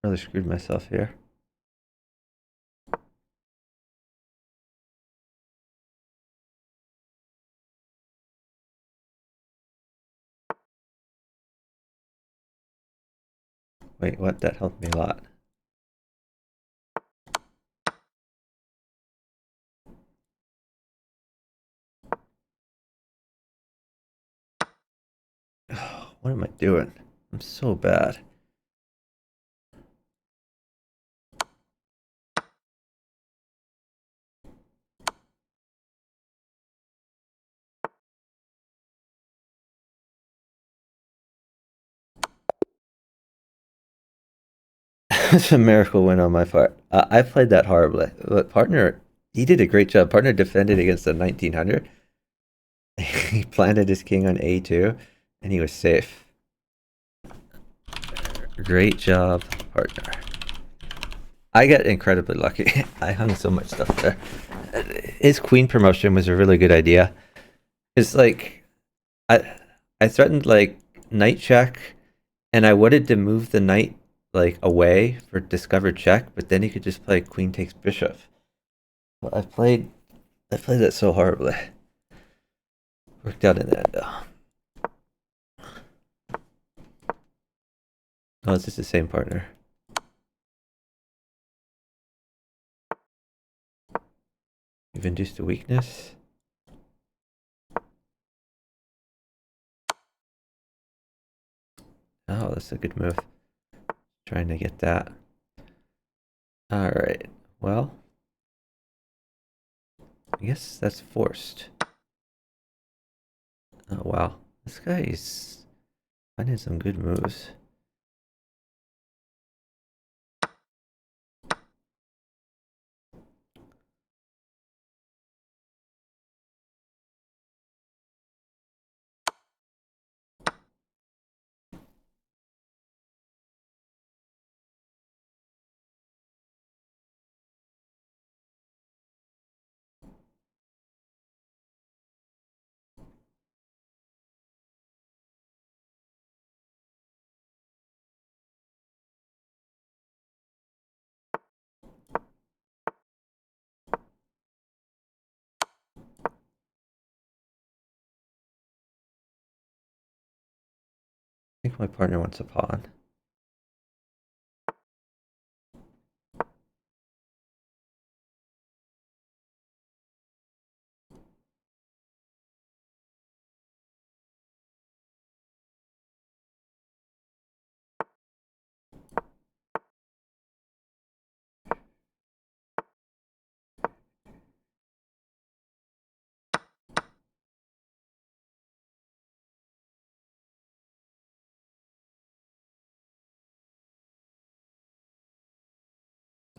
Really screwed myself here. Wait, what? That helped me a lot. What am I doing? I'm so bad. It's a miracle win on my part. I played that horribly. But partner, he did a great job. Partner defended against the 1900. He planted his king on a2, and he was safe. Great job, partner. I got incredibly lucky. I hung so much stuff there. His queen promotion was a really good idea. It's like I threatened like knight check, and I wanted to move the knight like away for discovered check, but then he could just play queen takes bishop. Well, I played that so horribly. Worked out in the end though. Oh, it's just the same partner. You've induced a weakness. Oh, that's a good move. Trying to get that. Alright, well, I guess that's forced. Oh, wow. This guy is finding some good moves. think my partner wants a pawn.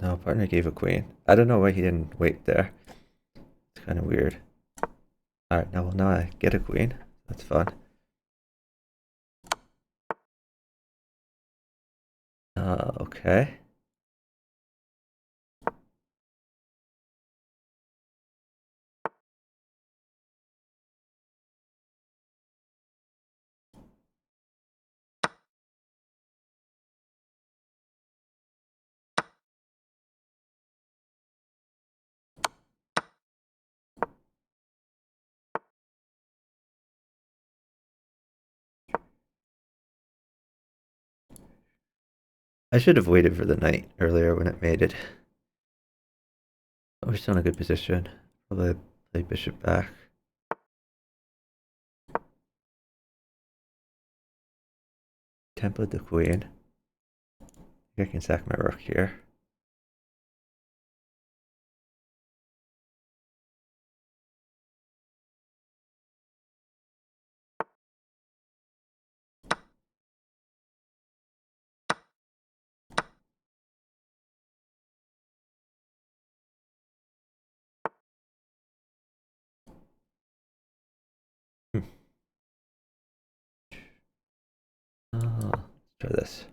No, partner gave a queen. I don't know why he didn't wait there. It's kind of weird. Alright, now I get a queen. That's fun. Okay. I should have waited for the knight earlier when it mated. Oh, we're still in a good position. Probably play bishop back. Template the queen. I can sack my rook here. Let's try this.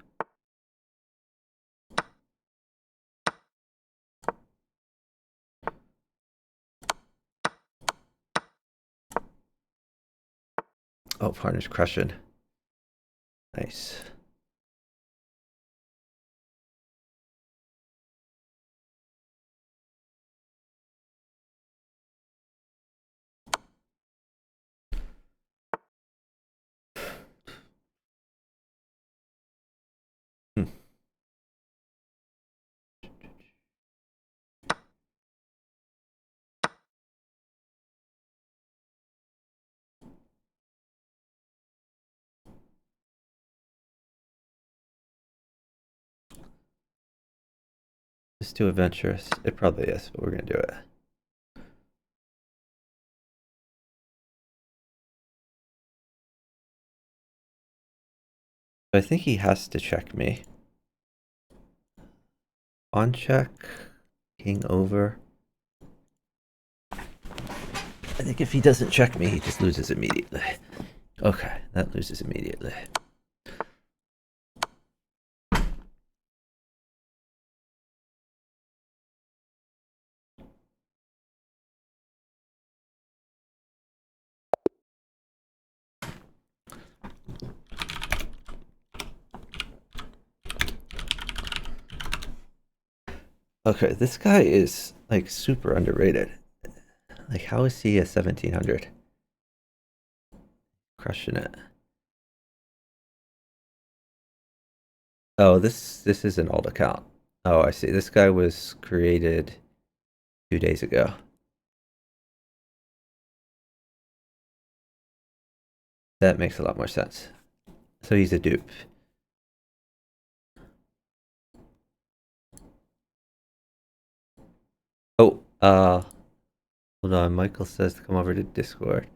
Oh, partner's crushing. Nice. Hmm. It's too adventurous. It probably is, but we're gonna do it. I think he has to check me. On check, king over. I think if he doesn't check me, he just loses immediately. Okay, that loses immediately. Okay, this guy is like super underrated. Like, how is he a 1700? Crushing it. Oh, this is an old account. Oh, I see. This guy was created 2 days ago. That makes a lot more sense. So he's a dupe. Oh, hold on. Michael says to come over to Discord.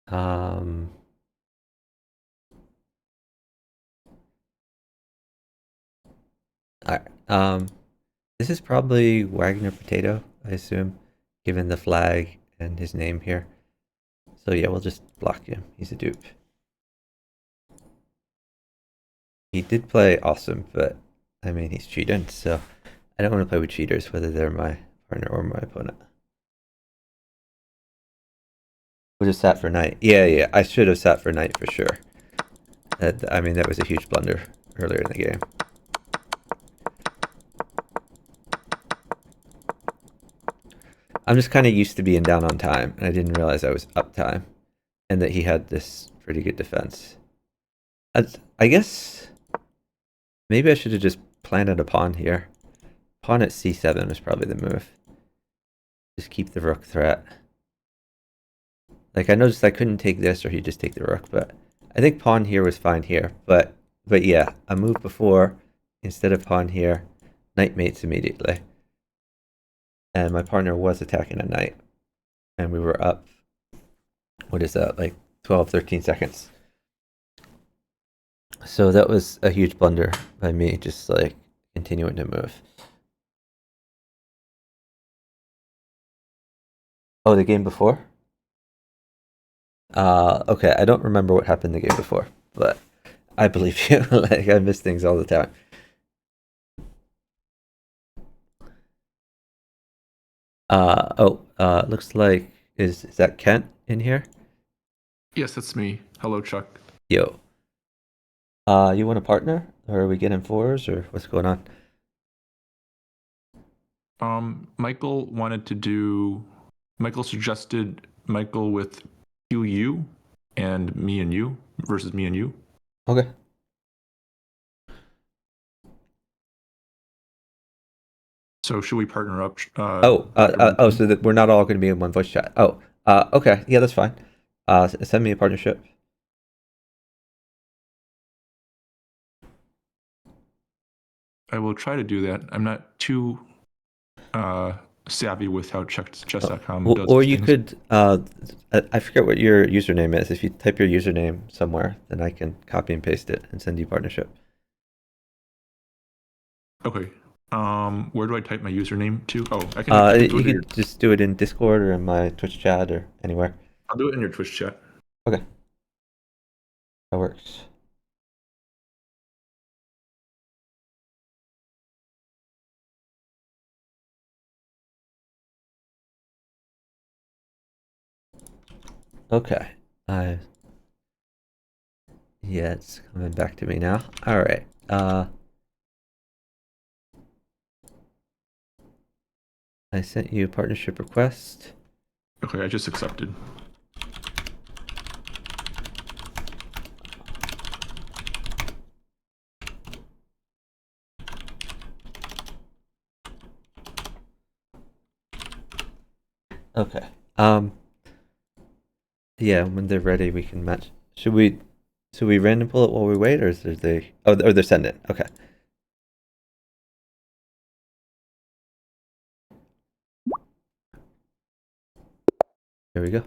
All right. This is probably Wagner Potato, I assume, given the flag and his name here. So yeah, we'll just block him. He's a dupe. He did play awesome, but I mean, he's cheating, so I don't want to play with cheaters, whether they're my partner or my opponent. We'll just sat for knight. Yeah, I should have sat for knight for sure. I mean, that was a huge blunder earlier in the game. I'm just kind of used to being down on time, and I didn't realize I was up time, and that he had this pretty good defense. I guess maybe I should have just planted a pawn here. Pawn at c7 was probably the move. Just keep the rook threat. Like, I noticed I couldn't take this, or he'd just take the rook, but I think pawn here was fine here. But yeah, a move before, instead of pawn here, knight mates immediately. And my partner was attacking a knight. And we were up, what is that, like 12, 13 seconds. So that was a huge blunder by me, just like continuing to move. Oh, the game before? Okay, I don't remember what happened the game before, but I believe you. Like, I miss things all the time. Looks like, is that Kent in here? Yes, that's me. Hello, Chuck. Yo. You want a partner? Or are we getting fours, or what's going on? Michael suggested Michael with QU and me and you versus me and you. Okay. So should we partner up? So that we're not all going to be in one voice chat. Okay. Yeah, that's fine. Send me a partnership. I will try to do that. I'm not too savvy with how chess.com does Or you things. could, I forget what your username is. If you type your username somewhere, then I can copy and paste it and send you partnership. Okay. Where do I type my username to? Oh, I can. You could just do it in Discord or in my Twitch chat or anywhere. I'll do it in your Twitch chat. Okay. That works. Okay. Yeah, it's coming back to me now. All right. I sent you a partnership request. Okay, I just accepted. Okay. Yeah, when they're ready, we can match. Should we random pull it while we wait, or is there they? Oh, they're sending. Okay. Here we go.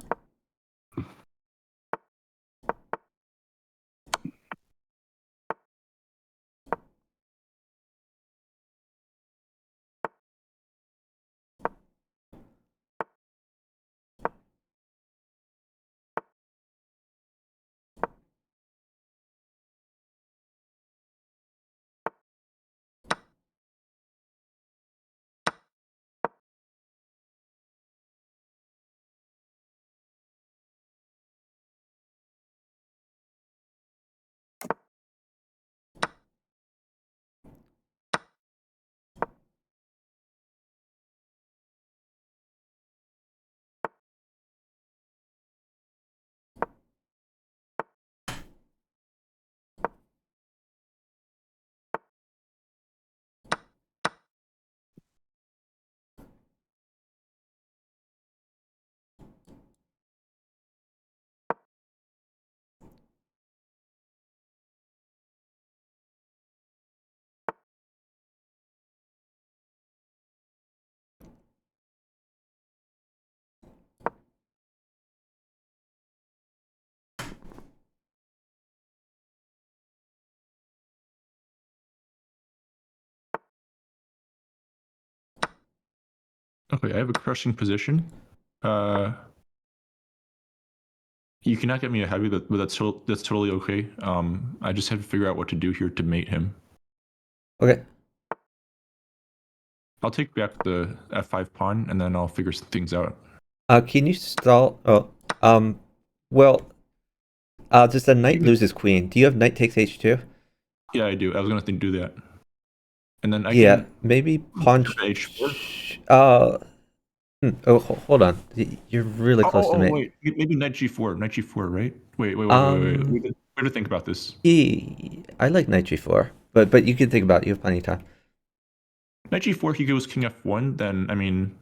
Okay, I have a crushing position. You cannot get me a heavy, but that's totally okay. I just have to figure out what to do here to mate him. Okay. I'll take back the f5 pawn, and then I'll figure some things out. Can you stall? Well, does the knight lose his queen? Do you have knight takes h2? Yeah, I do. I was gonna do that, and then I Yeah, can maybe pawn. Hold on. You're really close to me. Wait, maybe knight g4, right? Wait. What to think about this? I like knight g4, but you can think about it. You have plenty of time. Knight g4, he goes king f1, then, I mean,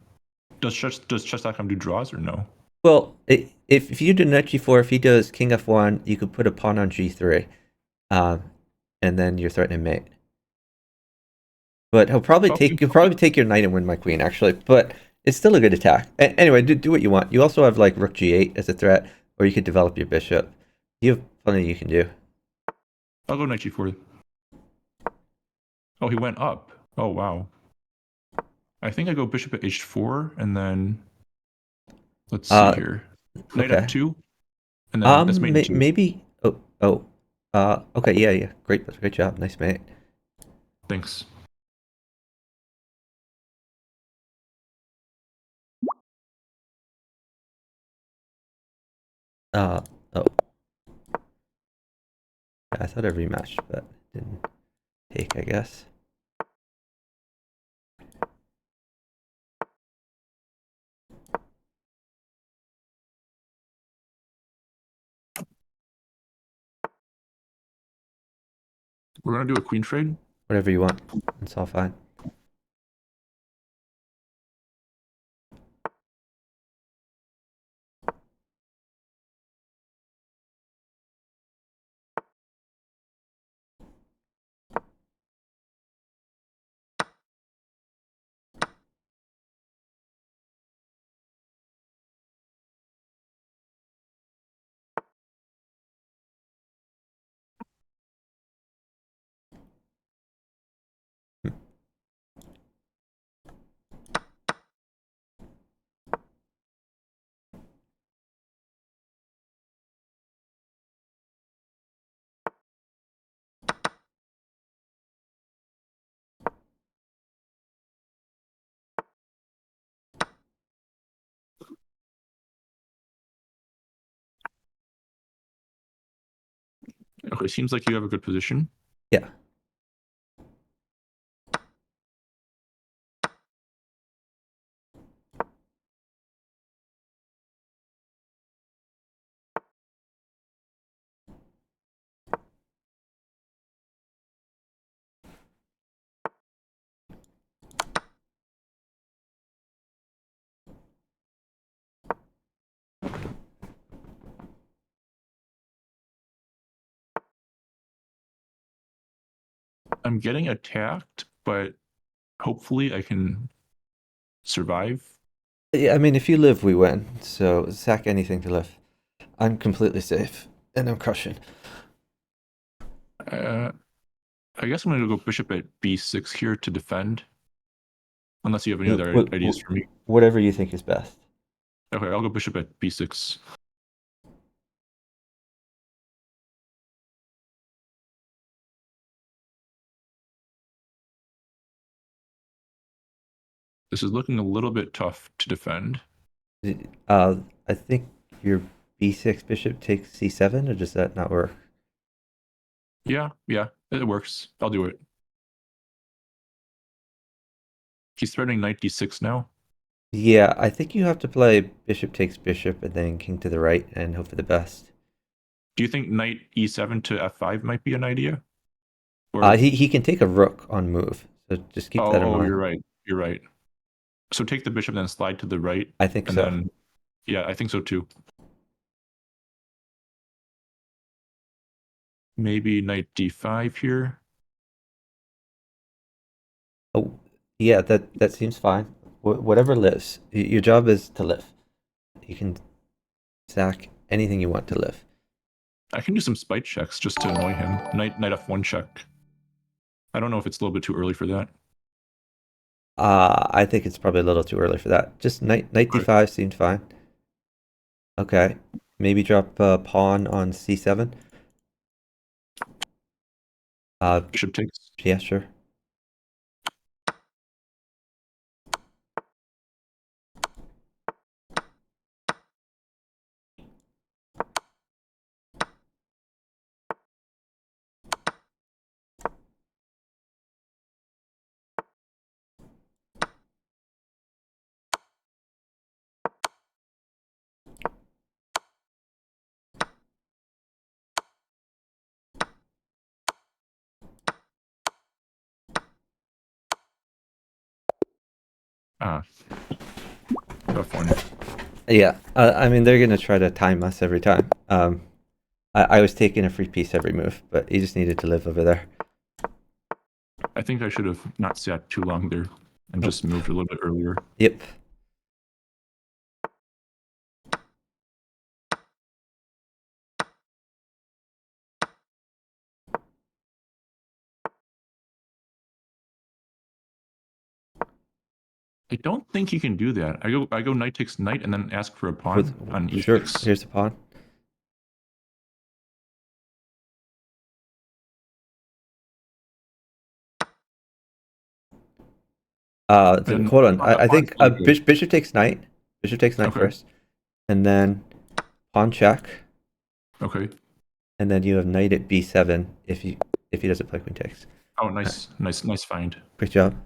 does chess.com do draws or no? Well, if you do knight g4, if he does king f1, you could put a pawn on g3, um, and then you're threatening mate. But he'll probably take your knight and win my queen, actually. But it's still a good attack. Anyway, do what you want. You also have like rook g8 as a threat, or you could develop your bishop. You have plenty you can do. I'll go knight g4. Oh, he went up. Oh, wow. I think I go bishop at h4, and then let's see here. Knight Okay. f2, and then that's mate in 2. Maybe. Okay. Yeah. Great job. Nice mate. Thanks. Oh. Yeah, I thought I rematched, but didn't take, I guess. We're gonna do a queen trade. Whatever you want. It's all fine. Okay, seems like you have a good position. Yeah. I'm getting attacked, but hopefully I can survive. Yeah, I mean, if you live, we win. So sack anything to live. I'm completely safe, and I'm crushing. I guess I'm going to go bishop at b6 here to defend. Unless you have any other Wh- ideas for me. Whatever you think is best. Okay, I'll go bishop at b6. This is looking a little bit tough to defend. I think your b6 bishop takes c7, or does that not work? Yeah, it works. I'll do it. He's threatening knight d6 now. Yeah, I think you have to play bishop takes bishop and then king to the right and hope for the best. Do you think knight e7 to f5 might be an idea? Or He can take a rook on move, so just keep that in oh, you're mind. right. You're right. So take the bishop, then slide to the right, I think and so. then yeah, I think so too. Maybe knight d5 here. Oh, yeah, that seems fine. Whatever lives. Your job is to live. You can sack anything you want to live. I can do some spite checks just to annoy him. Knight f1 check. I don't know if it's a little bit too early for that. I think it's probably a little too early for that. Just knight d5 seems fine. Okay, maybe drop a pawn on c7. Bishop takes. Yeah, sure. Ah, tough one. Yeah, I mean they're gonna try to time us every time. I was taking a free piece every move, but he just needed to live over there. I think I should have not sat too long there and Nope. just moved a little bit earlier. Yep. I don't think you can do that. I go knight takes knight and then ask for a pawn on Sure. e6. Here's a pawn. And Hold on. a I pawn's think really good. bishop takes knight. Bishop takes knight Okay. first, and then pawn check, Okay. and then you have knight at b7 if he doesn't play queen takes. Oh, nice find. Great job.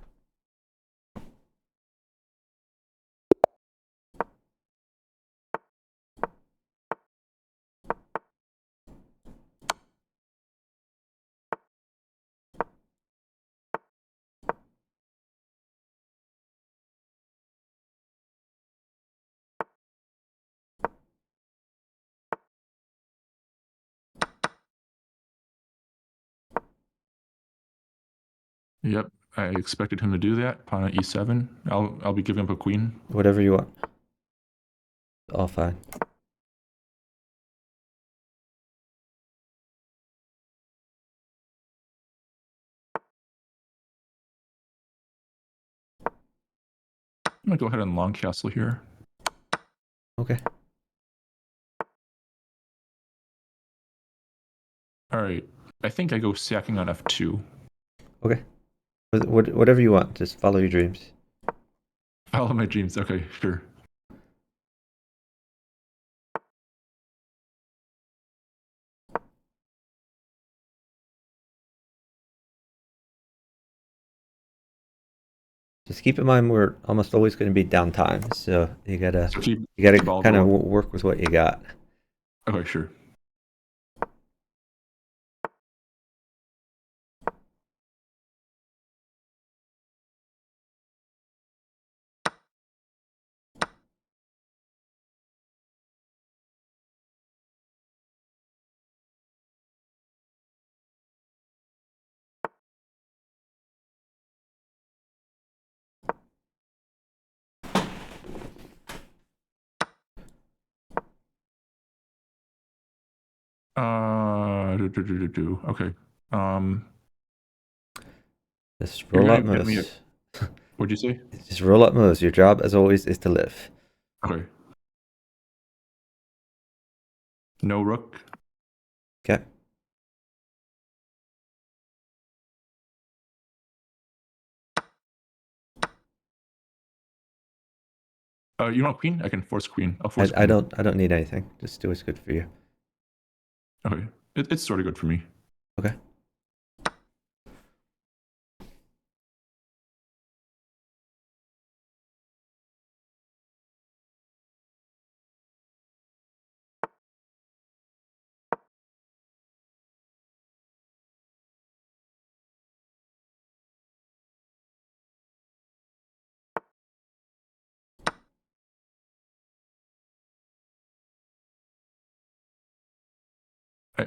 Yep, I expected him to do that. Pawn at e7. I'll be giving up a queen. Whatever you want. All fine. I'm gonna go ahead and long castle here. Okay. All right. I think I go sacking on f2. Okay. Whatever you want. Just follow your dreams. Follow my dreams. Okay, sure. Just keep in mind we're almost always going to be downtime, so you gotta So keep kind ball of going. work with what you got. Okay, sure. Okay. Just You're roll gonna up get me a. moves. What'd you say? Just roll up moves. Your job, as always, is to live. Okay. No rook. Okay. You want queen? I can force queen. I'll force I queen. don't need anything. Just do what's good for you. Okay. It's sort of good for me. Okay.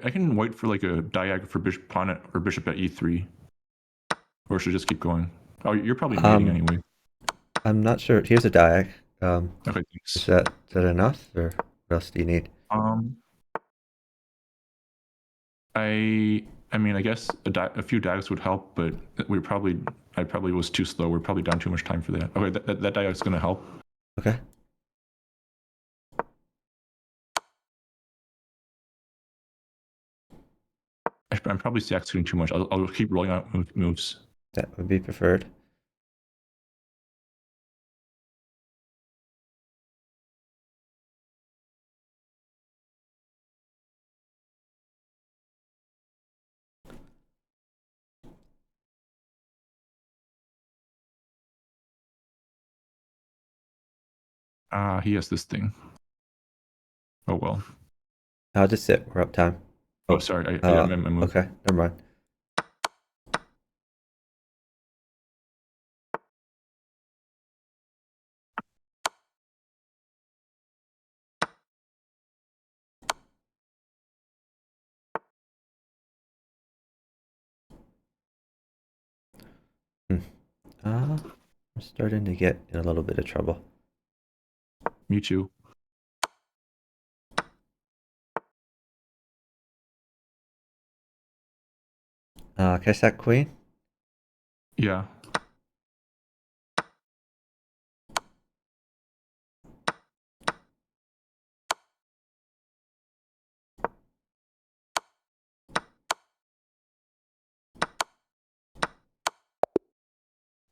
I can wait for like a diag for bishop pawn at, or bishop at e3, or should I just keep going? Oh, you're probably mating anyway. I'm not sure. Here's a diag. Okay, Is thanks. that enough, or what else do you need? Um, I mean, I guess a few dags would help, but I probably was too slow. We're probably down too much time for that. Okay, that diag's gonna help. Okay. I'm probably saxing too much. I'll keep rolling out moves. That would be preferred. Ah, he has this thing. Oh well. I'll just sit. We're up time. Oh, sorry. I moved. Okay. Never mind. I'm starting to get in a little bit of trouble. Me too. Can I sack queen? Yeah.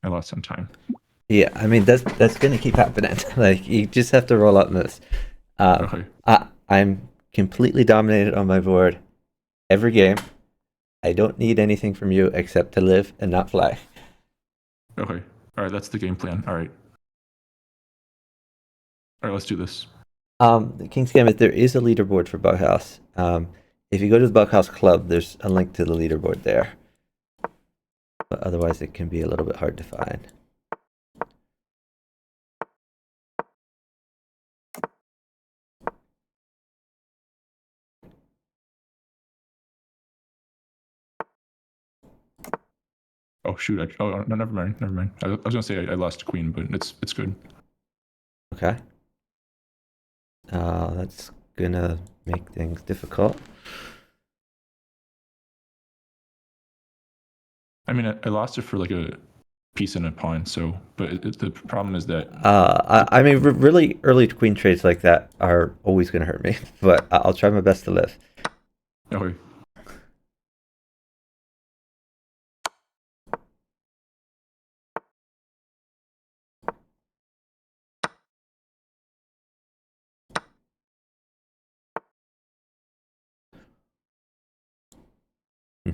I lost some time. Yeah, I mean that's gonna keep happening. Like you just have to roll up moves. Okay. I'm completely dominated on my board every game. I don't need anything from you except to live and not fly. Okay. All right. That's the game plan. All right. All right. Let's do this. The King's Gambit, there is a leaderboard for Bughouse. If you go to the Bughouse Club, there's a link to the leaderboard there. But otherwise, it can be a little bit hard to find. Oh shoot! Oh no, never mind. Never mind. I was gonna say I lost queen, but it's good. Okay. That's gonna make things difficult. I mean, I lost it for like a piece and a pawn. So, but the problem is that I mean, really early queen trades like that are always gonna hurt me, but I'll try my best to live. okay. Hmm.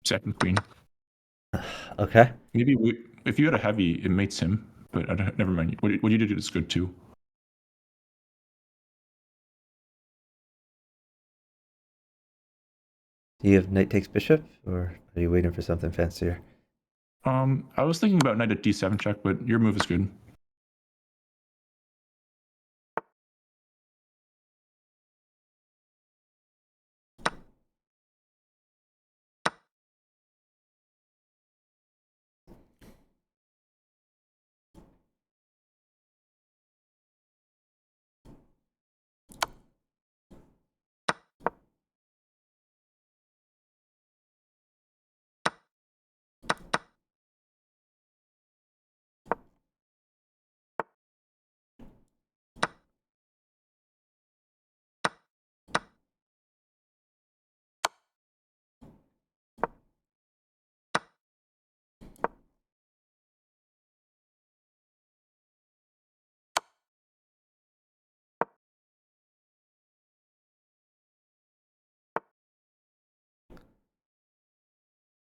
Second queen. Okay. Maybe if you had a heavy, it mates him. But never mind. What you did is good too. Do you have knight takes bishop, or are you waiting for something fancier? I was thinking about knight at d7 check, but your move is good.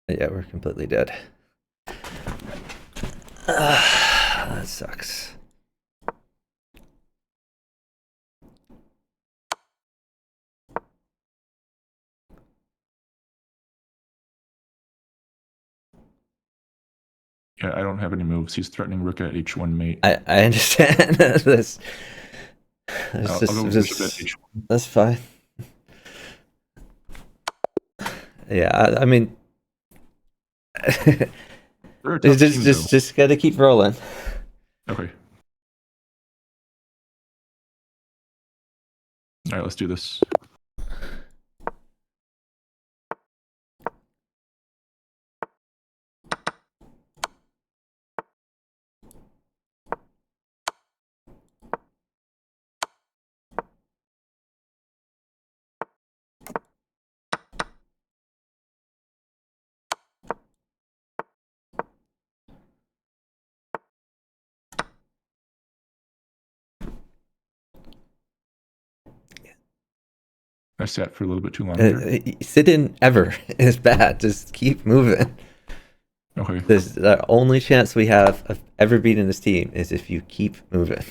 Yeah, we're completely dead. That sucks. Yeah, I don't have any moves. He's threatening rook at h1 mate. I understand this. I'll go with bishop at h1. That's fine. Yeah, I mean, We're a tough team, though. Just gotta keep rolling. Okay. All right, let's do this. I sat for a little bit too long there. Sit-in ever is bad. Just keep moving. Okay. The only chance we have of ever beating this team is if you keep moving.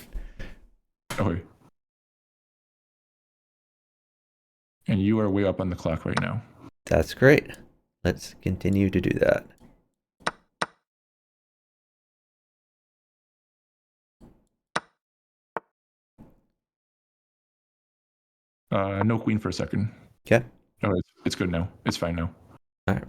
Okay. And you are way up on the clock right now. That's great. Let's continue to do that. No queen for a second. Okay. Oh, it's good now. It's fine now. All right.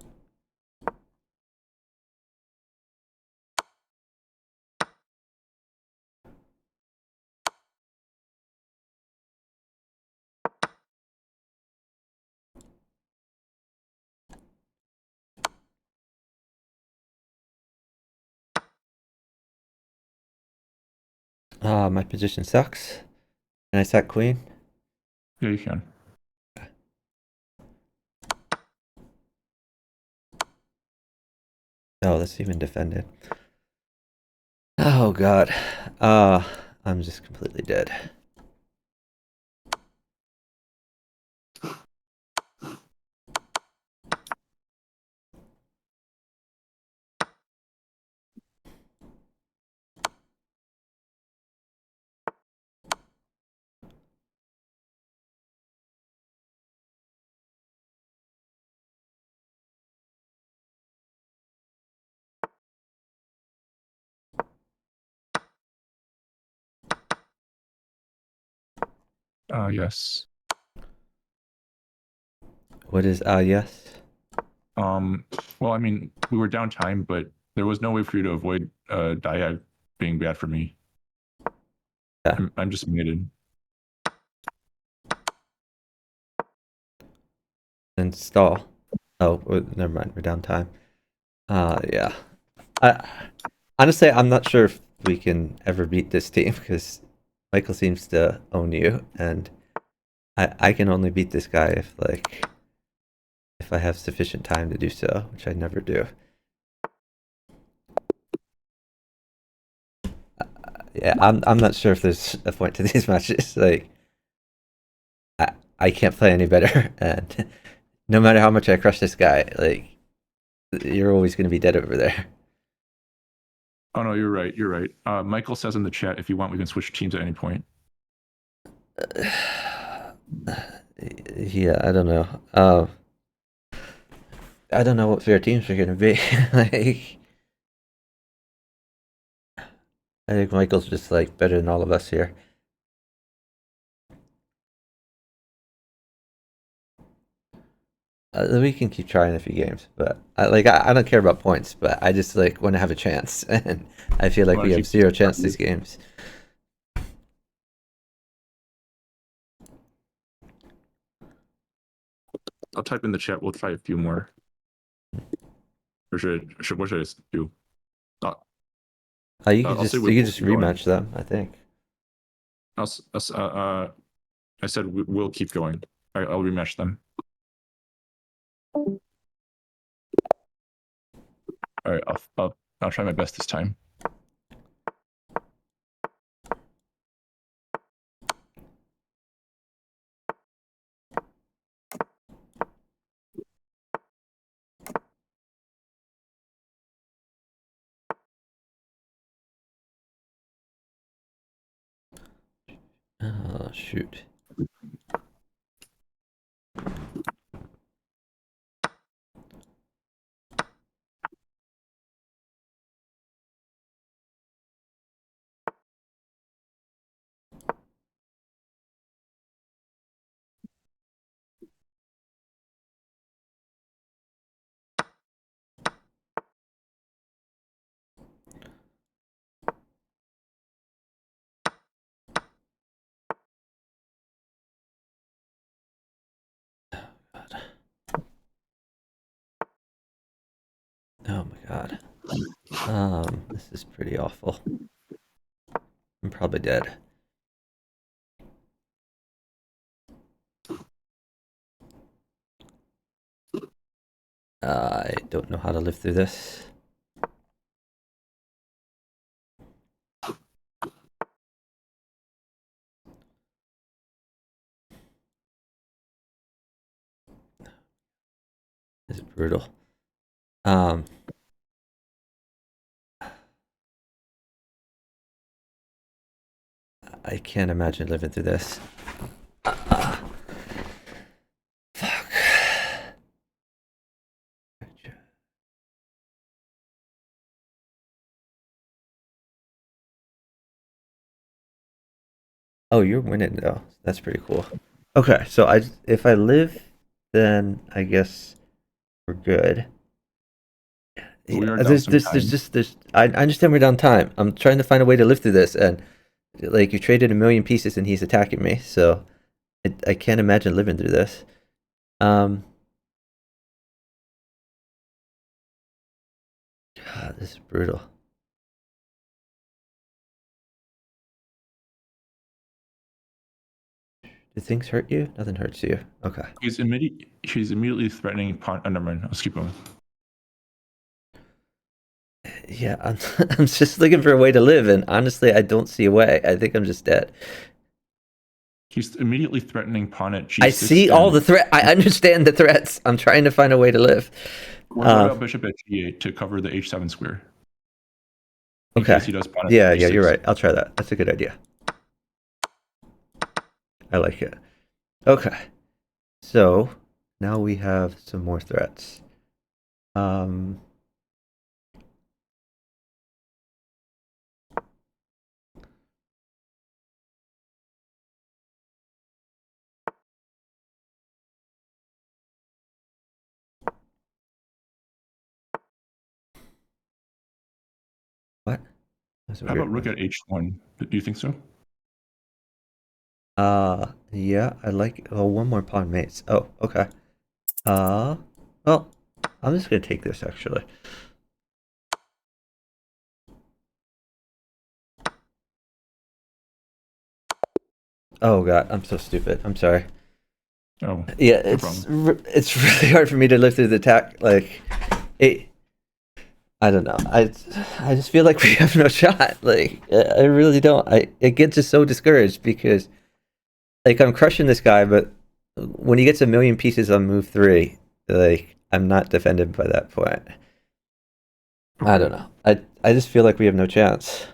My position sucks. Can I sack queen? Yeah, you can. Oh, that's even defended. Oh god. I'm just completely dead. Yes. What is yes? Well, I mean, we were down time, but there was no way for you to avoid diag being bad for me. Yeah. I'm just muted. Install. Oh, never mind. We're down time. Yeah. Honestly, I'm not sure if we can ever beat this team because Michael seems to own you, and I can only beat this guy if I have sufficient time to do so, which I never do. Yeah, I'm not sure if there's a point to these matches. Like, I can't play any better, and no matter how much I crush this guy, like, you're always going to be dead over there. Oh no, you're right. You're right. Michael says in the chat, if you want, we can switch teams at any point. Yeah, I don't know. I don't know what fair teams are going to be. Like, I think Michael's just like better than all of us here. We can keep trying a few games, but I don't care about points, but I just like want to have a chance, and I feel like Well, we have keep- zero chance these games. I'll type in the chat. We'll try a few more. Or what should I do? You I'll say you we'll can just keep going. rematch them, I think. I said we'll keep going. I'll rematch them. All right, I'll try my best this time. Oh shoot. Oh my god. This is pretty awful. I'm probably dead. I don't know how to live through this. This is brutal. I can't imagine living through this. Fuck. Oh, you're winning though. That's pretty cool. Okay, so if I live, then I guess we're good. We are Yeah, down some time. I understand we're down time. I'm trying to find a way to live through this, and like you traded a million pieces, and he's attacking me, so I can't imagine living through this. God, this is brutal. Do things hurt you? Nothing hurts you. Okay. He's immediately threatening pawn. Oh, never mind. Let's keep going. Yeah, I'm just looking for a way to live, and honestly, I don't see a way. I think I'm just dead. He's immediately threatening pawn at G6. I see all the threat. I understand the threats. I'm trying to find a way to live. What about bishop at G8 to cover the H7 square? In Okay. case he does pawn at Yeah, G6. you're right. I'll try that. That's a good idea. I like it. Okay. So now we have some more threats. What? That's a How weird about rook noise. at H1? Do you think so? Yeah, I like. Oh, one more pawn mates. Oh, okay. Well, I'm just gonna take this actually. Oh god, I'm so stupid. I'm sorry. Oh, Yeah, no it's problem. it's really hard for me to live through the attack. Like, it. I don't know. I just feel like we have no shot. Like, I really don't. It gets just so discouraged because like I'm crushing this guy, but when he gets a million pieces on move 3, like I'm not defended by that point. I don't know. I just feel like we have no chance.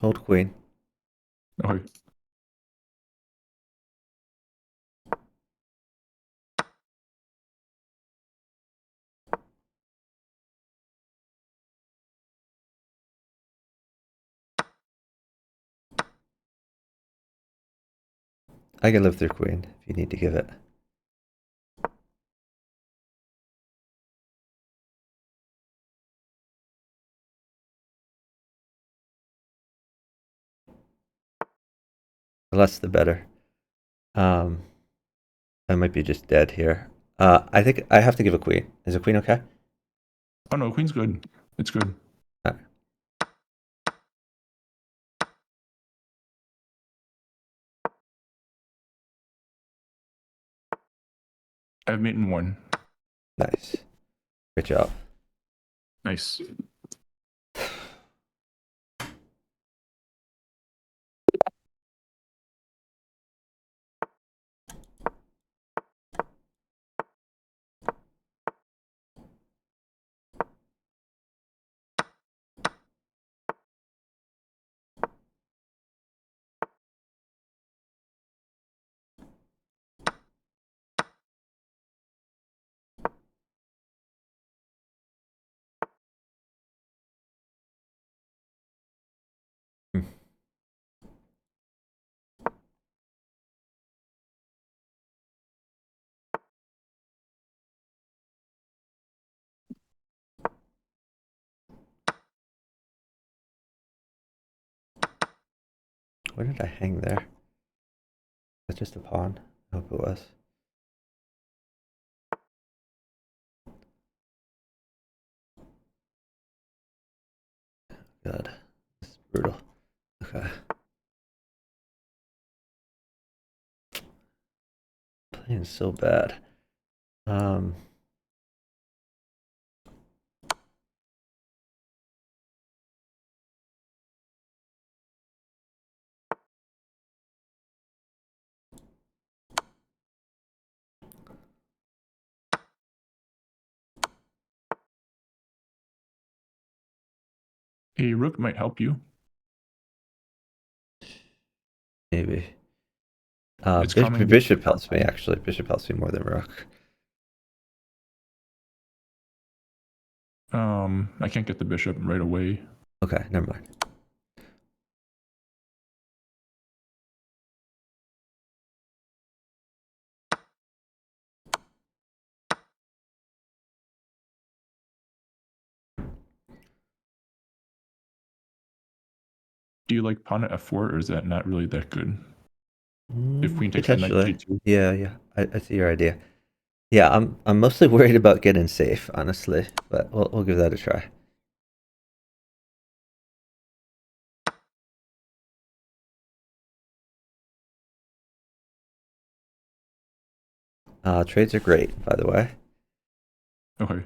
Hold queen. Okay. I can live through queen if you need to give it. The less the better. Um, I might be just dead here. I think I have to give a queen. Is a queen okay? Oh no, queen's good. It's good. Alright. I have mate in 1. Nice. Good job. Nice. Where did I hang there? Is that just a pawn? I hope it was. God, this is brutal. Okay. Playing so bad. A rook might help you. Maybe. It's coming. Bishop helps me, actually. Bishop helps me more than rook. I can't get the bishop right away. Okay, never mind. Do you like pawn at f4, or is that not really that good? If queen takes knight Potentially. g2. Yeah. I see your idea. Yeah, I'm mostly worried about getting safe, honestly, but we'll give that a try. Trades are great, by the way. Okay.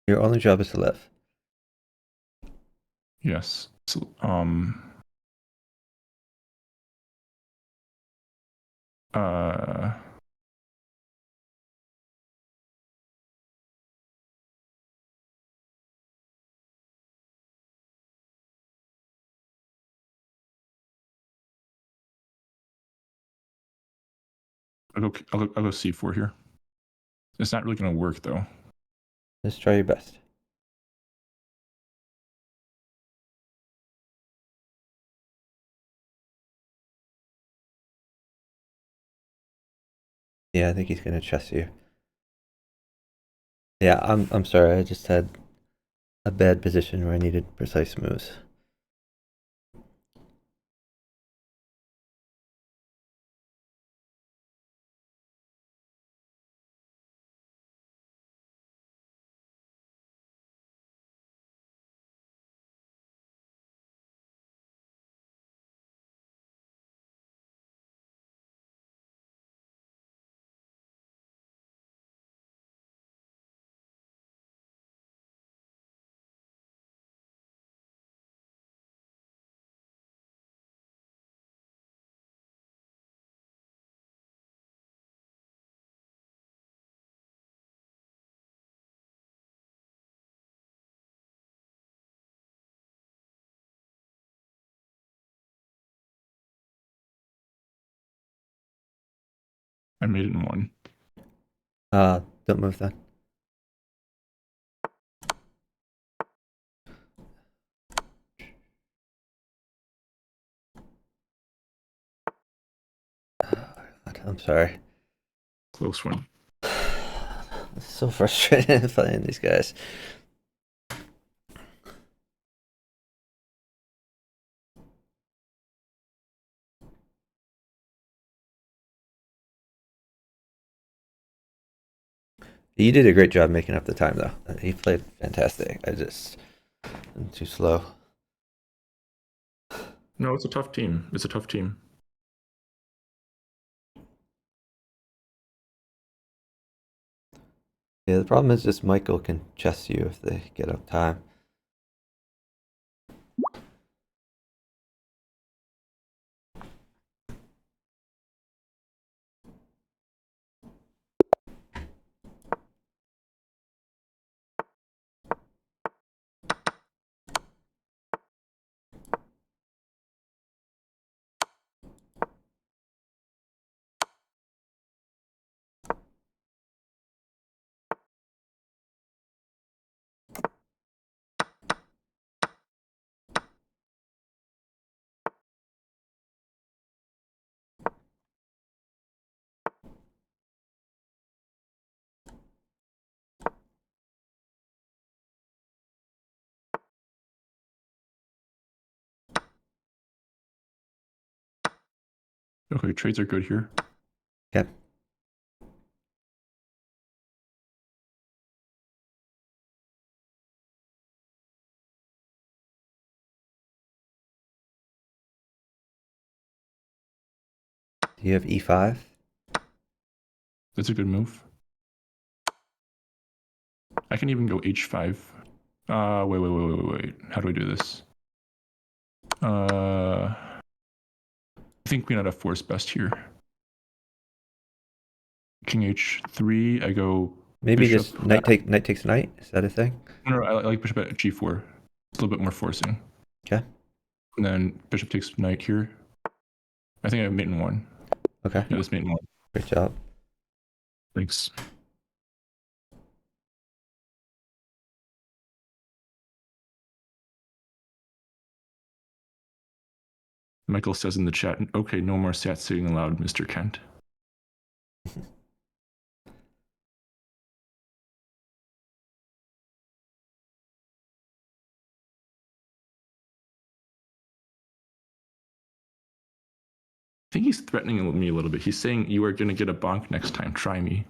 Your only job is to live. Yes. So, I'll go c4 here. It's not really going to work, though. Just try your best. Yeah, I think he's gonna chess you. Yeah, I'm sorry. I just had a bad position where I needed precise moves. I made it in one. Don't move then. God, I'm sorry. Close one. It's so frustrating playing these guys. You did a great job making up the time, though. He played fantastic. I'm too slow. No, it's a tough team. It's a tough team. Yeah, the problem is just Michael can chess you if they get up time. Okay, trades are good here. Okay. Do you have e5? That's a good move. I can even go h5. Wait. How do I do this? I think queen out f4 is best here. King h3. I go Maybe bishop. just knight takes knight. Is that a thing? No, I like bishop at g4. It's a little bit more forcing. Okay. And then bishop takes knight here. I think I have mate in one. Okay. Yeah, this mate in one. Great job. Thanks. Michael says in the chat, okay, no more sat sitting allowed, Mr. Kent. I think he's threatening me a little bit. He's saying, you are going to get a bonk next time. Try me.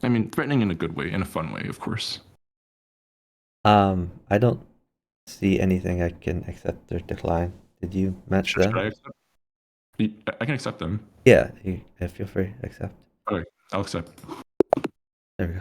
I mean, threatening in a good way, in a fun way, of course. I don't see anything I can accept or decline. Did you match Should I them? accept? I can accept them. Yeah, feel free, accept. Okay, I'll accept. There we go.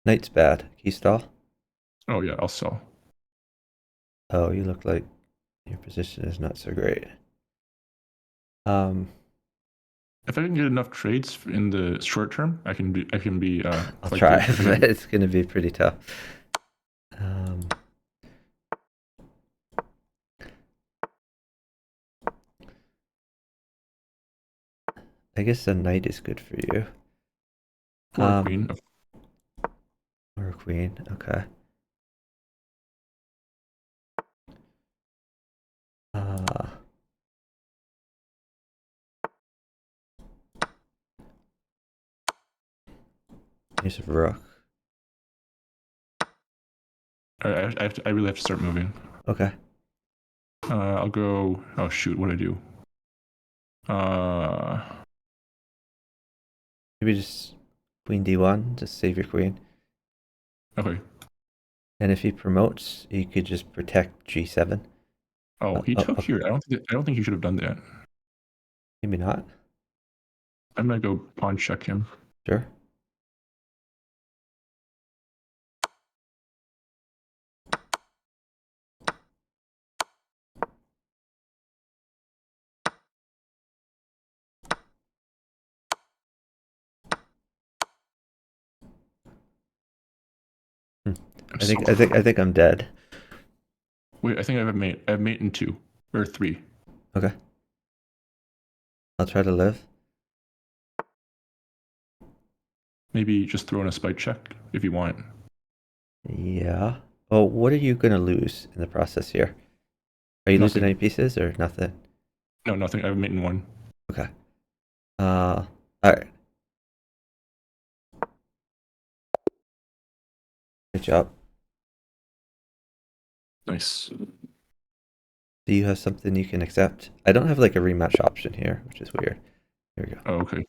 Knight's bad. Key stall? Oh, yeah, I'll sell. Oh, you look like your position is not so great. If I can get enough trades in the short term, I can be. I'll quite try, good. but it's gonna be pretty tough. I guess a knight is good for you. Or a queen. Or a queen, okay. Here's a rook. I really have to start moving. Okay. I'll go. Oh shoot! What do I do? Maybe just queen d1, just save your queen. Okay. And if he promotes, you could just protect g7. Oh, he took here. I don't think he should have done that. Maybe not. I'm gonna go pawn check him. Sure. I think I'm dead. Wait, I think I have mate. I have mate in 2 or 3. Okay. I'll try to live. Maybe just throw in a spite check if you want. Yeah. Oh, what are you gonna lose in the process here? Are you losing Nothing. any pieces or nothing? No, nothing. I have mate in 1. Okay. Alright. Good job. Nice. Do you have something you can accept? I don't have like a rematch option here, which is weird. Here we go. Oh, okay.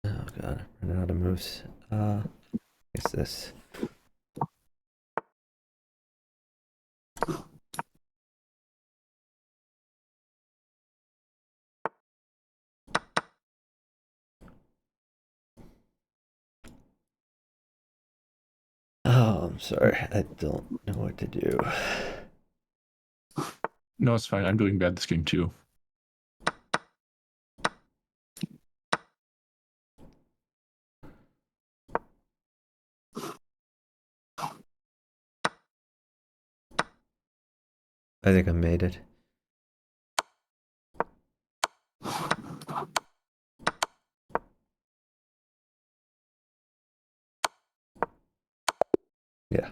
Oh god, I'm running out of moves. What's this? Oh, I'm sorry. I don't know what to do. No, it's fine. I'm doing bad this game too. I think I made it. Yeah.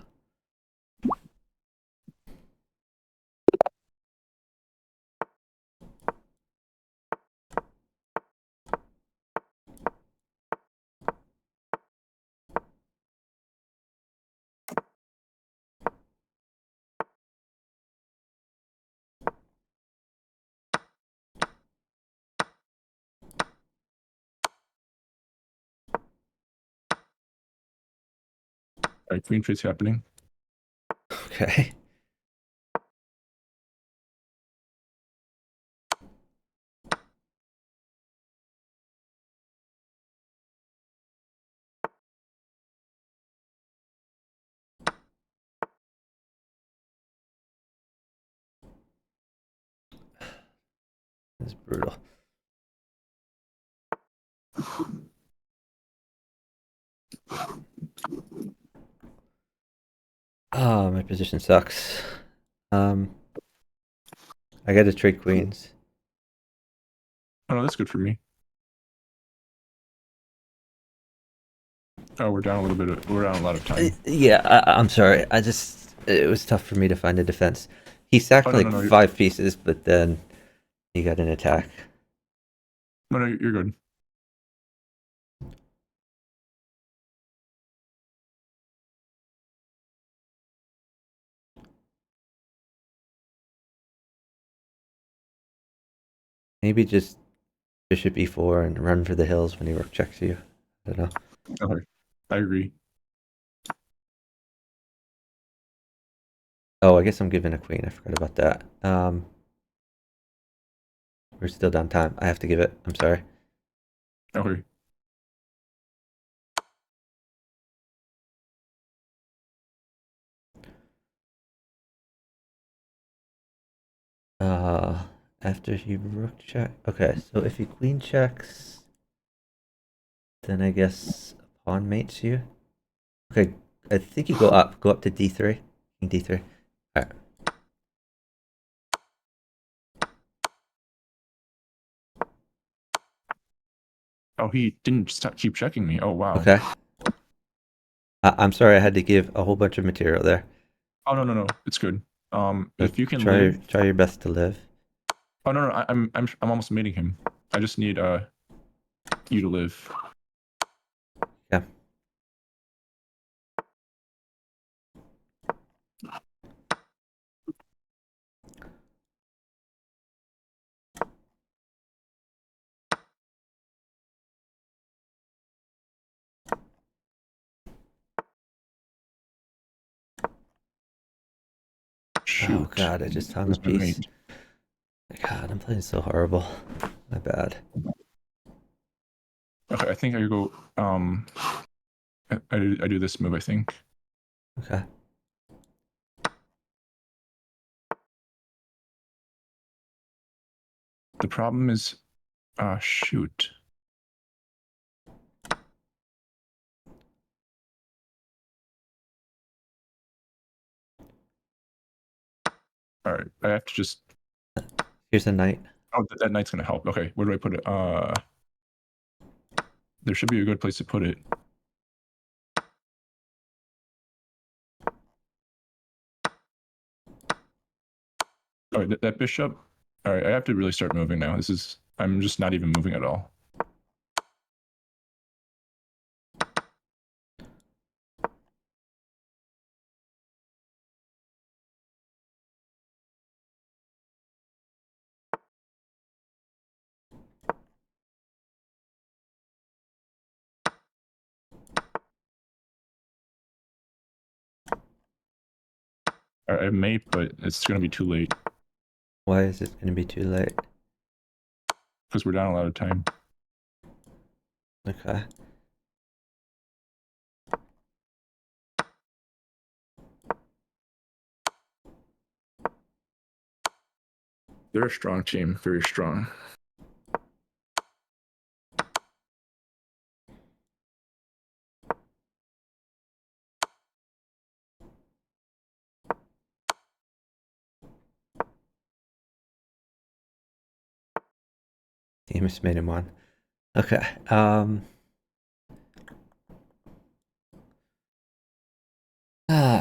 All right, queen trade's happening. Okay. This is brutal. Oh, my position sucks. I gotta trade queens. Oh, no, that's good for me. Oh, we're down a little bit. We're down a lot of time. Yeah, I'm sorry. It was tough for me to find a defense. He sacked Oh, no, like no, no. 5 pieces, but then he got an attack. No, no, you're good. Maybe just bishop e4 and run for the hills when he rook checks you. I don't know. Okay. I agree. Oh, I guess I'm giving a queen. I forgot about that. We're still down time. I have to give it. I'm sorry. Okay. After he rook check. Okay, so if he queen checks, then I guess pawn mates you. Okay, I think you go up. Go up to d3. King d3. All right. Oh, he didn't stop, keep checking me. Oh, wow. Okay. I'm sorry. I had to give a whole bunch of material there. Oh, no, no, no. It's good. So If you can live. try your best to live. Oh, no, no. I'm almost mating him. I just need you to live. Yeah. Shoot. God, I just hung a Where's my piece. mate? God, I'm playing so horrible. My bad. Okay, I think I go. I do this move. I think. Okay. The problem is, shoot. All right, I have to just. Here's a knight. Oh, that knight's gonna help. Okay, where do I put it? There should be a good place to put it. All right, that bishop. All right, I have to really start moving now. I'm just not even moving at all. All right, I have mate, but it's gonna be too late Why is it going to be too late? because we're down a lot of time. Okay. They're a strong team, very strong. Team has made him one. Okay.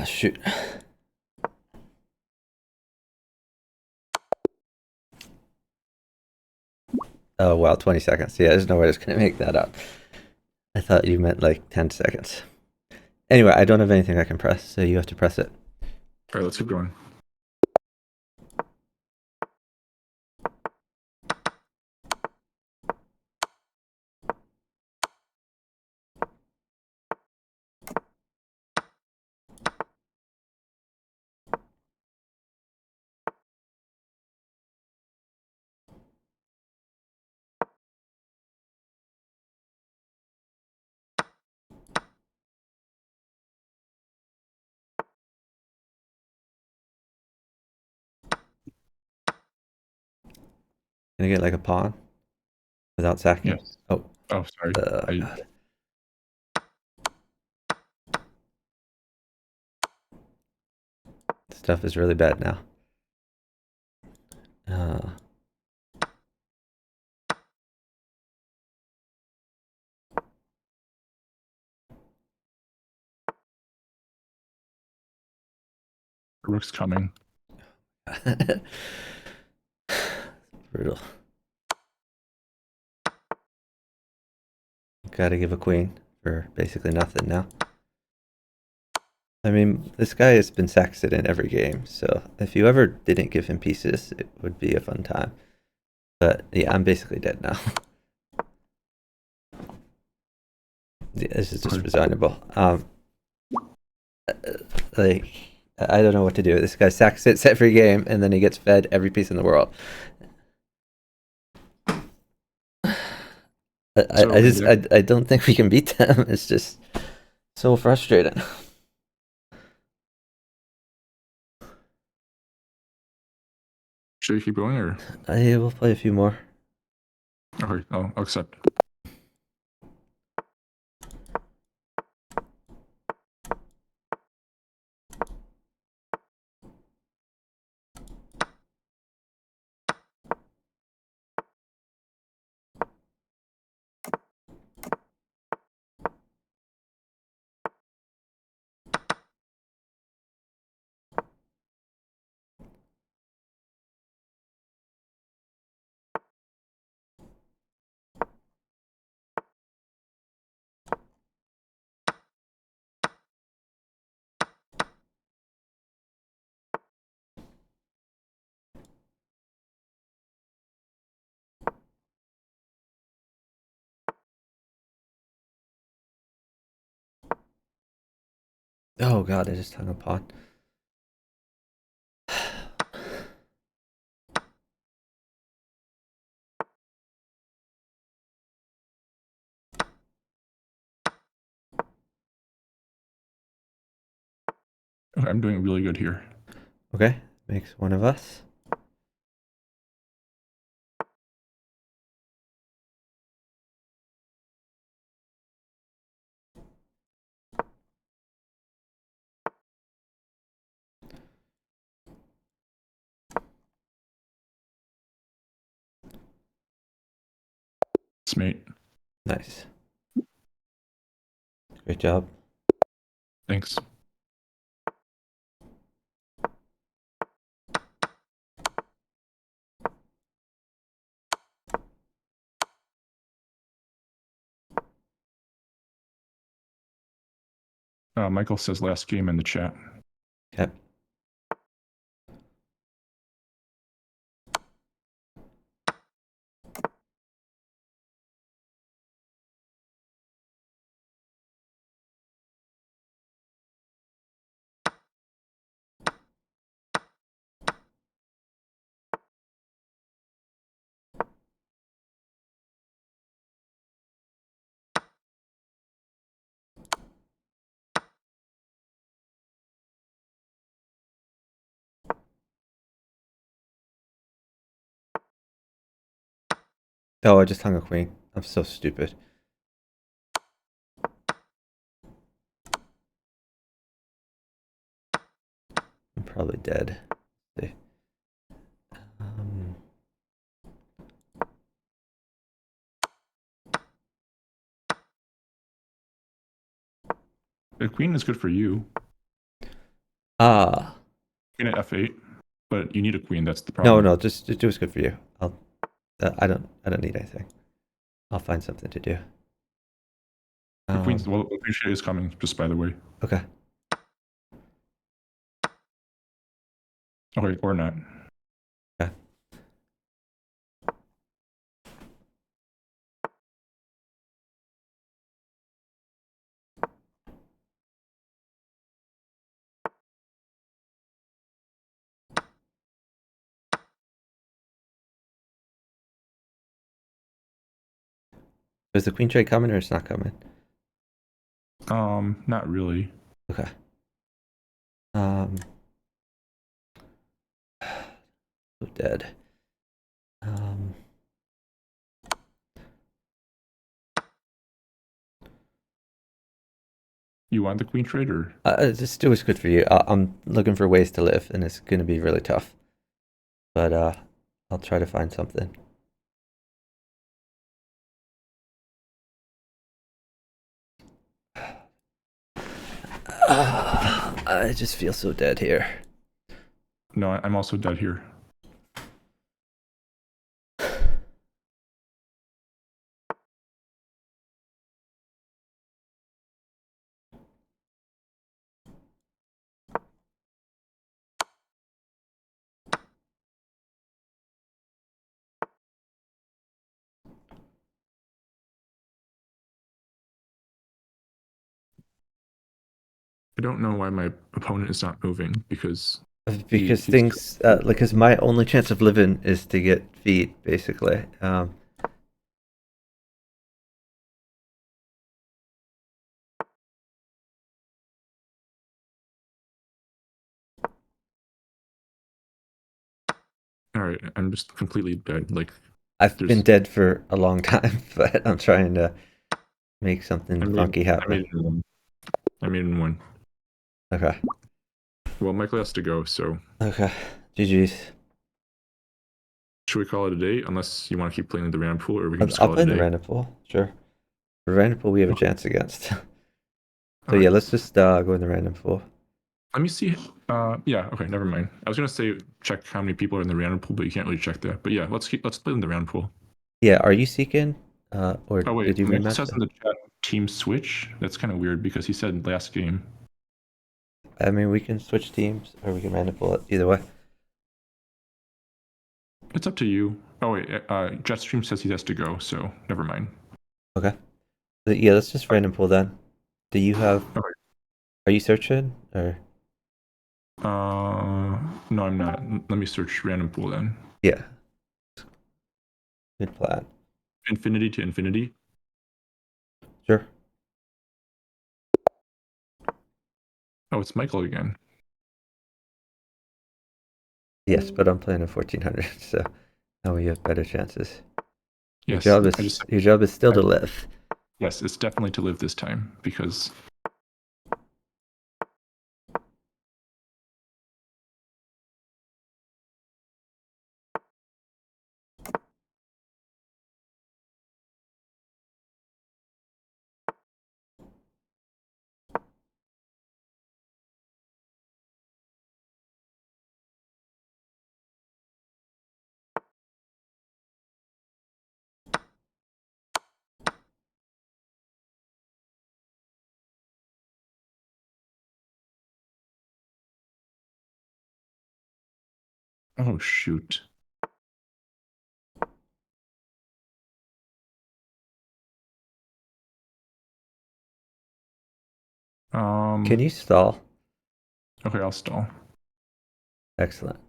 Shoot. Oh, wow, 20 seconds. Yeah, there's no way I was going to make that up. I thought you meant like 10 seconds. Anyway, I don't have anything I can press, so you have to press it. All right, let's keep going. Can I get like a pawn without sacking? Yes. Oh, Oh, sorry. God. Stuff is really bad now. Rook's coming. Brutal. Gotta give a queen for basically nothing now. I mean, this guy has been saxed in every game, so if you ever didn't give him pieces, it would be a fun time. But yeah, I'm basically dead now. Yeah, this is just resignable. Like, I don't know what to do. This guy sack sits every game, and then he gets fed every piece in the world. I don't think we can beat them. It's just so frustrating. Should we keep going or? I will play a few more. Okay, I'll accept. Oh god, I just hung a pawn. Okay, I'm doing really good here. Okay, makes one of us. Mate. Nice. Great job. Thanks. Michael says last game in the chat. Okay. Oh, I just hung a queen. I'm so stupid. I'm probably dead. Let's see. Um, The queen is good for you. ah, Queen at f8, but you need a queen. That's the no, problem. no, just do what's good for you. I don't need anything. I'll find something to do. The queen's well, the queen trade is coming. Just by the way. Okay. Okay, or not. Okay. Is the queen trade coming or it's not coming? Not really. Okay. So dead. You want the queen trade or? Just do what's good for you. I'm looking for ways to live, and it's gonna be really tough. But I'll try to find something. I just feel so dead here. No, I'm also dead here. I don't know why my opponent is not moving because Because he's things, because my only chance of living is to get feet, basically. all right. I'm just completely dead. Like I've there's. been dead for a long time, but I'm trying to make something funky I happen. made it in one. I made it in one. Okay. Well, Michael has to go, so Okay. GG's. should we call it a day? Unless you want to keep playing the random pool, or we can just I'll call play it in a the day. random pool. Sure. The random pool we have a chance against. So All yeah, right. let's just go in the random pool. Let me see. Yeah. Okay. Never mind. I was gonna say check how many people are in the random pool, but you can't really check that. But yeah, let's play in the random pool. Yeah, are you seeking? Or Oh wait, did you Michael rematch says in them? the chat team switch. That's kind of weird because he said last game. I mean, we can switch teams or we can random pool it. Either way. It's up to you. Oh wait, Jetstream says he has to go, so never mind. Okay. Yeah, let's just random pool then. Do you have? Okay. Are you searching or? No, I'm not. Let me search random pool then. Yeah. Good plan. Infinity to infinity. Sure. Oh, it's Michael again. Yes, but I'm playing a 1400, so now we have better chances. Your Yes, job I is just your job is still to live. yes, it's definitely to live this time because oh shoot. Can you stall? Okay, I'll stall. Excellent.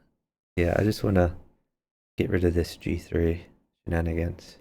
Yeah, I just want to get rid of this G3 shenanigans.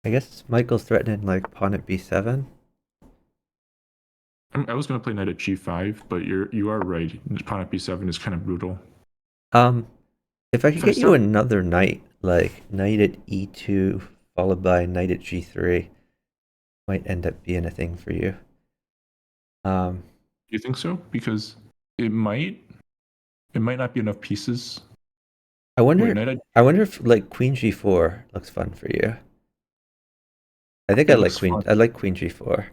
I guess Michael's threatening like pawn at B7. I was gonna play knight at G5, but you are right. Pawn at B7 is kind of brutal. If I could If I get you start, another knight, like knight at E2 followed by knight at G3, might end up being a thing for you. do you think so? Because it might not be enough pieces. I Wait, wonder. knight at I wonder if like Queen G4 looks fun for you. I think I it like looks Queen. fun. I like Queen G4.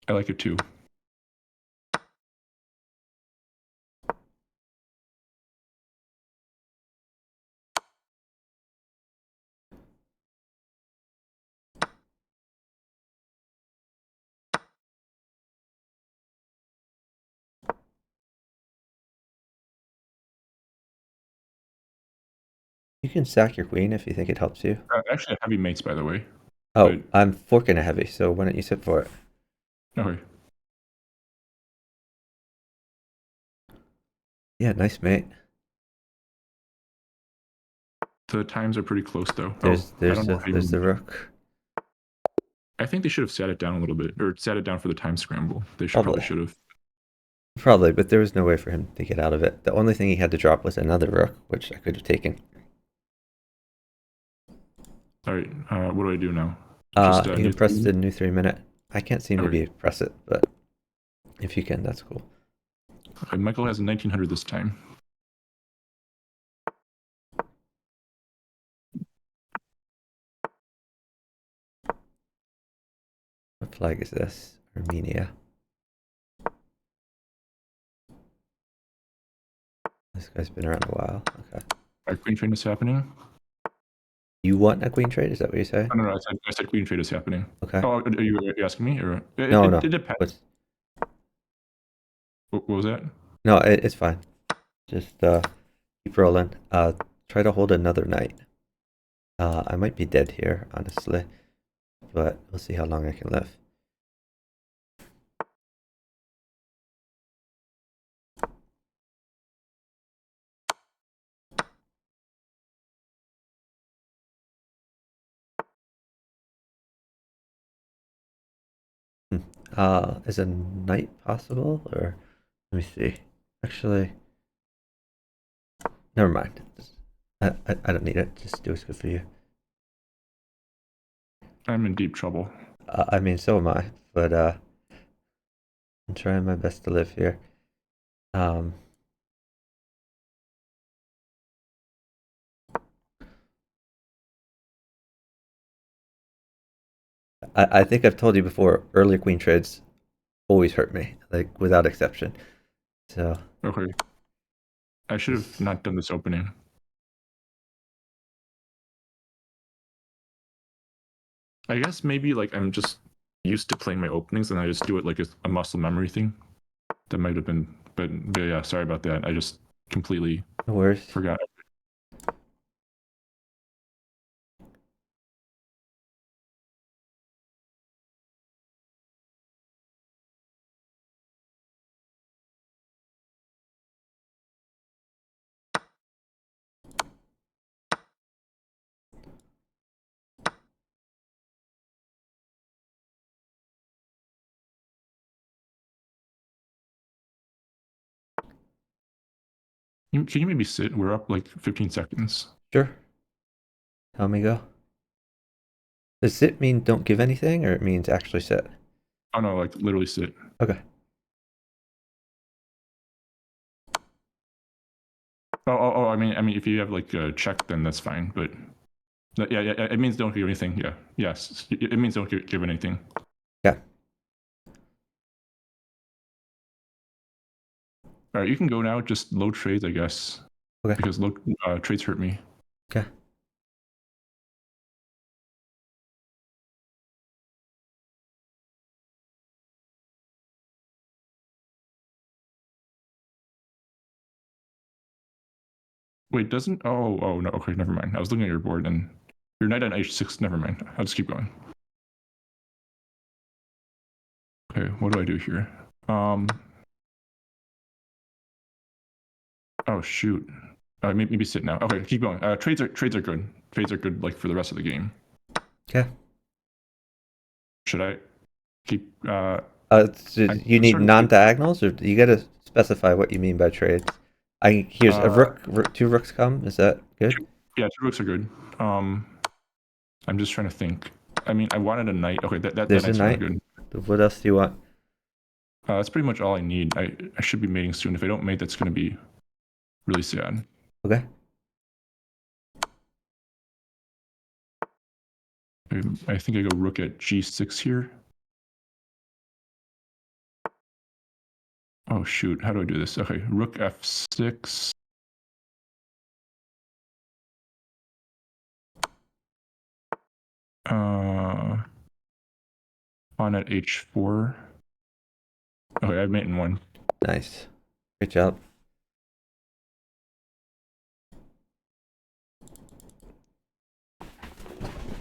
I like it too. You can sack your queen if you think it helps you. Actually, heavy mates, by the way. Oh, But I'm forking a heavy, so why don't you sit for it? okay, Yeah, nice mate. the times are pretty close though. There's I don't know how there's the you. rook. I think they should have sat it down a little bit, or sat it down for the time scramble. They probably Probably. should have. Probably, but there was no way for him to get out of it. The only thing he had to drop was another rook, which I could have taken. All right, what do I do now? You New can press 3? the new 3 minute. I can't seem to Okay. be press it, but if you can, that's cool. Okay, Michael has a 1900 this time. What flag is this? Armenia. This guy's been around a while. Okay. Our queen trade is happening. You want a queen trade? Is that what you say? No, I said queen trade is happening. Okay. Oh, are you asking me, or No, it no. depends. What's What was that? no? It's fine. Just keep rolling. Try to hold another knight. I might be dead here, honestly, but we'll see how long I can live. Is a knight possible? Or let me see. Actually, never mind. I don't need it. Just do what's good for you. I'm in deep trouble. I mean, so am I. But I'm trying my best to live here. Um, I think I've told you before. Early queen trades always hurt me, like without exception. So Okay, I should have not done this opening. I guess maybe like I'm just used to playing my openings, and I just do it like a muscle memory thing. That might have been, but yeah, sorry about that. I just completely No worries. forgot. Can you maybe sit? We're up like 15 seconds. Sure. Tell me go. Does sit mean don't give anything, or it means actually sit? Oh no, like literally sit. Okay. Oh. I mean, if you have like a check, then that's fine. But yeah. It means don't give anything. Yeah. Yes. It means don't give anything. Yeah. All right, you can go now. Just load trades, I guess. Okay. Because load trades hurt me. Okay. Wait, doesn't? Oh no. Okay, never mind. I was looking at your board and your knight on h6. Never mind. I'll just keep going. Okay, what do I do here? Oh shoot. Maybe sit now. Okay, keep going. Trades are good. Trades are good like for the rest of the game. Okay. Should I keep? You need sort of non-diagonals, or you gotta specify what you mean by trades. Here's a rook, two rooks come. Is that good? Yeah, two rooks are good. I'm just trying to think. I mean, I wanted a knight. Okay, that There's a knight's really knight. good. What else do you want? That's pretty much all I need. I should be mating soon. If I don't mate, that's going to be really sad. Okay. I think I go rook at g6 here. Oh shoot, how do I do this? Okay, rook f6. Pawn at h4. Okay, I have mate in one. Nice. Great job.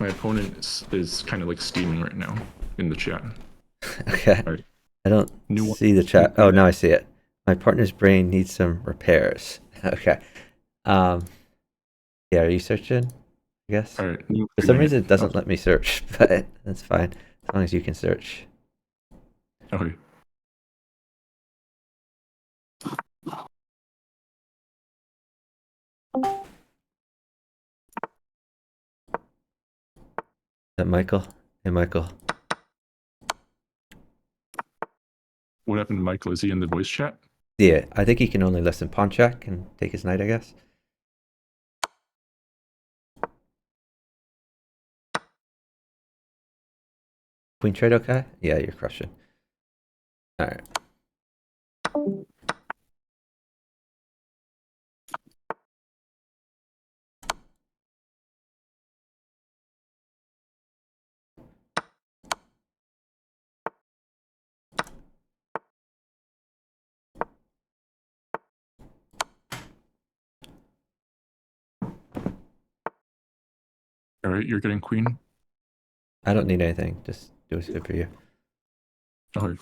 My opponent is kind of like steaming right now in the chat. Okay. All right. I don't see the chat. Oh, now I see it. My partner's brain needs some repairs. Okay. Yeah, are you searching? I guess. All right. For some reason, it doesn't let me search, but that's fine as long as you can search. Okay. Is that Michael? Hey, Michael. What happened to Michael? Is he in the voice chat? Yeah, I think he can only listen pawn check and take his knight, I guess. Queen trade okay? Yeah, you're crushing. All right. All right, you're getting queen. I don't need anything. Just do what's good for you. Okay.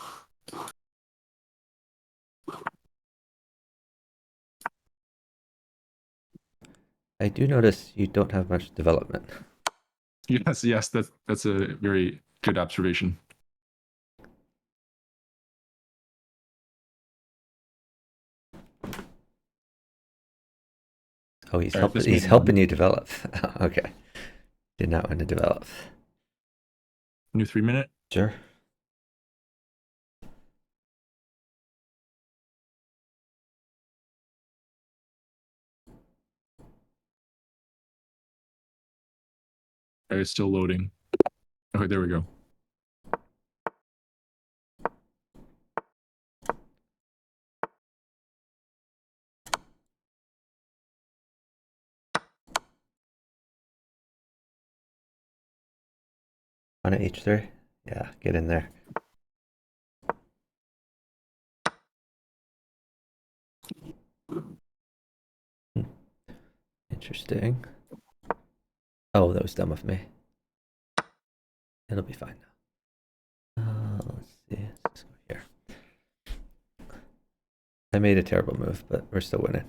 I do notice you don't have much development. Yes, that's a very good observation. Oh, he's All right, helping. He's helping you develop. Okay. Did not want to develop. New 3-minute. Sure. All right, it's still loading. Okay, there we go. On at h3. Yeah, get in there. Hmm, interesting. Oh, that was dumb of me. It'll be fine now. Let's see. Let's go here. I made a terrible move, but we're still winning.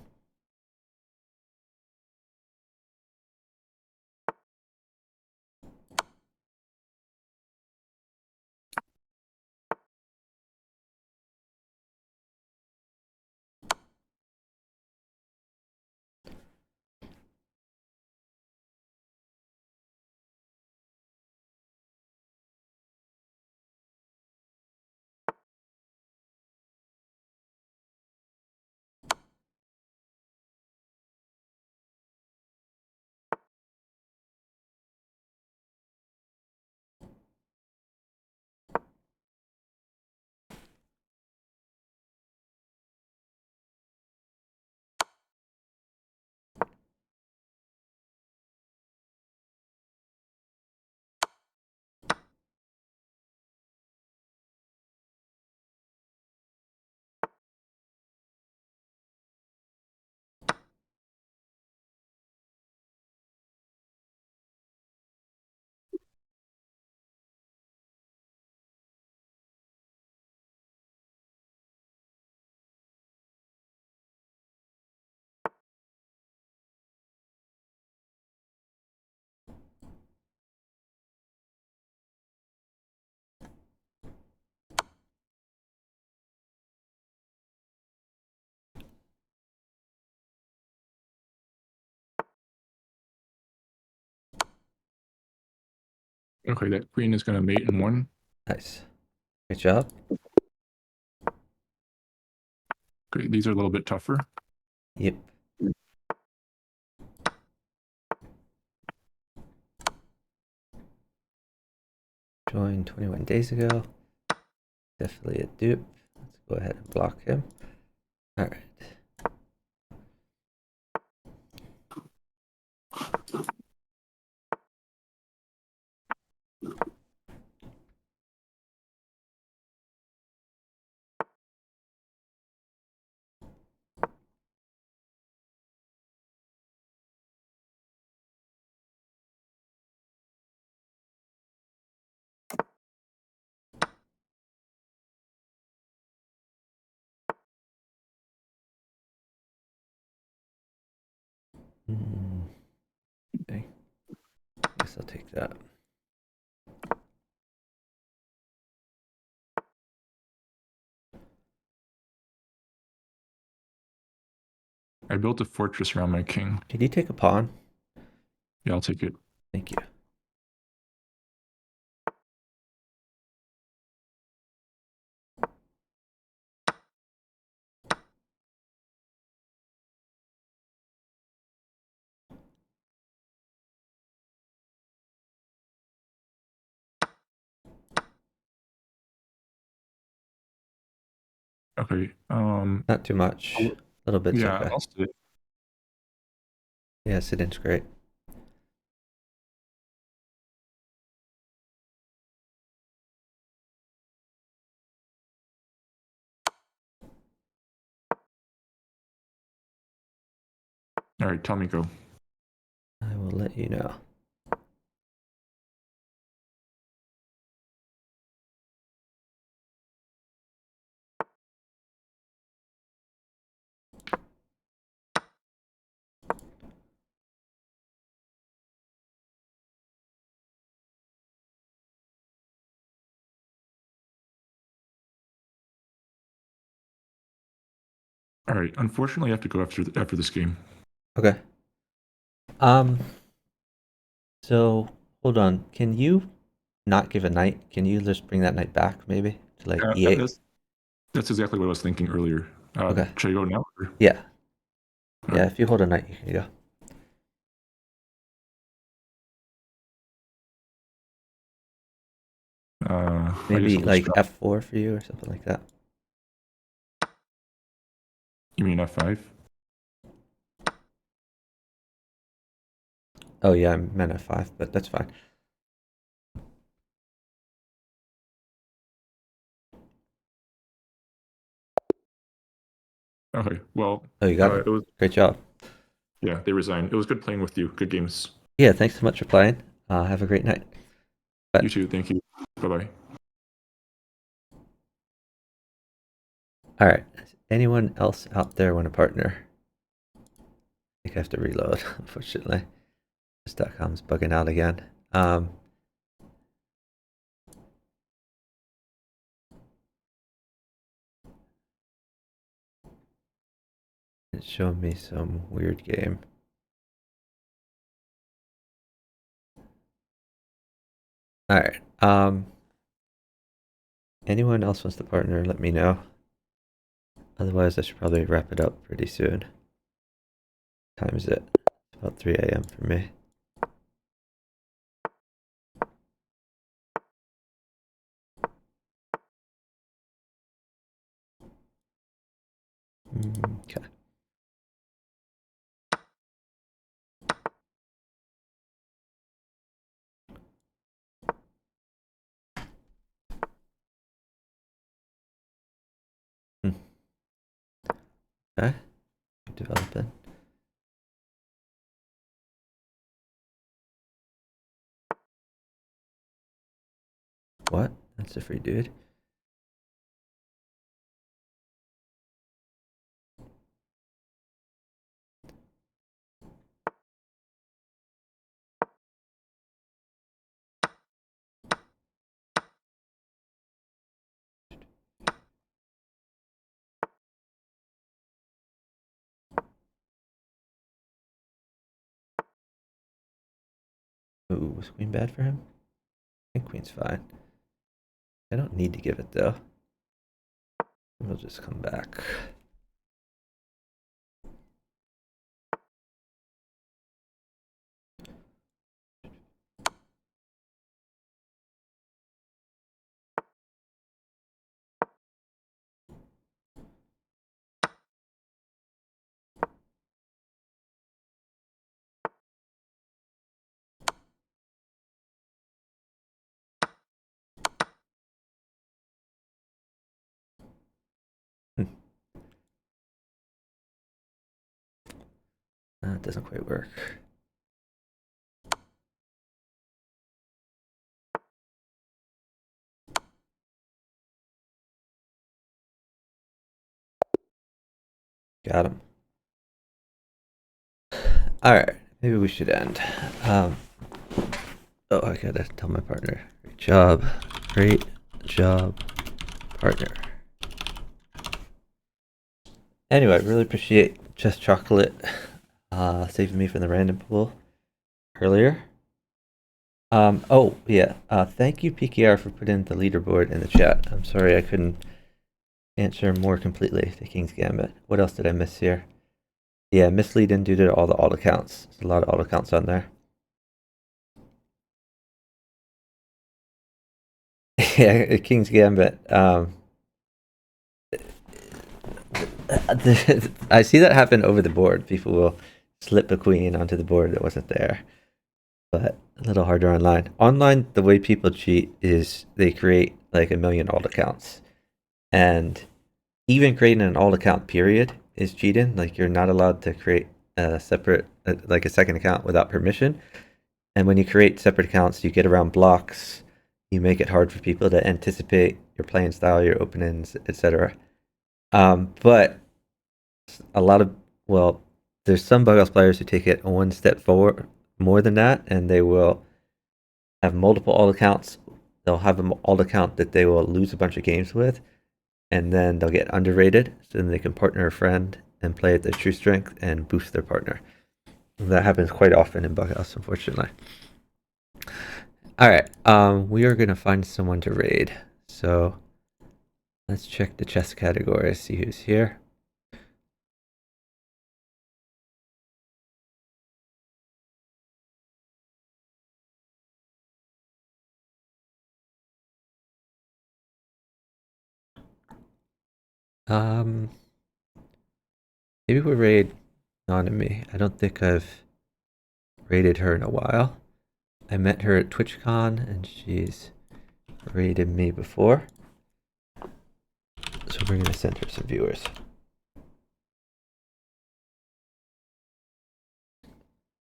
Okay, that queen is going to mate in 1. Nice. Good job. Okay, these are a little bit tougher. Yep. Joined 21 days ago. Definitely a dupe. Let's go ahead and block him. All right. Okay. Guess I'll take that. I built a fortress around my king. Did you take a pawn? Yeah, I'll take it. Thank you. Okay. Not too much. A little bit's Yeah, okay. I'll sit. Yeah, sit-in's great. All right, tell me go. I will let you know. All right. Unfortunately, I have to go after this game. Okay. Um, so hold on. Can you not give a knight? Can you just bring that knight back maybe to like e8? That's exactly what I was thinking earlier. Okay. Should I go now? Or? Yeah. All Yeah, right. if you hold a knight, you can go. I guess Maybe I'll just like drop. f4 for you or something like that. You mean F5? Oh yeah, I meant f5, but that's fine. Okay, well, Oh, you got it him. was, Great job. yeah, they resigned. It was good playing with you. Good games. Yeah, thanks so much for playing. Have a great night. Bye. You too. Thank you. Bye bye. All right. Does anyone else out there want a partner? I think I have to reload, unfortunately. This.com's bugging out again. It's showing me some weird game. All right. Anyone else wants to partner? Let me know. Otherwise, I should probably wrap it up pretty soon. What time is it? It's about 3 a.m. for me. Okay. Okay. Keep developing. What? That's a free dude. Ooh, was queen bad for him? I think queen's fine. I don't need to give it though. We'll just come back. That doesn't quite work. Got him. All right, maybe we should end. Oh, I gotta tell my partner. Great job, partner. Anyway, I really appreciate Just Chocolate saving me from the random pool earlier. Oh yeah. Thank you PKR for putting the leaderboard in the chat. I'm sorry I couldn't answer more completely to King's Gambit. What else did I miss here? Yeah, misleading due to all the alt accounts. There's a lot of alt accounts on there. Yeah, King's Gambit. I see that happen over the board. People will slip a queen onto the board that wasn't there. But a little harder online. Online, the way people cheat is they create like a million alt accounts. And even creating an alt account period is cheating. Like you're not allowed to create a separate, like a second account without permission. And when you create separate accounts, you get around blocks. You make it hard for people to anticipate your playing style, your openings, etc. But a lot of, well, there's some bughouse players who take it one step forward more than that, and they will have multiple alt accounts. They'll have an alt account that they will lose a bunch of games with, and then they'll get underrated, so then they can partner a friend and play at their true strength and boost their partner. And that happens quite often in bughouse, unfortunately. All right, we are gonna find someone to raid. So let's check the chess category, see who's here. Maybe we raid Anonymous. I don't think I've raided her in a while. I met her at TwitchCon and she's raided me before. So we're gonna send her some viewers.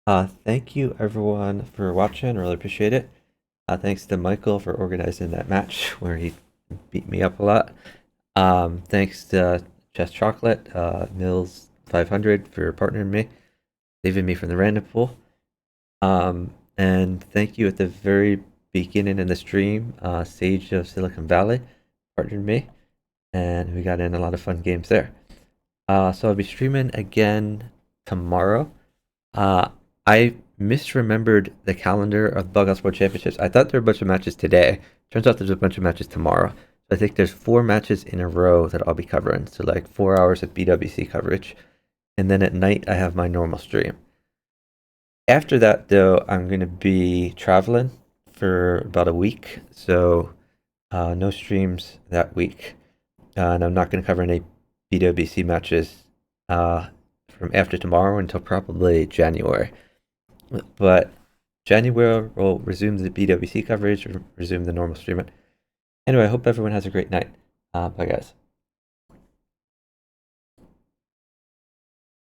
Thank you everyone for watching. Really appreciate it. Thanks to Michael for organizing that match where he beat me up a lot. Thanks to Chess Chocolate, Mills500 for partnering me, saving me from the random pool. And thank you at the very beginning in the stream, Sage of Silicon Valley partnered me, and we got in a lot of fun games there. So I'll be streaming again tomorrow. I misremembered the calendar of Bughouse World Championships. I thought there were a bunch of matches today. Turns out there's a bunch of matches tomorrow. So I think there's 4 matches in a row that I'll be covering. So like 4 hours of BWC coverage. And then at night I have my normal stream. After that though, I'm going to be traveling for about a week. So no streams that week. And I'm not going to cover any BWC matches from after tomorrow until probably January. But January will resume the BWC coverage, resume the normal streaming. Anyway, I hope everyone has a great night. Bye, guys.